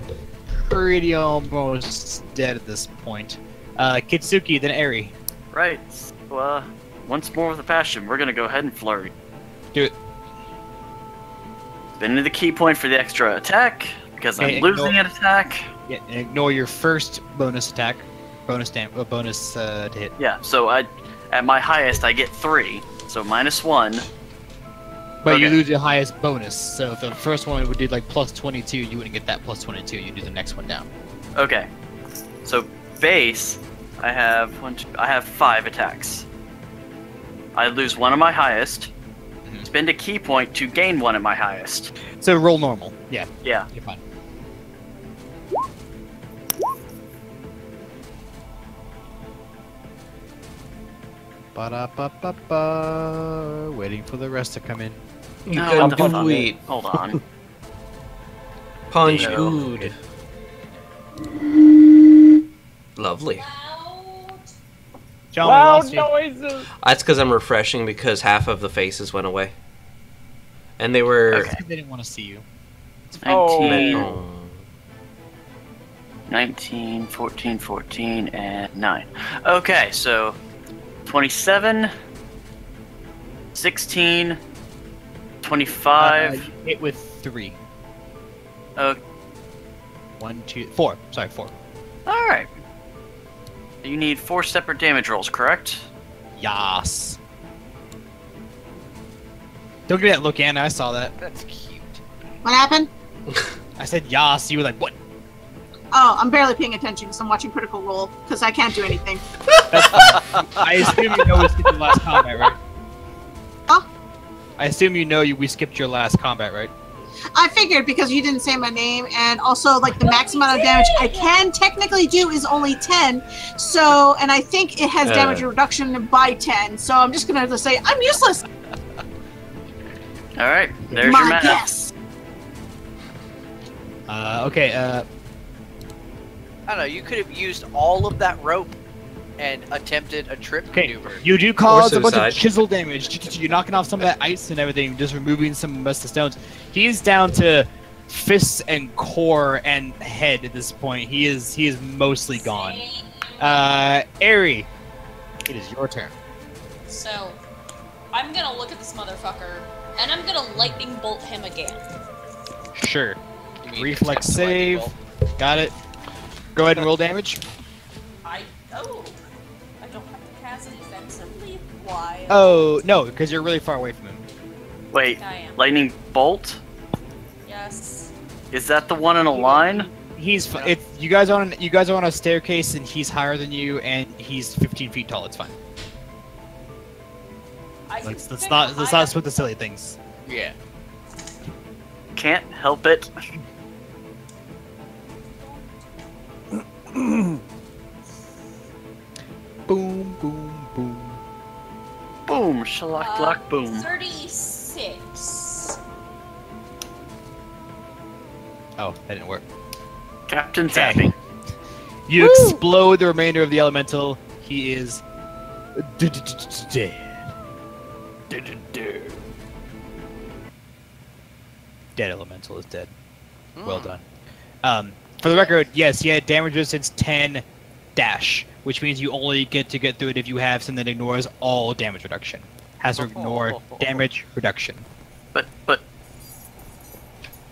pretty almost dead at this point. Kitsuki, then Eri. Right. So, once more with a passion, we're gonna go ahead and flurry. Do it. Spin into the key point for the extra attack, because I'm Hey, losing an attack. Yeah, and ignore your first bonus attack. Bonus to hit. Yeah, so at my highest, I get 3, so -1. But you Okay. lose your highest bonus, so if the first one would do like plus 22, you wouldn't get that plus 22, you do the next one down. Okay. So base, I have 5 attacks. I lose 1 of my highest. Mhm. Spend a key point to gain 1 at my highest. So roll normal. Yeah, Yeah. you're fine. Ba-da-ba-ba-ba. Waiting for the rest to come in. You No, can what the fuck? do it. Hold on. Punch No. good. Lovely. John, we Loud lost you. noises! That's because I'm refreshing because half of the faces went away. And they were... Okay. They didn't want to see you. 19, Oh. 19, 14, 14, and 9. Okay, so 27, 16, 25. You hit with 3. Okay. 1, 2, 4. Sorry, 4. Alright. You need 4 separate damage rolls, correct? Yas. Don't give me that look, Anna. I saw that. That's cute. What happened? I said yas. You were like, what? Oh, I'm barely paying attention because I'm watching Critical Role because I can't do anything. I assume you know we skipped your last combat, right? Huh? I assume you know we skipped your last combat, right? I figured because you didn't say my name, and also like the max amount of damage I can technically do is only 10. So, and I think it has damage reduction by 10. So I'm just gonna say I'm useless. Alright, there's My your math. guess. Okay. I don't know, you could have used all of that rope and attempted a trip Okay. maneuver. You do cause a bunch suicide. of chisel damage. You're knocking off some of that ice and everything, just removing some of the stones. He's down to fists and core and head at this point. He is mostly gone. Eri, it is your turn. So, I'm gonna look at this motherfucker, and I'm gonna lightning bolt him again. Sure. You mean Reflex attempt to lightning save. bolt? Got it. Go ahead and roll damage. I don't have to cast defensively. Why? Oh, no, because you're really far away from him. Wait, I am. lightning bolt? Yes. Is that the one in a line? He's you guys are on a staircase and he's higher than you and he's 15 feet tall. It's fine. Let's not split the silly things. Yeah. Can't help it. Boom, boom, boom. Boom, Shalak Glock Boom. 36. Oh, that didn't work. Captain Okay. Zapping. You explode the remainder of the elemental. He is dead. Dead elemental is dead. Well done. For the record, yes, he had damage resistance 10 dash, which means you only get through it if you have something that ignores all damage reduction. Has to ignore damage reduction. But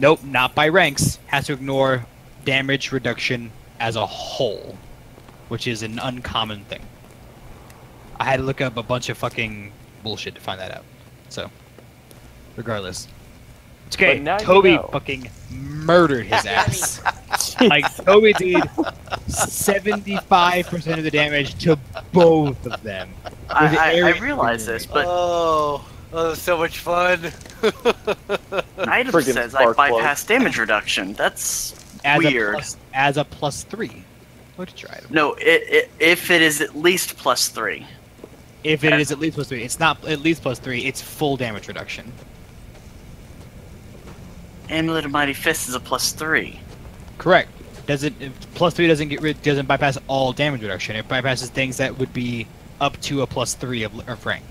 Nope, not by ranks. Has to ignore damage reduction as a whole, which is an uncommon thing. I had to look up a bunch of fucking bullshit to find that out. So, regardless. It's okay. But now you Toby know. fucking murdered his ass. Like, Toby did 75% of the damage to both of them. I realize this, but Oh, so much fun. item Friggin' says I spark plug. bypass damage reduction. That's as weird. As a +3. Look at your item. No, if it is at least +3. If it is at least +3, it's not at least +3. It's full damage reduction. Amulet of Mighty Fist is a +3. Correct. +3 doesn't bypass all damage reduction. It bypasses things that would be up to a +3 of rank.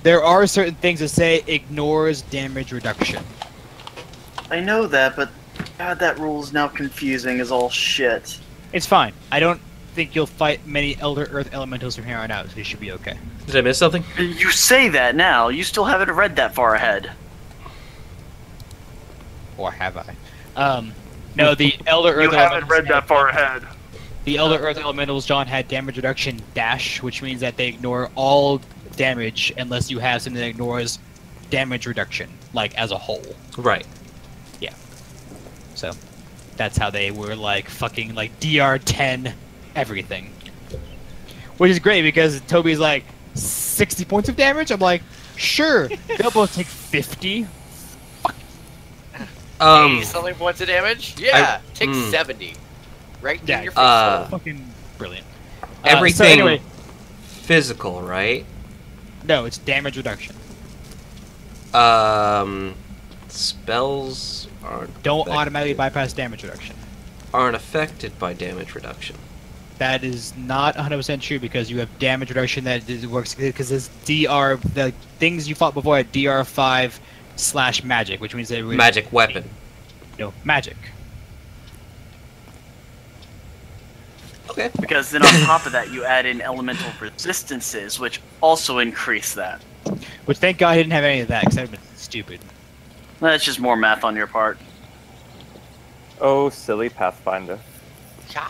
There are certain things that say ignores damage reduction. I know that, but God, that rule is now confusing as all shit. It's fine. I don't think you'll fight many Elder Earth Elementals from here on out, so you should be okay. Did I miss something? You say that now. You still haven't read that far ahead. Or have I? No, the Elder Earth far ahead. The Elder Earth Elementals, John, had damage reduction dash, which means that they ignore all damage unless you have something that ignores damage reduction, like as a whole. Right. Yeah. So, that's how they were like fucking like DR10 everything. Which is great because Toby's like 60 points of damage. I'm like, sure, they'll both take 50. Something points of damage? Yeah, take 70. Right Yeah, in your face. Fucking brilliant. Everything So anyway, physical, right? no, it's damage reduction. Spells Don't automatically bypass damage reduction. aren't affected by damage reduction. That is not 100% true because you have damage reduction that works because this DR, the things you fought before at DR5/magic, which means they would Magic weapon. No, magic. Okay. Because then on top of that, you add in elemental resistances, which also increase that. Which thank God I didn't have any of that because that would have been stupid. That's just more math on your part. Oh, silly Pathfinder. Yeah.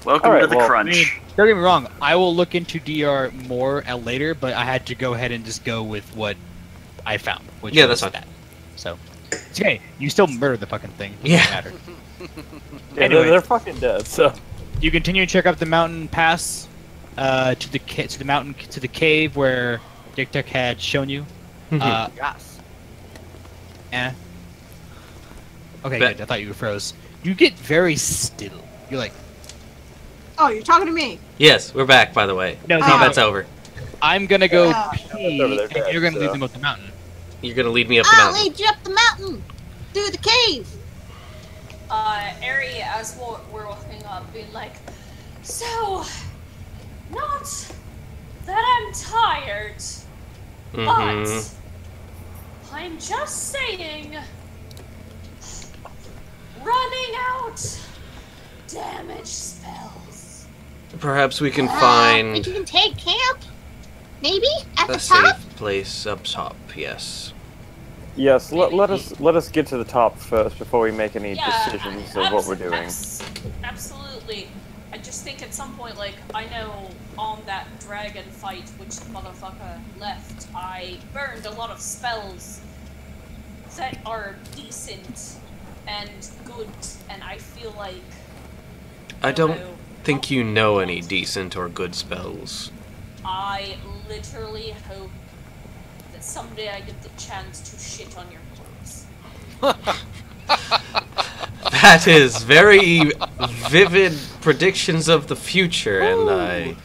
Welcome Alright, to the well, crunch. I mean, don't get me wrong, I will look into DR more later, but I had to go ahead and just go with what I found. Which Yeah, was that's fine. that. So, it's okay. You still murdered the fucking thing. It Yeah. doesn't matter. Yeah, Anyway. they're fucking dead. So You continue to check up the mountain pass to the cave where Dick Duck had shown you. Yes. Eh. Okay, Bet. good. I thought you froze. You get very still. You're like, Oh, you're talking to me. Yes, we're back, by the way. no, Combat's over. I'm gonna go Yeah. pee, over there, and Dad, you're gonna so- lead them up the mountain. You're gonna lead me up the I'll mountain. lead you up the mountain through the cave. Ari, as we're walking up, being like, so, not that I'm tired, Mhm. but I'm just saying, running out damage spells. Perhaps we can We find can take camp. Maybe at a the top. safe place up top. Yes. yes, let us get to the top first before we make any decisions of what we're doing. Absolutely. I just think at some point, like, I know on that dragon fight, which the motherfucker left, I burned a lot of spells that are decent and good, and I feel like... I don't know, think you know any decent or good spells. I literally hope that someday I get the chance to shit on your corpse. That is very vivid predictions of the future, and I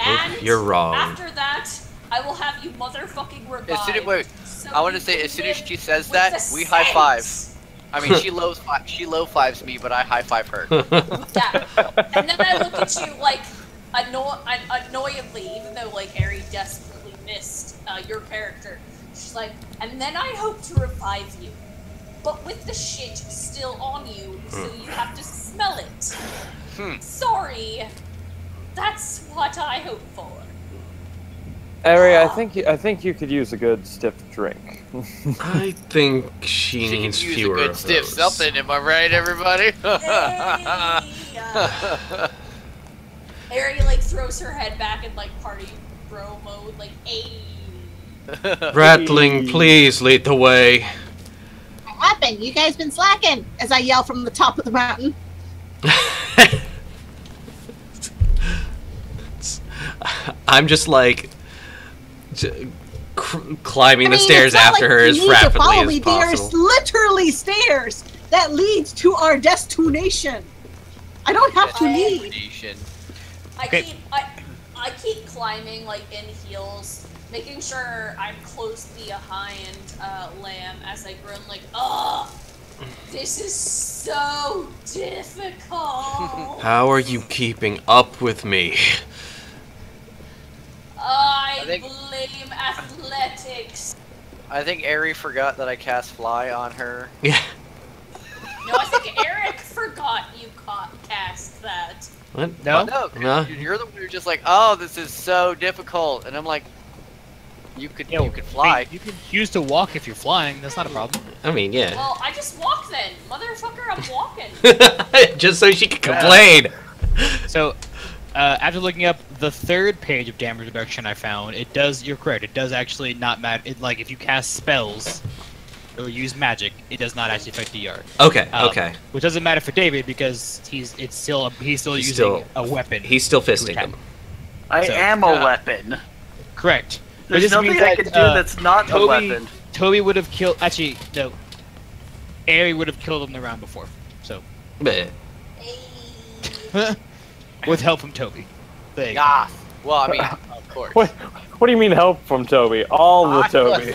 hope you're wrong. After that, I will have you motherfucking revive. Wait, so I want to say, as soon as she says that, we high five. I mean, she low fives me, but I high five her. Yeah. And then I look at you like annoyedly, even though like Ari desperately missed your character. She's like, and then I hope to revive you, but with the shit still on you, so you have to smell it. Sorry, that's what I hope for. Ari, I think you could use a good stiff drink. I think she needs can use fewer a good of stiff those. something. Am I right, everybody? Ari like throws her head back in like party bro mode, like Rattling, please lead the way. What happened? You guys been slacking? As I yell from the top of the mountain. I'm just like climbing the it's stairs not after like her you as need to rapidly follow as me. possible. There's literally stairs that leads to our destination. I don't have to lead. I keep climbing like in heels, making sure I'm close behind Lamb as I groan like, ugh, this is so difficult. How are you keeping up with me? I blame athletics. I think Ari forgot that I cast fly on her. Yeah. No, I think Eric forgot you cast that. What? No? No, you're the one who's just like, oh, this is so difficult, and I'm like, you could fly. You can choose to walk if you're flying. That's not a problem. I mean, yeah. Well, I just walk then, motherfucker. I'm walking. Just so she can complain. So, after looking up the third page of damage reduction I found, it does. You're correct. It does actually not matter. Like if you cast spells or use magic, it does not actually affect DR. Okay. Okay. Which doesn't matter for David because he's still using still- a weapon. He's still to fisting attack. them. I So, am a weapon. Correct. But There's this nothing means I that, can do that's not a weapon. Toby would have killed. Actually, no. Ari would have killed him the round before. So, Bleh. with help from Toby. There you go. Yeah. Well, I mean, of course. What do you mean help from Toby? All the Toby.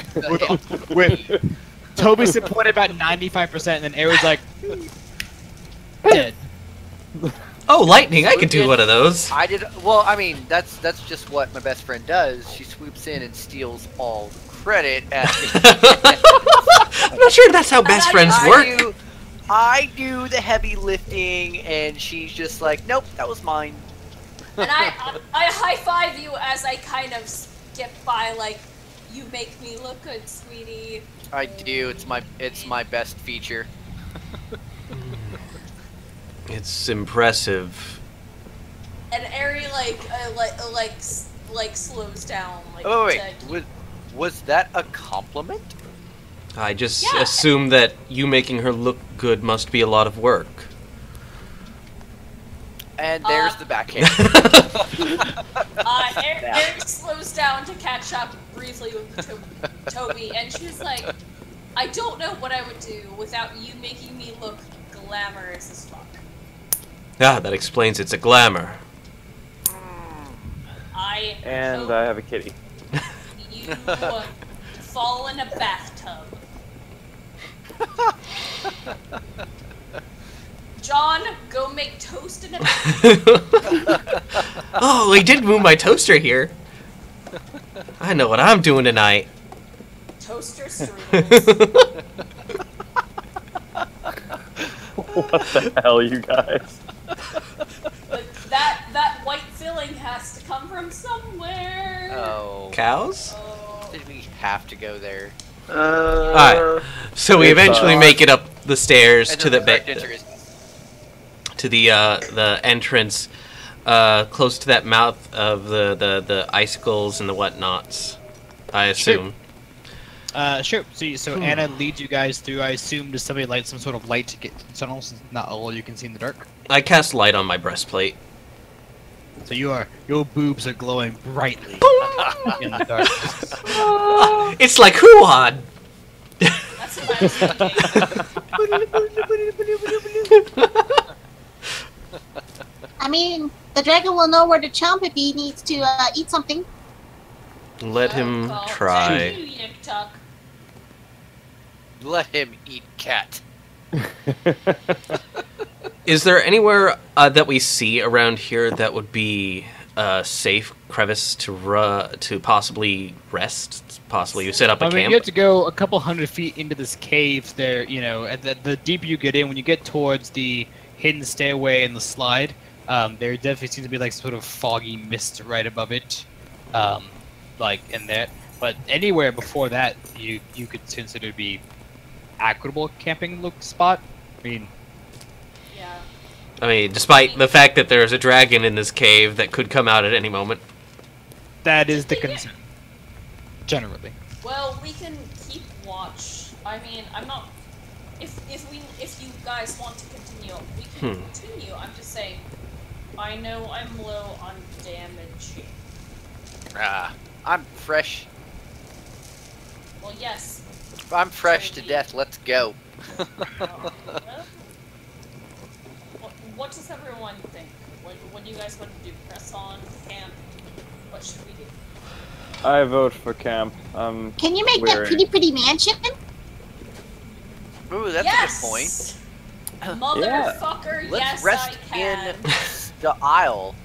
With Toby supported about 95%, and then Ari's like, dead. Oh, lightning! I could do one of those. I did. Well, I mean, that's just what my best friend does. She swoops in and steals all the credit. I'm not sure that's how best friends work. I do the heavy lifting, and she's just like, nope, that was mine. And I high five you as I kind of skip by, like, you make me look good, sweetie. I do. It's my best feature. It's impressive. And Ari like slows down. Like, Oh wait, was that a compliment? I just Yeah. assume that you making her look good must be a lot of work. And there's the backhand. Ari slows down to catch up briefly with Toby, and she's like, I don't know what I would do without you making me look glamorous as fuck. Ah, that explains it's a glamour. I And I have a kitty. you fall in a bathtub. John, go make toast in a bathtub. Oh, he did move my toaster here. I know what I'm doing tonight. Toaster strudels. What the hell, you guys? But that white filling has to come from somewhere. Oh. Cows? Oh. Did we have to go there? Alright, so we It's, eventually make it up the stairs And to then the correct answer is the entrance, close to that mouth of the icicles and the whatnots, I assume. Sure. So Anna leads you guys through. I assume does somebody light some sort of light to get to the tunnel since not all you can see in the dark? I cast light on my breastplate. So your boobs are glowing brightly in the dark. It's like Huan! That's That's what I was thinking. I mean, the dragon will know where to chomp if he needs to eat something. Let him try. Thank you, Yik-Tuk. Let him eat cat. Is there anywhere that we see around here that would be a safe crevice to possibly rest? Possibly set up a I mean, camp? you have to go a couple 100 feet into this cave. There, you know, the deeper you get in, when you get towards the hidden stairway and the slide, there definitely seems to be like sort of foggy mist right above it, like in there. But anywhere before that, you could consider to be equitable camping spot. I mean, Yeah. I mean, despite the fact that there's a dragon in this cave that could come out at any moment. that is the concern. Generally. Well, we can keep watch. I mean, I'm not. If you guys want to continue, we can continue. I'm just saying. I know I'm low on damage. I'm fresh. Well, yes. I'm fresh to death. Let's go. What does everyone think? What do you guys want to do? Press on, camp? What should we do? I vote for camp. Can you make that weary. pretty mansion? Ooh, that's Yes! a good point. Motherfucker, Let's yes rest I can. in the aisle.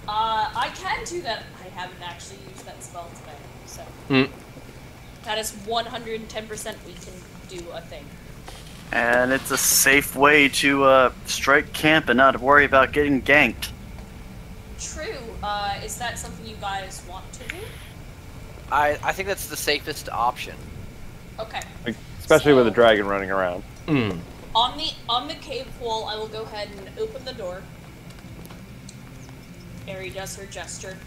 I can do that. I haven't actually used that spell today, so. That is 110% we can do a thing. And it's a safe way to strike camp and not worry about getting ganked. True. Is that something you guys want to do? I think that's the safest option. Okay. Especially with a So- dragon running around. On the cave wall, I will go ahead and open the door. Ari does her gesture.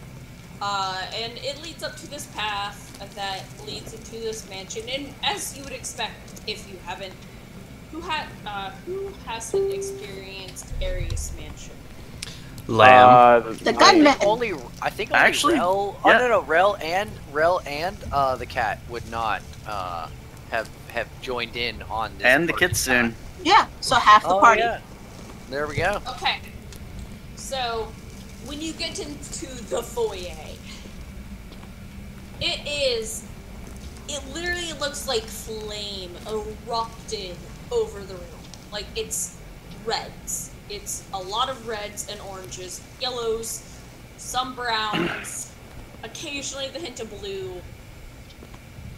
And it leads up to this path that leads into this mansion. And as you would expect, if you haven't, who hasn't experienced Ari's mansion? Lamb. The gunman. I think only Actually, Rel. yeah. Oh no, Rel and the cat would not have joined in on this. And the part of kitsune. time. Yeah, so half the Oh, party. yeah. There we go. Okay. So, when you get into the foyer, it literally looks like flame erupted over the room. Like, it's reds. It's a lot of reds and oranges, yellows, some browns, occasionally the hint of blue.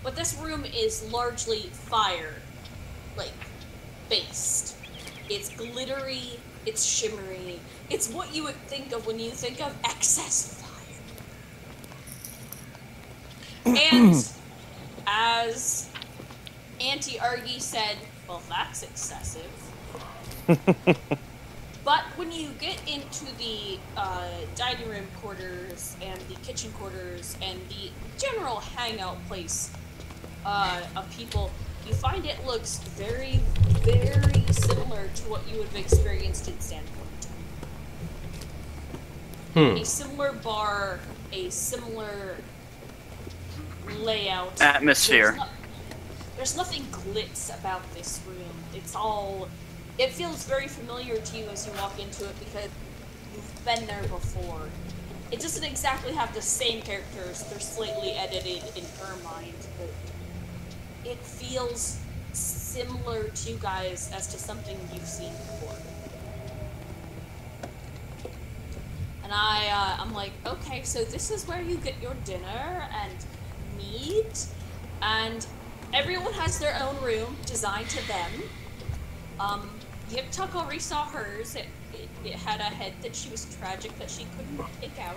But this room is largely fire, like, based. It's glittery, it's shimmery. It's what you would think of when you think of excess fire. And as Auntie Argy said, well, that's excessive. But when you get into the dining room quarters and the kitchen quarters and the general hangout place of people, you find it looks very, very similar to what you would have experienced in Sandport. A similar bar, a similar layout. Atmosphere. There's nothing glitz about this room. It feels very familiar to you as you walk into it because you've been there before. It doesn't exactly have the same characters. They're slightly edited in her mind, but it feels similar to you guys as to something you've seen before. And I'm like, okay, so this is where you get your dinner and meat, and everyone has their own room designed to them. Yip-Tuk already saw hers. It had a head that she was tragic that she couldn't pick out.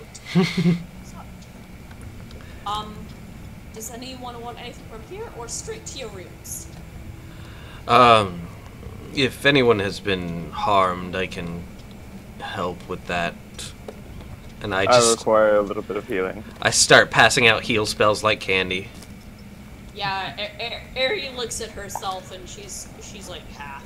Does anyone want anything from here, or straight to your rooms? If anyone has been harmed, I can help with that. And I require a little bit of healing. I start passing out heal spells like candy. Yeah, Ari looks at herself and she's like half.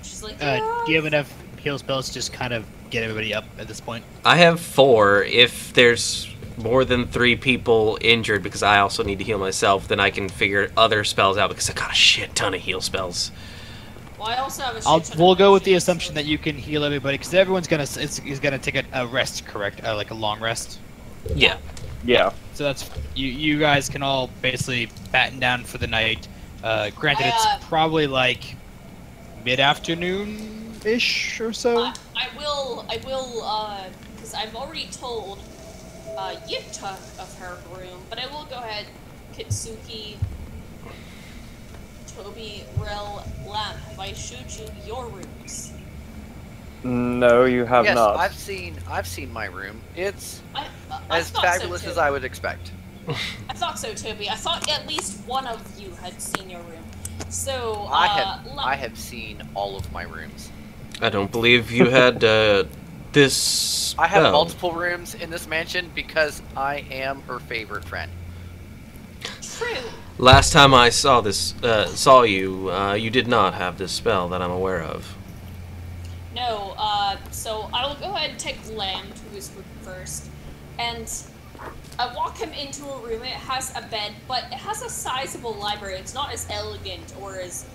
She's like, Do you have enough heal spells to just kind of get everybody up at this point? I have 4. If there's more than 3 people injured because I also need to heal myself, then I can figure other spells out because I got a shit ton of heal spells. Well, I also have a shit ton We'll of go with the potions, assumption so- that you can heal everybody, because everyone's is gonna take a rest, correct? Like a long rest. Yeah. Yeah. So that's you guys can all basically batten down for the night. Granted, it's probably like mid-afternoon-ish or so. I will, because I've already told Yipta of her room, but I will go ahead, Kitsuki, Toby, Rel, Lam, have I showed you your rooms? No, you have Yes, not. I've seen my room. It's I as thought fabulous so, as too. I would expect. I thought so, Toby. I thought at least one of you had seen your room. So, I have seen all of my rooms. I don't believe you had this. I have spell. multiple rooms in this mansion because I am her favorite friend. True. Last time I saw you, you did not have this spell that I'm aware of. No, so I will go ahead and take Lamb to his room first, and I walk him into a room. It has a bed, but it has a sizable library. It's not as elegant or as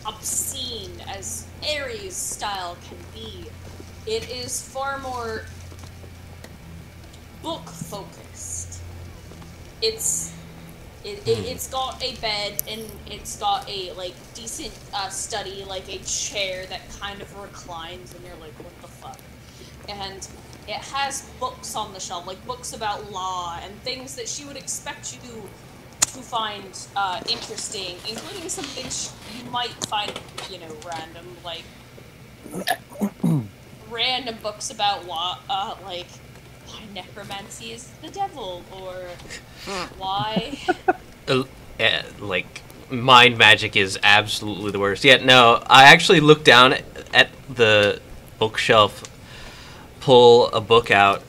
obscene as Ares style can be. It is far more book focused. It's got a bed, and it's got a decent study, like a chair that kind of reclines, and you're like, what the fuck? And it has books on the shelf, like books about law and things that she would expect you to find interesting, including some things you might find, random, like random books about law, like why necromancy is the devil, or why mind magic is absolutely the worst. Yeah, no, I actually looked down at the bookshelf, pull a book out,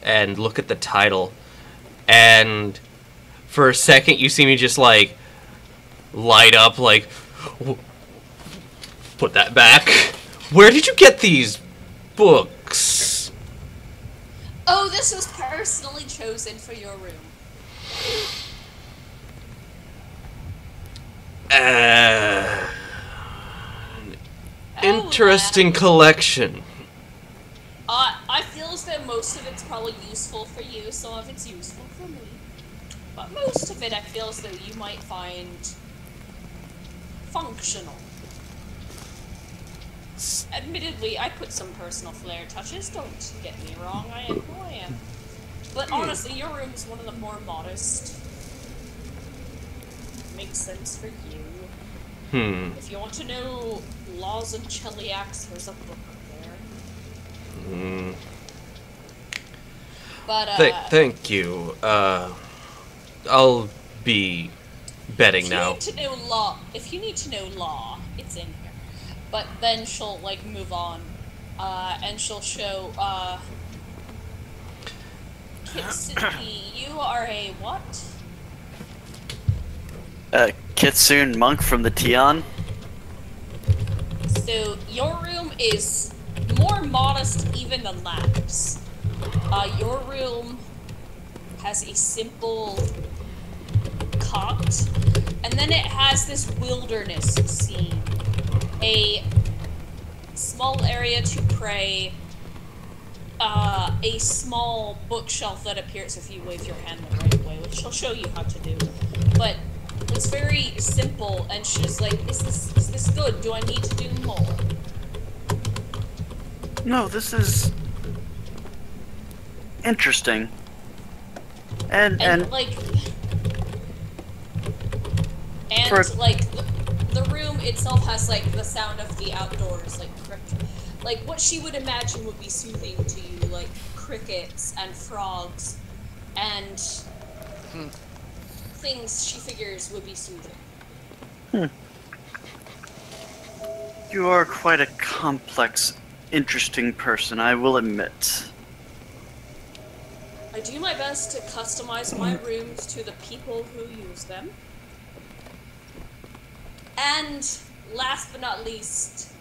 and look at the title, and for a second you see me just light up, put that back. Where did you get these books? Oh, this was personally chosen for your room. Interesting collection. I feel as though most of it's probably useful for you, some of it's useful for me. But most of it I feel as though you might find functional. Admittedly, I put some personal flair touches, don't get me wrong, I am who I am. But honestly, your room is one of the more modest. Makes sense for you. If you want to know laws of Cheliax, there's a book there. But, thank you. I'll be betting now. If you need to know law, it's in here. But then she'll, move on. And she'll show, Kitsuki, you are a what? Kitsune monk from the Tian. So, your room is more modest even than Lab's. Your room has a simple cot, and then it has this wilderness scene. A small area to pray, a small bookshelf that appears if you wave your hand the right way, which she'll show you how to do. But it's very simple, and she's like, is this good? Do I need to do more? No, this is interesting. And the room itself has the sound of the outdoors, what she would imagine would be soothing to you, like crickets and frogs and things she figures would be soothing. You are quite a complex, interesting person, I will admit. I do my best to customize my rooms to the people who use them. And last but not least,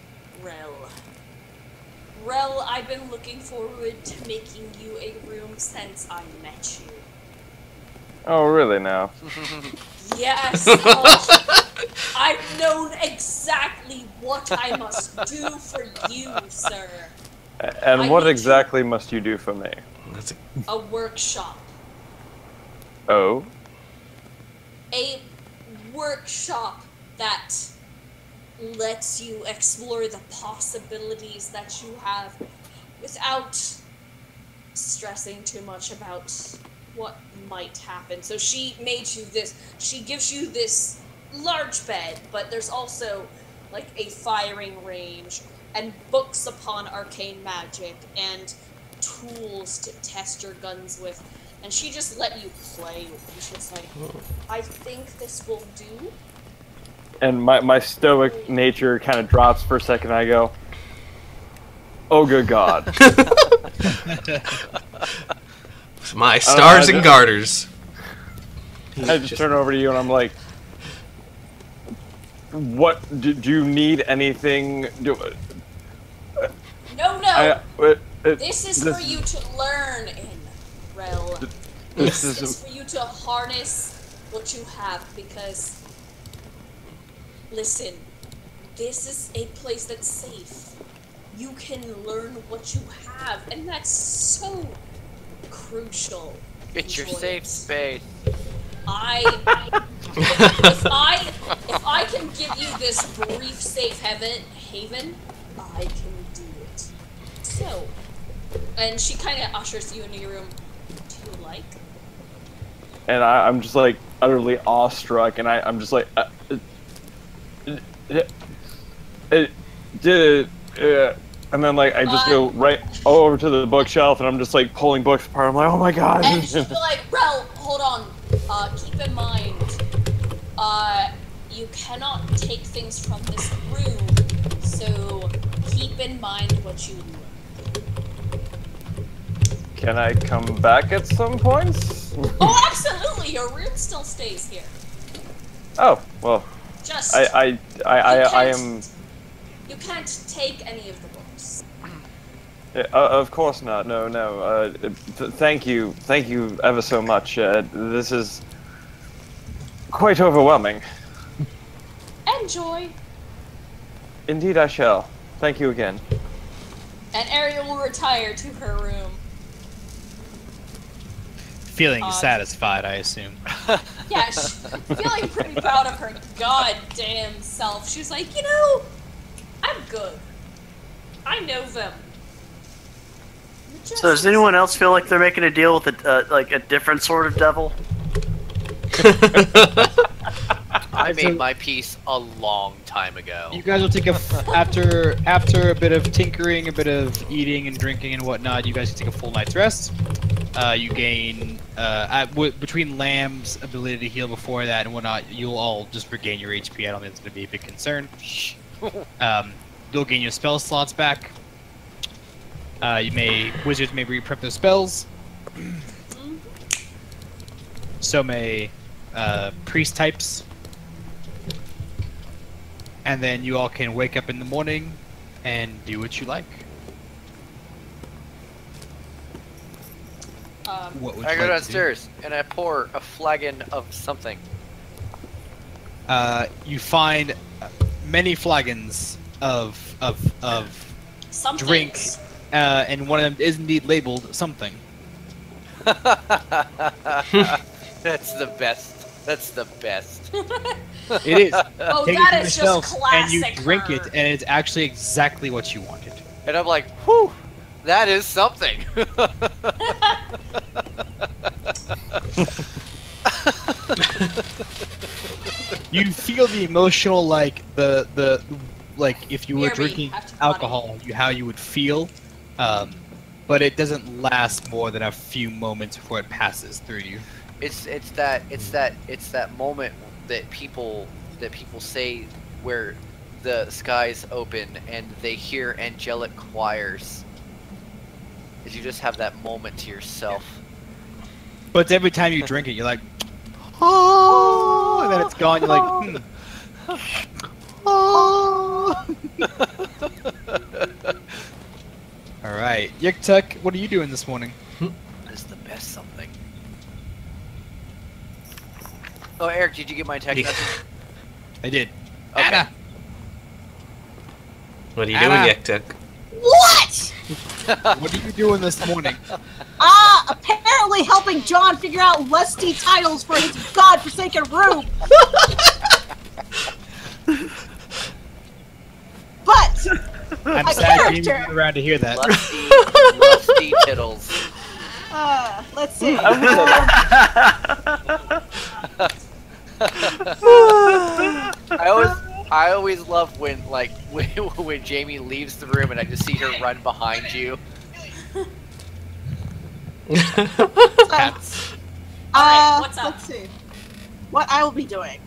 Rel. Rel, I've been looking forward to making you a room since I met you. Oh, really now? Yes! Oh, I've known exactly what I must do for you, sir. And what exactly must you do for me? A workshop. Oh? A workshop that lets you explore the possibilities that you have without stressing too much about what might happen. So she made you this, she gives you this large bed, but there's also like a firing range and books upon arcane magic and tools to test your guns with. And she just let you play with them. She's like, I think this will do. And my stoic nature kind of drops for a second. I go, oh, good God. My stars and garters. I just turn over to you and I'm like, what, do you need anything? No. This is for you to learn in, Rel. This is for you to harness what you have, because, listen, this is a place that's safe. You can learn what you have, and that's so crucial. It's your safe space. If I can give you this brief safe haven, I can do it. So, and she kind of ushers you into your room. Do you like? And I'm just like utterly awestruck, and I'm just like, and then like I just go right over to the bookshelf, and I'm just like pulling books apart. I'm like, oh my God. And she'll be like, Rel, hold on. Keep in mind, you cannot take things from this room, so keep in mind what you learn. Can I come back at some point? Oh, absolutely! Your room still stays here. Oh, well. Just I am. You can't take any of the books. Of course not. No. Thank you ever so much. This is quite overwhelming. Enjoy. Indeed, I shall. Thank you again. And Ariel will retire to her room. Feeling satisfied, I assume. Yeah, she's feeling pretty proud of her goddamn self. She's like, you know, I'm good. I know them. So does anyone else feel like they're making a deal with a different sort of devil? I made my peace a long time ago. You guys will take after a bit of tinkering, a bit of eating and drinking and whatnot. You guys can take a full night's rest. You gain between Lamb's ability to heal before that and whatnot. You'll all just regain your HP. I don't think it's going to be a big concern. You'll gain your spell slots back. Wizards may re-prep their spells. So may priest types. And then you all can wake up in the morning and do what you like. What would I you go like downstairs and I pour a flagon of something. You find many flagons of drink, and one of them is indeed labeled something. That's the best. That's the best. It is. Oh, Take that it is yourself, just classic and you drink her. it, and it's actually exactly what you wanted. And I'm like, whew, that is something. You feel the emotional, like the if you were BRB, drinking have to alcohol, how you would feel, but it doesn't last more than a few moments before it passes through you. It's that moment that people say where the skies open and they hear angelic choirs. Is you just have that moment to yourself. But every time you drink it, you're like, oh, and then it's gone. You're like, oh. right, Yik-Tuk, what are you doing this morning? That is the best something. Oh, Eric, did you get my text message? I did. Okay. Anna! What are you Anna. doing, Yik-Tuk? What? What are you doing this morning? Apparently helping John figure out lusty titles for his godforsaken room. But I'm a sad Jamie's character. not around to hear that. Lusty tittles. Let's see. I always love when when Jamie leaves the room and I just see her run behind you. Cats. Alright, what's up? Let's see. What I will be doing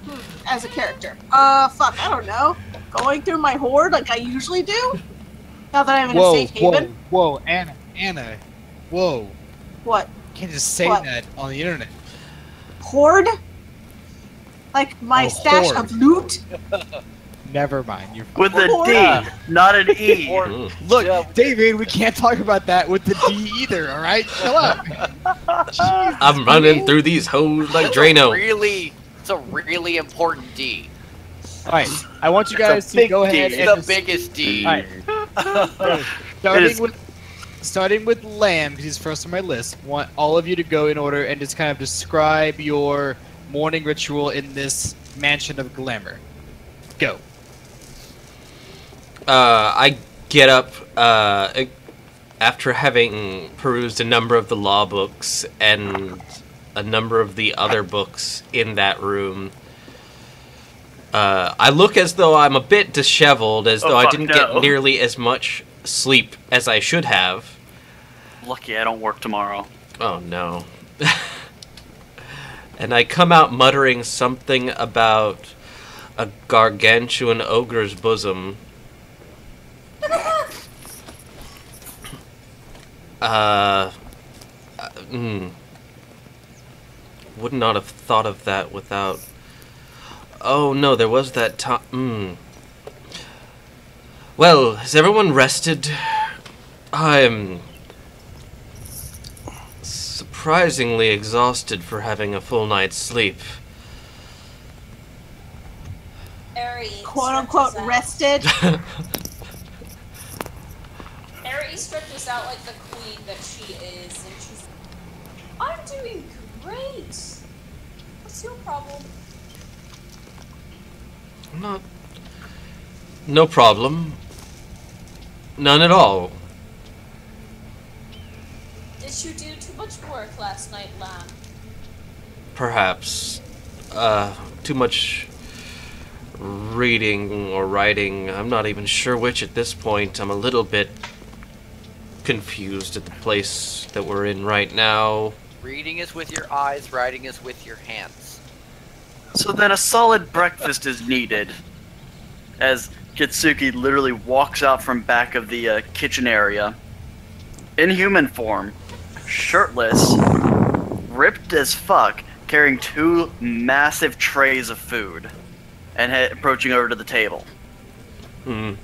as a character. Fuck, I don't know. Going through my horde like I usually do. Now that I'm in a safe haven. Whoa, Anna, whoa. What? You can't just say What? that on the internet. Horde? Like my Oh, stash horde. of loot? Never mind. You're With a Or- D, not an E. Mm. Look, Yeah. David, we can't talk about that with the D either, alright? Chill out. Jeez. I'm running through these hoes like Drano. It's a really important D. Alright, I want you guys to big go D. ahead It's and the just, biggest D. Alright. is- starting with Lamb, because he's first on my list. Want all of you to go in order and just kind of describe your morning ritual in this mansion of glamour. Go. I get up after having perused a number of the law books and a number of the other books in that room. I look as though I'm a bit disheveled, as Oh, though I fuck didn't no. get nearly as much sleep as I should have. Lucky I don't work tomorrow. Oh no. And I come out muttering something about a gargantuan ogre's bosom. Would not have thought of that without... Oh no, there was that time... Well, has everyone rested? I'm... surprisingly exhausted for having a full night's sleep. Ari Quote unquote stretches out. rested. Ari stretches out like the queen that she is, and she's I'm doing great. What's your problem? Not... No problem. None at all. Did you do too much work last night, Lamb? Perhaps. Too much reading or writing. I'm not even sure which at this point. I'm a little bit confused at the place that we're in right now. Reading is with your eyes, writing is with your hands. So then a solid breakfast is needed. As Kitsuki literally walks out from back of the kitchen area. In human form. Shirtless. Ripped as fuck. Carrying 2 massive trays of food. And approaching over to the table. Been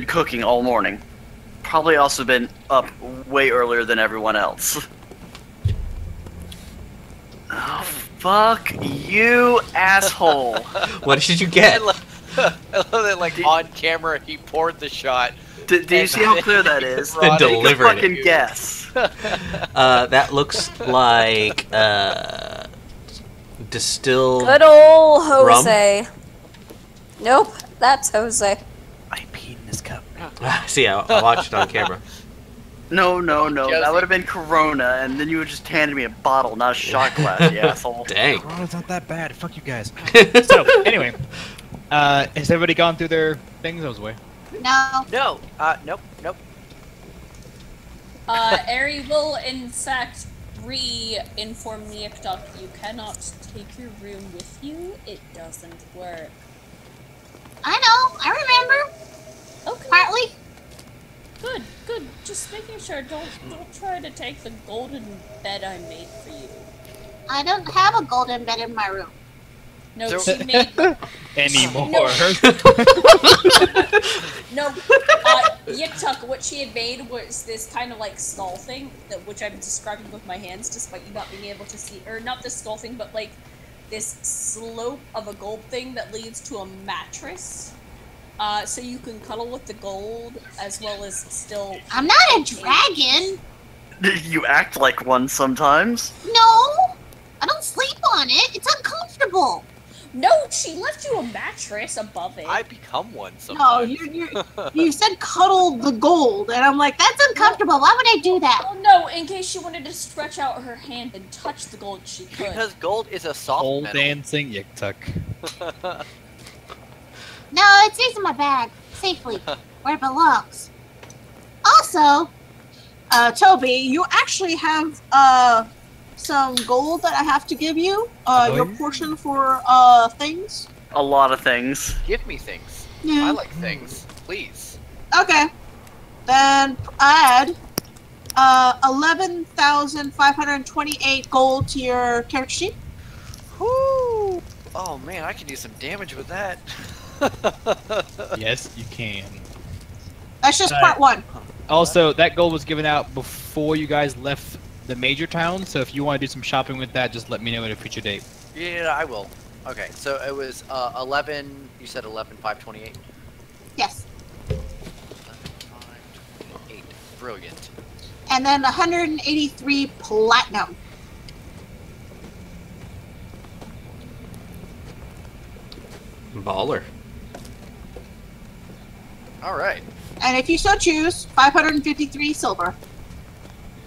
cooking all morning. Probably also been up way earlier than everyone else. Oh, fuck you, asshole. What did you get? I love that, like, on camera, he poured the shot. Do you see how clear that is? And Take a delivered it. fucking guess. That looks like distilled. Good old Rum? Jose. Nope, that's Jose. I peed in this cup. See, I watched it on camera. No. Josie. That would have been Corona, and then you would just handed me a bottle, not a shot glass, you asshole. Dang. Corona's not that bad. Fuck you guys. So, anyway. Has everybody gone through their things? I was away. No. No, nope. Ari will in fact re-inform Yik-Tuk you cannot take your room with you. It doesn't work. I know. I remember. Okay. Partly. Good. Just making sure. Don't try to take the golden bed I made for you. I don't have a golden bed in my room. No, So- she made Anymore. no. Yik-Tuk, what she had made was this kind of like skull thing, which I'm describing with my hands, despite you not being able to see, or not the skull thing, but like this slope of a gold thing that leads to a mattress. So you can cuddle with the gold as well as still. I'm not a dragon. You act like one sometimes. No, I don't sleep on it. It's uncomfortable. No, she left you a mattress above it. I become one No, sometimes. you said cuddle the gold, and I'm like, that's uncomfortable. Why would I do that? Oh no, in case she wanted to stretch out her hand and touch the gold, she could. Because gold is a soft Pole metal. dancing Yik-Tuk. No, it stays in my bag safely where it belongs. Also, Toby, you actually have some gold that I have to give you. Your portion for things. A lot of things. Give me things. Yeah. I like things. Please. Okay. Then add 11,528 gold to your character sheet. Whoo! Oh man, I can do some damage with that. Yes, you can. That's just part one. Also, that gold was given out before you guys left the major town, so if you want to do some shopping with that, just let me know at a future date. Yeah, I will. Okay, so it was 11. You said 11,528. Yes. 11,528. Brilliant. And then 183 platinum. Baller. All right. And if you so choose, 553 silver.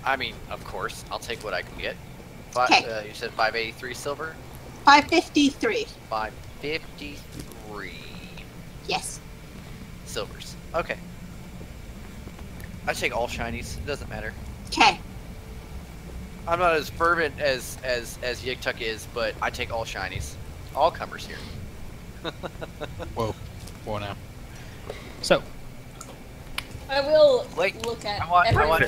I mean, of course, I'll take what I can get. Okay. You said 583 silver. 553. 553 Yes. silvers. Okay. I take all shinies. It doesn't matter. Okay. I'm not as fervent as Yik-Tuk is, but I take all shinies. All comers here. Whoa. Whoa now. So, I will Wait, look at I want- everyone.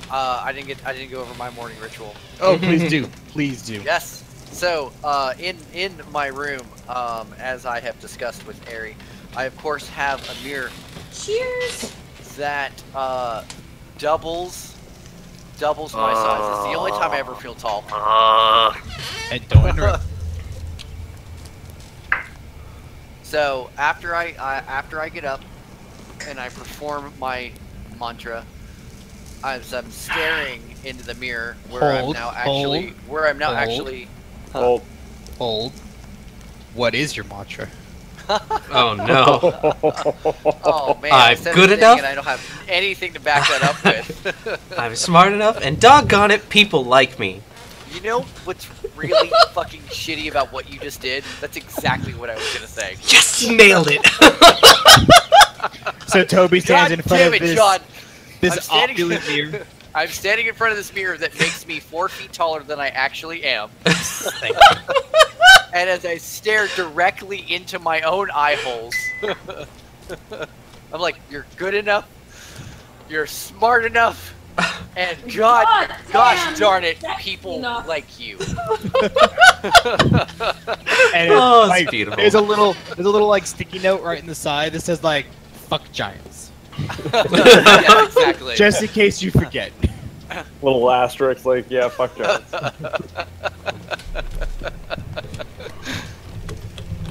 I didn't go over my morning ritual. oh, please do. Please do. Yes. So, in my room, as I have discussed with Ari, I of course have a mirror Cheers! that doubles my size. It's the only time I ever feel tall. And don't interrupt. So after I get up and I perform my mantra, as I'm staring into the mirror where Hold, I'm now actually Hold. Hold. What is your mantra? Oh no. Oh man, I'm said good a thing enough. and I don't have anything to back that up with. I'm smart enough, and doggone it, people like me. You know what's really fucking shitty about what you just did? That's exactly what I was gonna say. Yes, you nailed it. So Toby stands in front damn of it, this, John. I'm this standing- opulent mirror. I'm standing in front of this mirror that makes me 4 feet taller than I actually am. And as I stare directly into my own eye holes, I'm like, you're good enough, you're smart enough, and gosh damn, darn it, that's people enough. like you. And Oh, it's like, beautiful. There's a little like sticky note right in the side that says like "fuck giants," Yeah, exactly. just in case you forget. Little asterisk, like, yeah, fuck giants.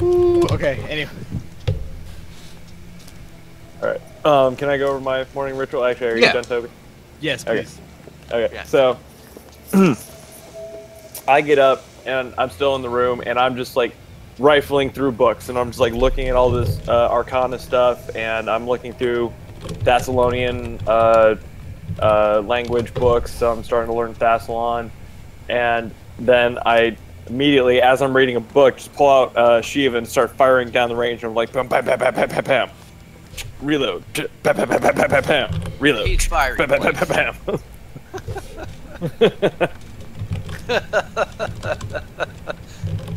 Ooh, okay. Anyway, Alright. Can I go over my morning ritual? Actually, are you Yeah. done, Toby? yes, Okay. please. Okay, Yeah. so I get up and I'm still in the room and I'm just like rifling through books and I'm just like looking at all this Arcana stuff and I'm looking through Thessalonian language books, so I'm starting to learn Thessalon, and then I immediately, as I'm reading a book, just pull out Shiva and start firing down the range. And I'm like, bam, bam, bam, bam, bam, bam, bam. Reload. Bam, bam, bam, bam, bam, bam, bam. Reload. He's firing. Bam, bam, bam, bam, bam.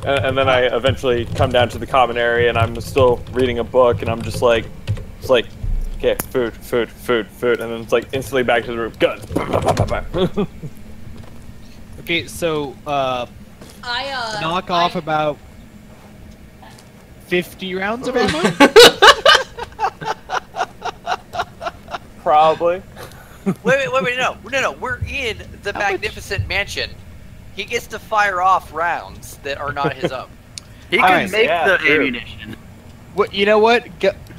And then I eventually come down to the common area, and I'm still reading a book, and I'm just like, it's like, okay, food, food, food, food, and then it's like instantly back to the room. Guns. Bam, bam, bam, bam, bam. Okay, so knock off about 50 rounds of ammo? Probably. Wait, no. We're in the magnificent mansion. He gets to fire off rounds that are not his own. He can make the ammunition. What? You know what?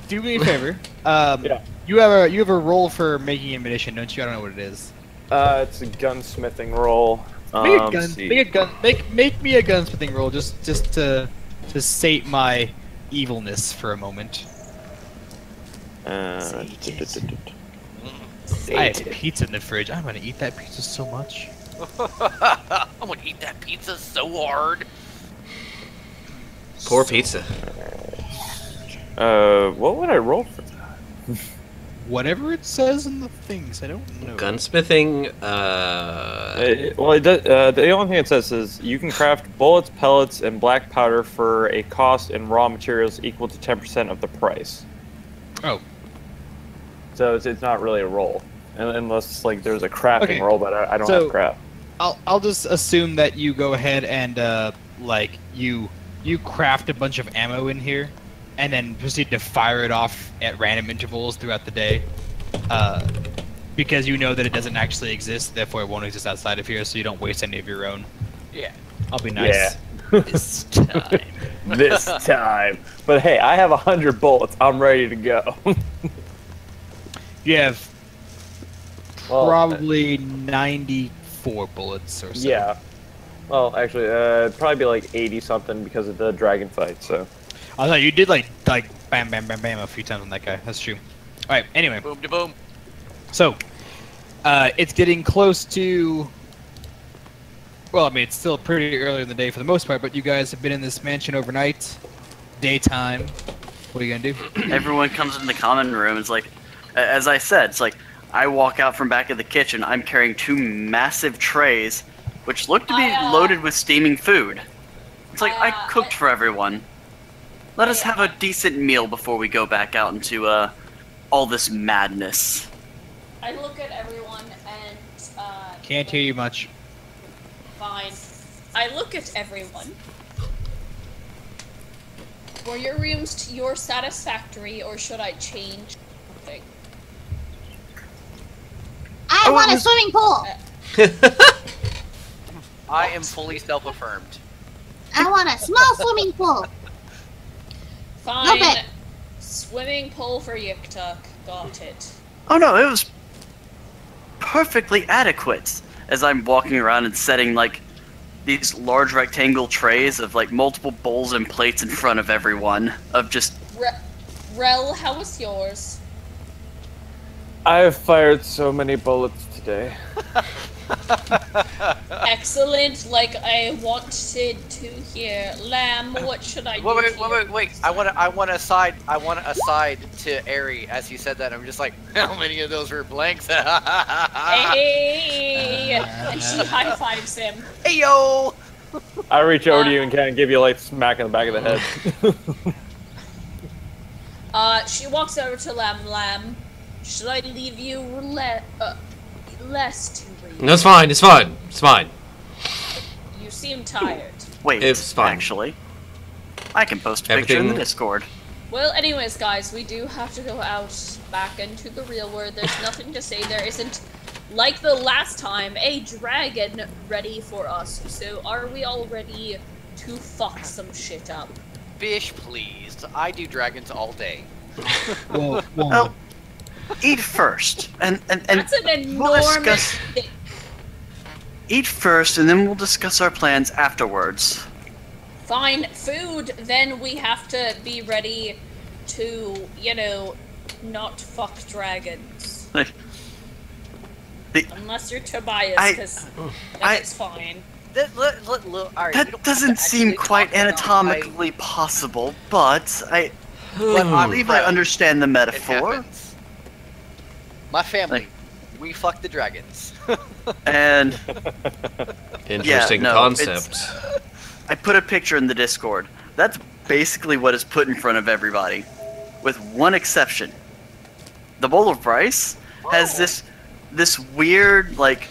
Do me a favor. Yeah. You have a roll for making ammunition, don't you? I don't know what it is. It's a gunsmithing roll. Make me a gunsmithing roll, just to sate my evilness for a moment. I have pizza in the fridge. I'm gonna eat that pizza so much. I'm gonna eat that pizza so hard. Poor pizza. What would I roll for that? Whatever it says in the things, I don't know. Gunsmithing, Well, it does, the only thing it says is you can craft bullets, pellets, and black powder for a cost in raw materials equal to 10% of the price. Oh. So it's not really a roll, unless like there's a crafting roll, but I don't have craft. I'll just assume that you go ahead and like you craft a bunch of ammo in here, and then proceed to fire it off at random intervals throughout the day, because you know that it doesn't actually exist, therefore it won't exist outside of here, so you don't waste any of your own. Yeah. I'll be nice. Yeah. This time. This time. But hey, I have 100 bullets. I'm ready to go. You have probably 94 bullets or so. Yeah. Well, actually, it'd probably be like 80 something because of the dragon fight. So. I thought you did like bam bam bam bam a few times on that guy. That's true. All right. Anyway. Boom to boom. So, it's getting close to. Well, I mean, it's still pretty early in the day for the most part, but you guys have been in this mansion overnight, daytime. What are you gonna do? Everyone comes in the common room. It's like, as I said, it's like I walk out from back of the kitchen. I'm carrying 2 massive trays, which look to be loaded with steaming food. It's like I cooked for everyone. Let us have a decent meal before we go back out into all this madness. I look at everyone and Can't hear you much. Fine. I look at everyone. Were your rooms to your satisfactory, or should I change something? I want a swimming pool. I am fully self-affirmed. I want a small swimming pool. Fine. bit. Swimming pool for Yuktuk. Got it. Oh no, it was perfectly adequate. As I'm walking around and setting like these large rectangle trays of like multiple bowls and plates in front of everyone of just. Rel, how was yours? I have fired so many bullets today. Excellent. Like I wanted to hear. Lamb, what should I do? Wait. I want a side to Airy as he said that. I'm just like, how many of those were blanks? Hey! And she high fives him. Hey yo! I reach over to you and kind of give you a light smack in the back of the head. She walks over to Lamb. Should I leave you less to read? No, it's fine. It's fine. It's fine. You seem tired. Wait, It's fine. actually, I can post a picture in the Discord. Well, anyways, guys, we do have to go out back into the real world. There's nothing to say. There isn't, like the last time, a dragon ready for us. So, are we all ready to fuck some shit up? Fish, please. I do dragons all day. Whoa. Oh, eat first, and That's an we'll enormous discuss. thing. Eat first, and then we'll discuss our plans afterwards. Fine, food, then we have to be ready to, not fuck dragons. Unless you're Tobias, because that's fine. That doesn't seem quite anatomically possible, but I believe I understand the metaphor. My family, we fuck the dragons. And Interesting concept. I put a picture in the Discord. That's basically what is put in front of everybody, with one exception. The bowl of rice has this weird, like,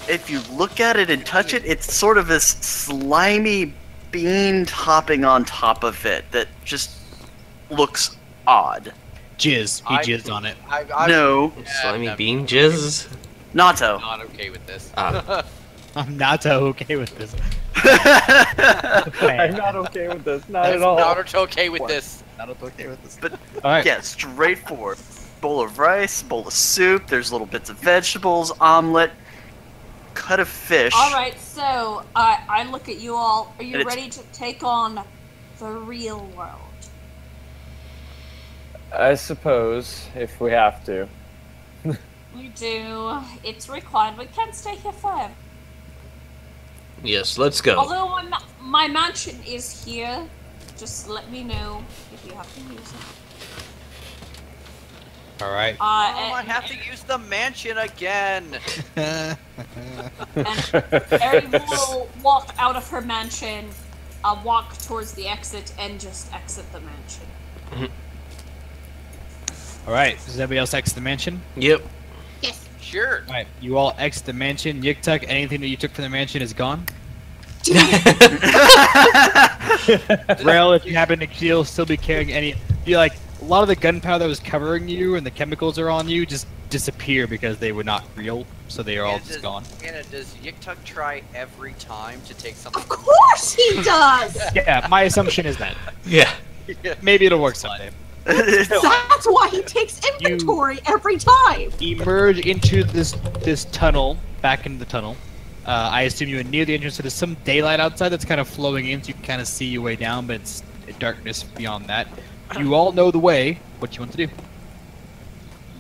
if you look at it and touch it, it's sort of this slimy bean topping on top of it that just looks odd. Jizz. He jizzed on it. No. Slimy bean jizz? Natto. I'm not okay with this. I'm not so okay with this. I'm not okay with this. Not at all. Not okay with this. Not okay with this. But All right. yeah, straightforward. Bowl of rice, bowl of soup, there's little bits of vegetables, omelet, cut of fish. Alright, so I look at you all. Are you And it's- ready to take on the real world? I suppose, if we have to. We do. It's required. We can't stay here forever. Yes, let's go. Although my mansion is here, just let me know if you have to use it. All right. I have to use the mansion again. And Ari will walk out of her mansion, walk towards the exit, and just exit the mansion. All right. Does everybody else exit the mansion? Yep. Yes. Sure. All right. You all exit the mansion. Yiktuk, anything that you took from the mansion is gone. Rail, if you happen to still be carrying any, be like a lot of the gunpowder that was covering you and the chemicals are on you just disappear because they were not real, so they are all just gone. Anna, does Yiktuk try every time to take something? Of course he does! Yeah, my assumption is that. Yeah. Maybe it'll work someday. That's why he takes inventory every time! Emerge into this tunnel, back into the tunnel. I assume you are near the entrance, so there's some daylight outside that's kind of flowing in, so you can kind of see your way down, but it's darkness beyond that. You all know the way. What you want to do?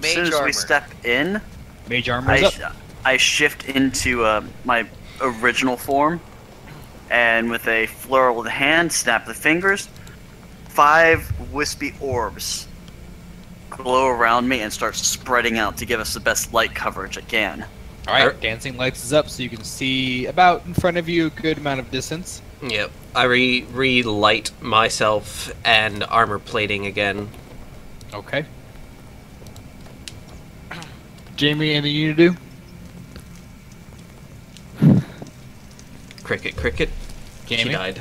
As soon as we step in, Mage armor is up. I shift into my original form, and with a flurl of the hand, snap the fingers, 5 wispy orbs glow around me and start spreading out to give us the best light coverage I can. Alright, dancing lights is up so you can see about in front of you a good amount of distance. Yep. I relight myself and armor plating again. Okay. Jamie, anything you need to do? Cricket, cricket. She Jamie? died.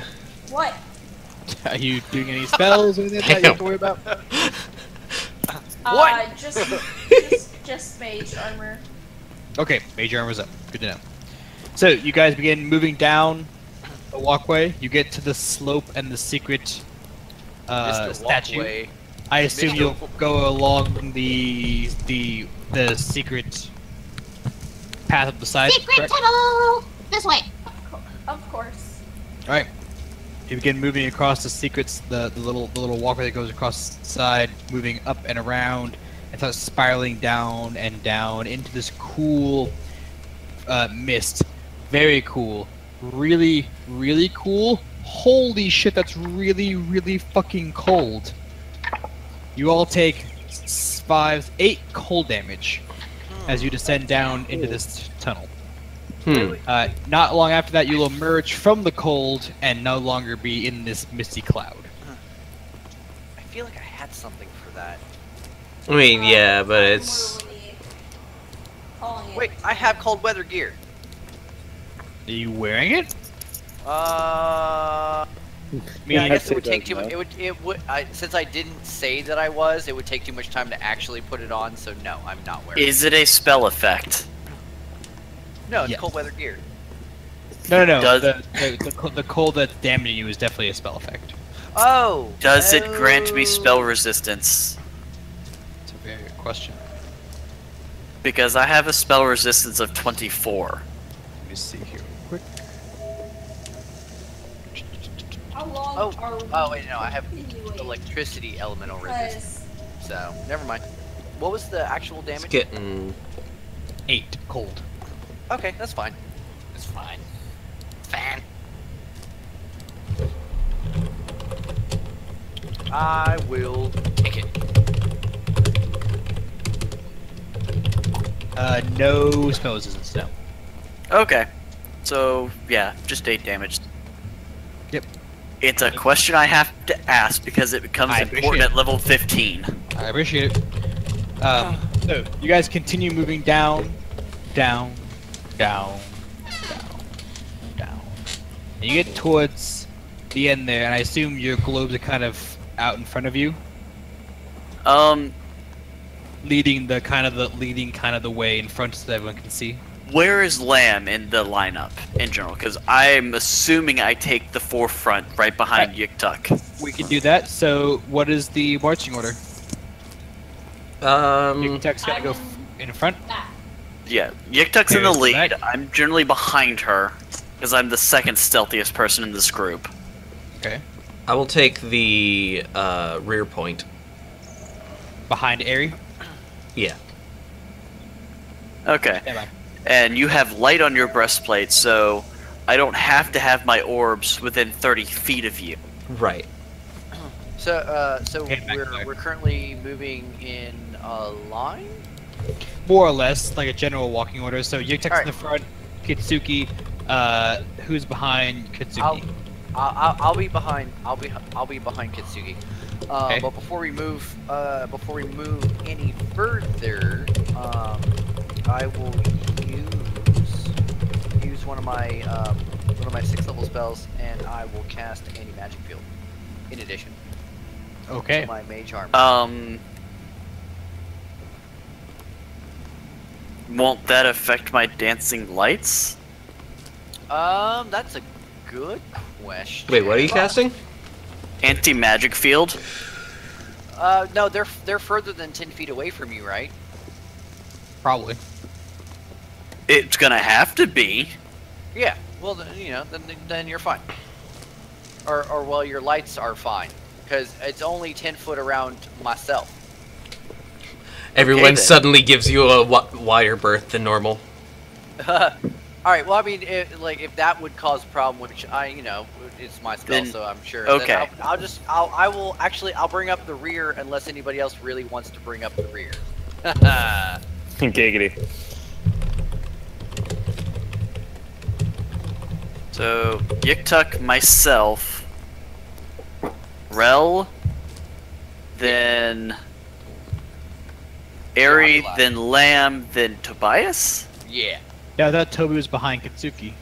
What? Are you doing any spells or anything that you have to worry about? What? Just mage armor. Okay, mage armor's up. Good to know. So, you guys begin moving down the walkway. You get to the slope and the secret Mr. statue. Walkway. I assume Mr. you'll go along the secret path up the side. Secret correct? tunnel! This way! Of course. Alright. You begin moving across the secrets, the little walkway that goes across the side, moving up and around, and starts spiraling down and down into this cool mist. Very cool. Really, really cool. Holy shit, that's really, really fucking cold. You all take 8 cold damage as you descend down into this tunnel. Not long after that, you'll emerge from the cold and no longer be in this misty cloud. I feel like I had something for that. I mean, yeah, but it's... Wait, I have cold weather gear. Are you wearing it? I Yeah, guess it would it take does, too much. Since I didn't say that I was, it would take too much time to actually put it on. So no, I'm not wearing. Is it a spell effect? No, it's Yes. cold weather gear. No. Does- The cold that's damaging you is definitely a spell effect. Oh. Does it grant me spell resistance? It's a very good question. Because I have a spell resistance of 24. Let me see here real quick. How long are we? Oh wait, no, I have continuing? electricity elemental resistance. 'Cause So never mind. What was the actual It's damage? getting... 8 cold. Okay, that's fine. It's fine. Fan. I will take it. No spell resistance, no. Okay. So, yeah, just 8 damage. Yep. It's a question I have to ask because it becomes I important appreciate at level 15. I appreciate it. So, you guys continue moving down, down, down, And you get towards the end there, and I assume your globes are kind of out in front of you, leading kind of the way in front so that everyone can see. Where is Lamb in the lineup in general? Because I'm assuming I take the forefront right behind Yik-Tuk. We can do that. So, what is the marching order? Yik-Tuk's gonna go in front. Yeah, Yik-Tuk's in the There's lead. that. I'm generally behind her because I'm the second stealthiest person in this group. Okay. I will take the rear point. Behind Airy. Yeah. Okay. Stand by. And you have light on your breastplate, so I don't have to have my orbs within 30 feet of you. Right. So, Okay, back. we're currently moving in a line. More or less, like a general walking order. So Yik-Tuk's Alright. in the front. Kitsuki, who's behind Kitsuki? I'll be behind. I'll be behind Kitsugi. Okay. But before we move any further, I will use one of my 6th level spells, and I will cast anti-magic field. In addition Okay. to my mage armor. Won't that affect my dancing lights? That's a good question. Wait, what are you casting? Anti-magic field? No, they're further than 10 feet away from you, right? Probably. It's gonna have to be. Yeah. Well, then you're fine. Or well, your lights are fine, because it's only 10 foot around myself. Everyone then. suddenly gives you a wider berth than normal. All right. Well, I mean, if that would cause a problem, which it's my spell, Then- so I'm sure. okay. Then I'll bring up the rear unless anybody else really wants to bring up the rear. Giggity. So, Yik-Tuk, myself, Rel, then Airy, Yeah, then Lamb, then Tobias? Yeah. Yeah, I thought Toby was behind Kitsuki.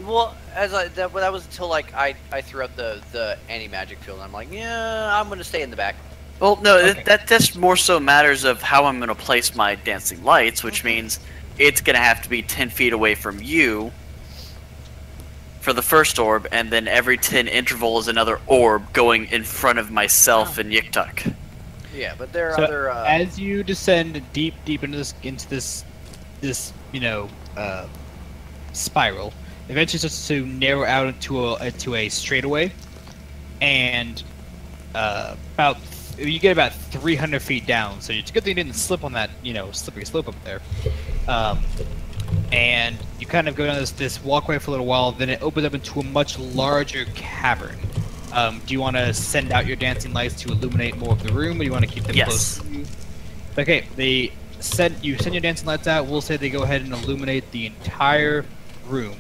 Well, that was until like I threw out the anti-magic field. And I'm like, yeah, I'm gonna stay in the back. Well, no, Okay. that's more so matters of how I'm going to place my dancing lights, which means it's going to have to be 10 feet away from you for the first orb, and then every 10 interval is another orb going in front of myself and Yik-Tuk. Yeah, but there are So other. as you descend deep into this spiral, eventually starts to narrow out into a straightaway, and you get about 300 feet down. So it's a good thing you didn't slip on that slippery slope up there. And you kind of go down this walkway for a little while, then it opens up into a much larger cavern. Do you want to send out your dancing lights to illuminate more of the room, or do you want to keep them Yes. close to you? Okay, you send your dancing lights out. We'll say they go ahead and illuminate the entire room.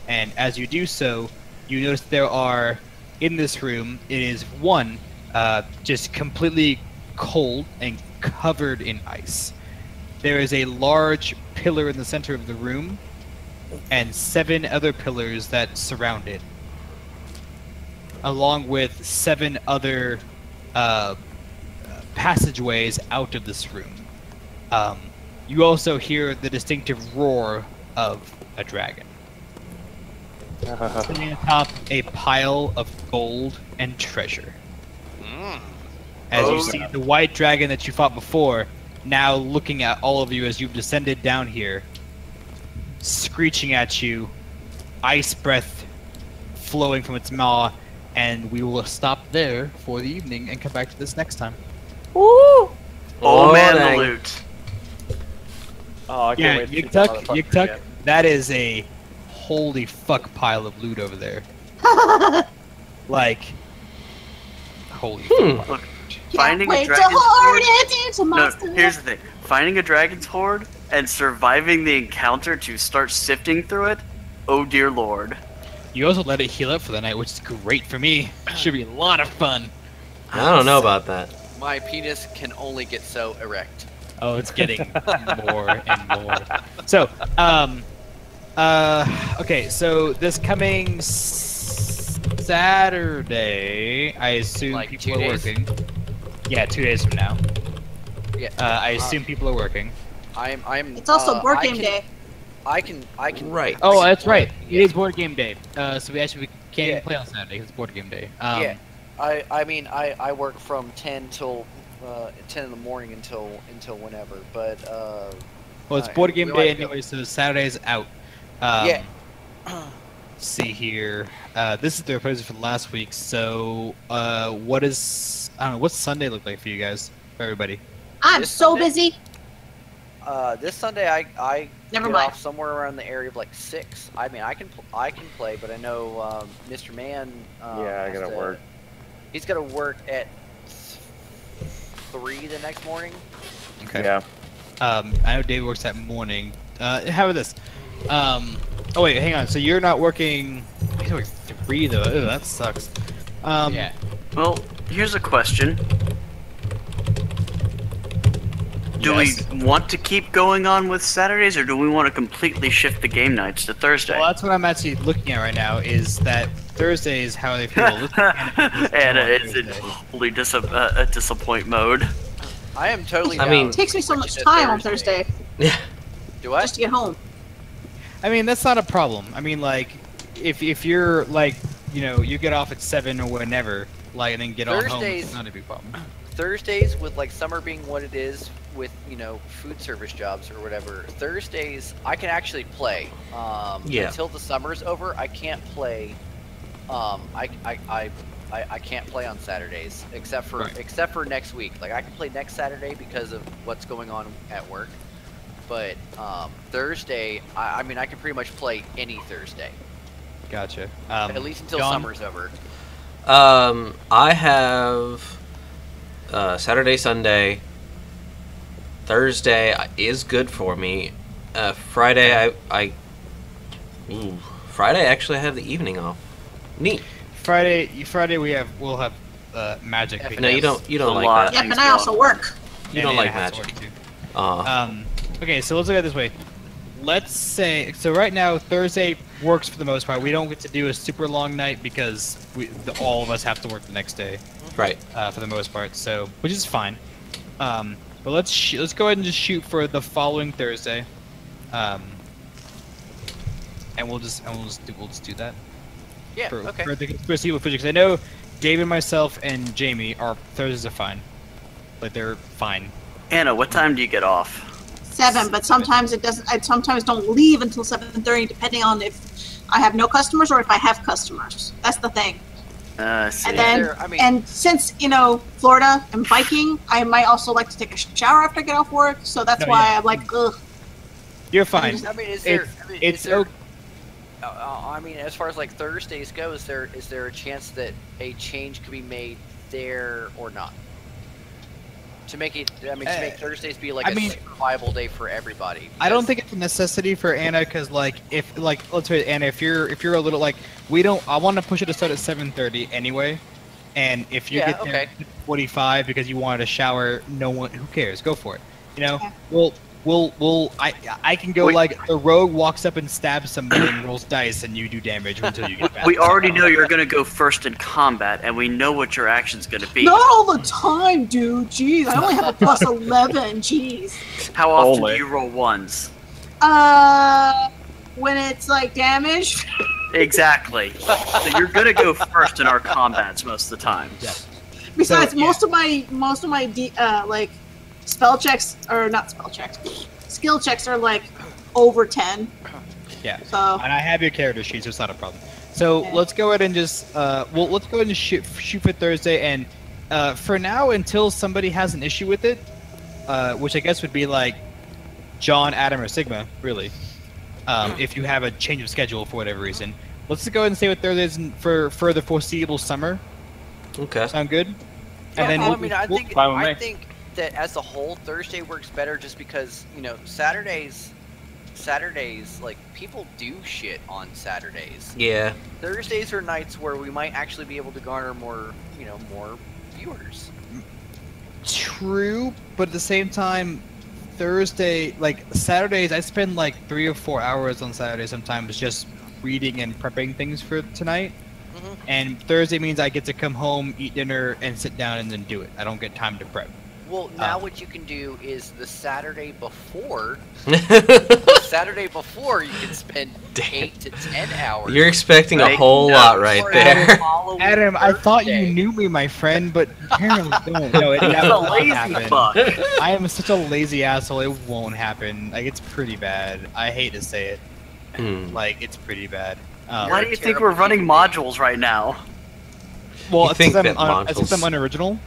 And as you do so, you notice there are, in this room, it is one, just completely cold and covered in ice. There is a large pillar in the center of the room, and 7 other pillars that surround it, along with 7 other passageways out of this room. You also hear the distinctive roar of a dragon. Sitting atop a pile of gold and treasure. As you see the white dragon that you fought before, now looking at all of you as you've descended down here, screeching at you, ice breath flowing from its maw, and we will stop there for the evening and come back to this next time. Oh man, dang. the loot. Oh, I can't Yeah, wait to see that Yik-Tuk, motherfucker Yik-Tuk, again. that is a holy fuck pile of loot over there. Like, holy fuck. Look, Can't finding a wait to dragon's hoard hoard. it into No, monster. here's the thing: finding a dragon's hoard and surviving the encounter to start sifting through it. Oh dear lord! You also let it heal up for the night, which is great for me. Should be a lot of fun. I don't know about that. My penis can only get so erect. Oh, it's getting more and more. So, okay, so this coming Saturday, I assume Like people 2 are days? working. Yeah, 2 days from now. Yeah. I assume people are working. I'm. It's also board I game can- day. I can. Right. Oh, that's play, right. yeah. It is board game day. So we can't even Yeah. play on Saturday 'cause it's board game day. Yeah. I mean, I work from 10 till 10 in the morning until whenever. But Well, it's Alright, board game we day might go. anyway, so Saturday's out. Yeah. Let's see here. This is the proposal for last week. So, what is I don't know. What's Sunday look like for you guys? For everybody. I'm This so Sunday? busy. This Sunday I Never get mind. off somewhere around the area of like 6. I mean, I can play, but I know Mr. Man. Yeah, I has gotta work. He's got to work at 3 the next morning. Okay. Yeah. I know Dave works that morning. How about this? Oh wait, hang on. So you're not working? He's working 3 though. Ew, that sucks. Yeah. Well, here's a question. Do Yes. we want to keep going on with Saturdays, or do we want to completely shift the game nights to Thursday? Well, that's what I'm actually looking at right now. Is that Thursday is how they feel. And it's in totally disappoint mode. I am totally. I down mean- It takes me so to much switch to time on Thursday Yeah. Do what? just to get home. I mean, that's not a problem. I mean, like, if you're like, you get off at 7 or whenever, like, and then get on home, it's Thursdays- not a big problem. Thursdays, with like summer being what it is, with food service jobs or whatever. Thursdays I can actually play. Yeah. Until the summer's over, I can't play. I can't play on Saturdays except for next week. Like I can play next Saturday because of what's going on at work. But Thursday, I mean, I can pretty much play any Thursday, Gotcha. at least until John? summer's over. I have Saturday, Sunday. Thursday is good for me. Friday, Friday actually I have the evening off. Neat. Friday we'll have magic. Yeah, No, you because- don't a like lot. that. Yeah, Things but I go also on. work. You don't and like it has to magic. work, too. Uh, Okay, so let's look at it this way. Let's say so. Right now, Thursday works for the most part. We don't get to do a super long night because all of us have to work the next day right. for the most part. So, which is fine. But let's go ahead and just shoot for the following Thursday, and we'll just do that. Yeah. For, Okay. for the foreseeable future. Because I know Dave and myself and Jamie, our Thursdays are fine. Like they're fine. Anna, what time do you get off? 7, but sometimes it doesn't. I sometimes don't leave until 7:30, depending on if I have no customers or if I have customers. That's the thing. See. And then, There- I mean- and since Florida and biking, I might also like to take a shower after I get off work. So that's No, why yeah. I'm like, ugh. You're fine. I mean, is there? It's- I mean, it's is there, okay. I mean, as far as like Thursdays go, is there a chance that a change could be made there or not? To make it, I mean, to make Thursdays be like I a mean- super viable day for everybody. I don't because- think it's a necessity for Anna because let's say Anna, if you're a little I want to push it to start at 7:30 anyway, and if you Yeah, get there okay. at 45 because you wanted to shower, who cares? Go for it. Yeah. I can go We- like the rogue walks up and stabs somebody and rolls dice and you do damage until you get back. We already know you're going to go first in combat, and we know what your action's going to be. Not all the time, dude. Jeez, I only have a plus 11. Jeez. How often Only. do you roll ones? When it's like damage. Exactly. So you're going to go first in our combats most of the time. Yeah. Besides, So, yeah. most of my spell checks or not spell checks, skill checks are like over 10. Yeah. So And I have your character sheet, so it's not a problem. So Okay. let's go ahead and just let's go ahead and shoot for Thursday, and for now until somebody has an issue with it, which I guess would be like John, Adam, or Sigma, really. If you have a change of schedule for whatever reason, let's just go ahead and stay with Thursdays for the foreseeable summer. Okay. Sound good? Yeah, And then well, I mean, I think fine with me. that as a whole, Thursday works better just because Saturdays, like people do shit on Saturdays. Yeah. Thursdays are nights where we might actually be able to garner more viewers. True, but at the same time, Saturdays, I spend like 3 or 4 hours on Saturdays sometimes just reading and prepping things for tonight. And Thursday means I get to come home, eat dinner, and sit down and then do it. I don't get time to prep. Well, now what you can do is the Saturday before. You can spend 8 to 10 hours. You're expecting a whole lot right there. Adam, I thought you knew me, my friend, but apparently don't. No, it never will happen. I am such a lazy asshole. It won't happen. Like, it's pretty bad. I hate to say it. Like, it's pretty bad. Why do you think we're running modules right now? Well, I think I'm unoriginal.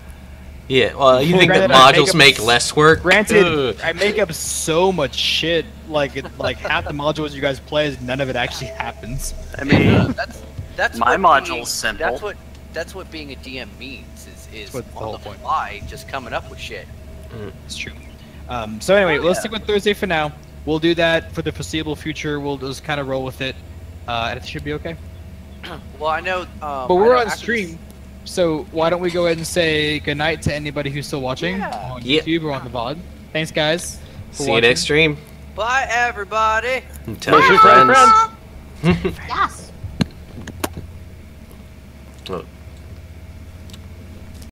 Yeah, well, you think that modules make less work? Granted, I make up so much shit. Like half the modules you guys play, none of it actually happens. I mean, that's my module's simple. That's what being a DM means is What's the whole on the point? fly, just coming up with shit. It's true. So anyway, let's stick with Thursday for now. We'll do that for the foreseeable future. We'll just kind of roll with it, and it should be okay. Well, I know. But we're on stream. So why don't we go ahead and say goodnight to anybody who's still watching on YouTube or on the VOD. Thanks, guys. See you next stream. Bye, everybody. Tell your friends. Yes. Well,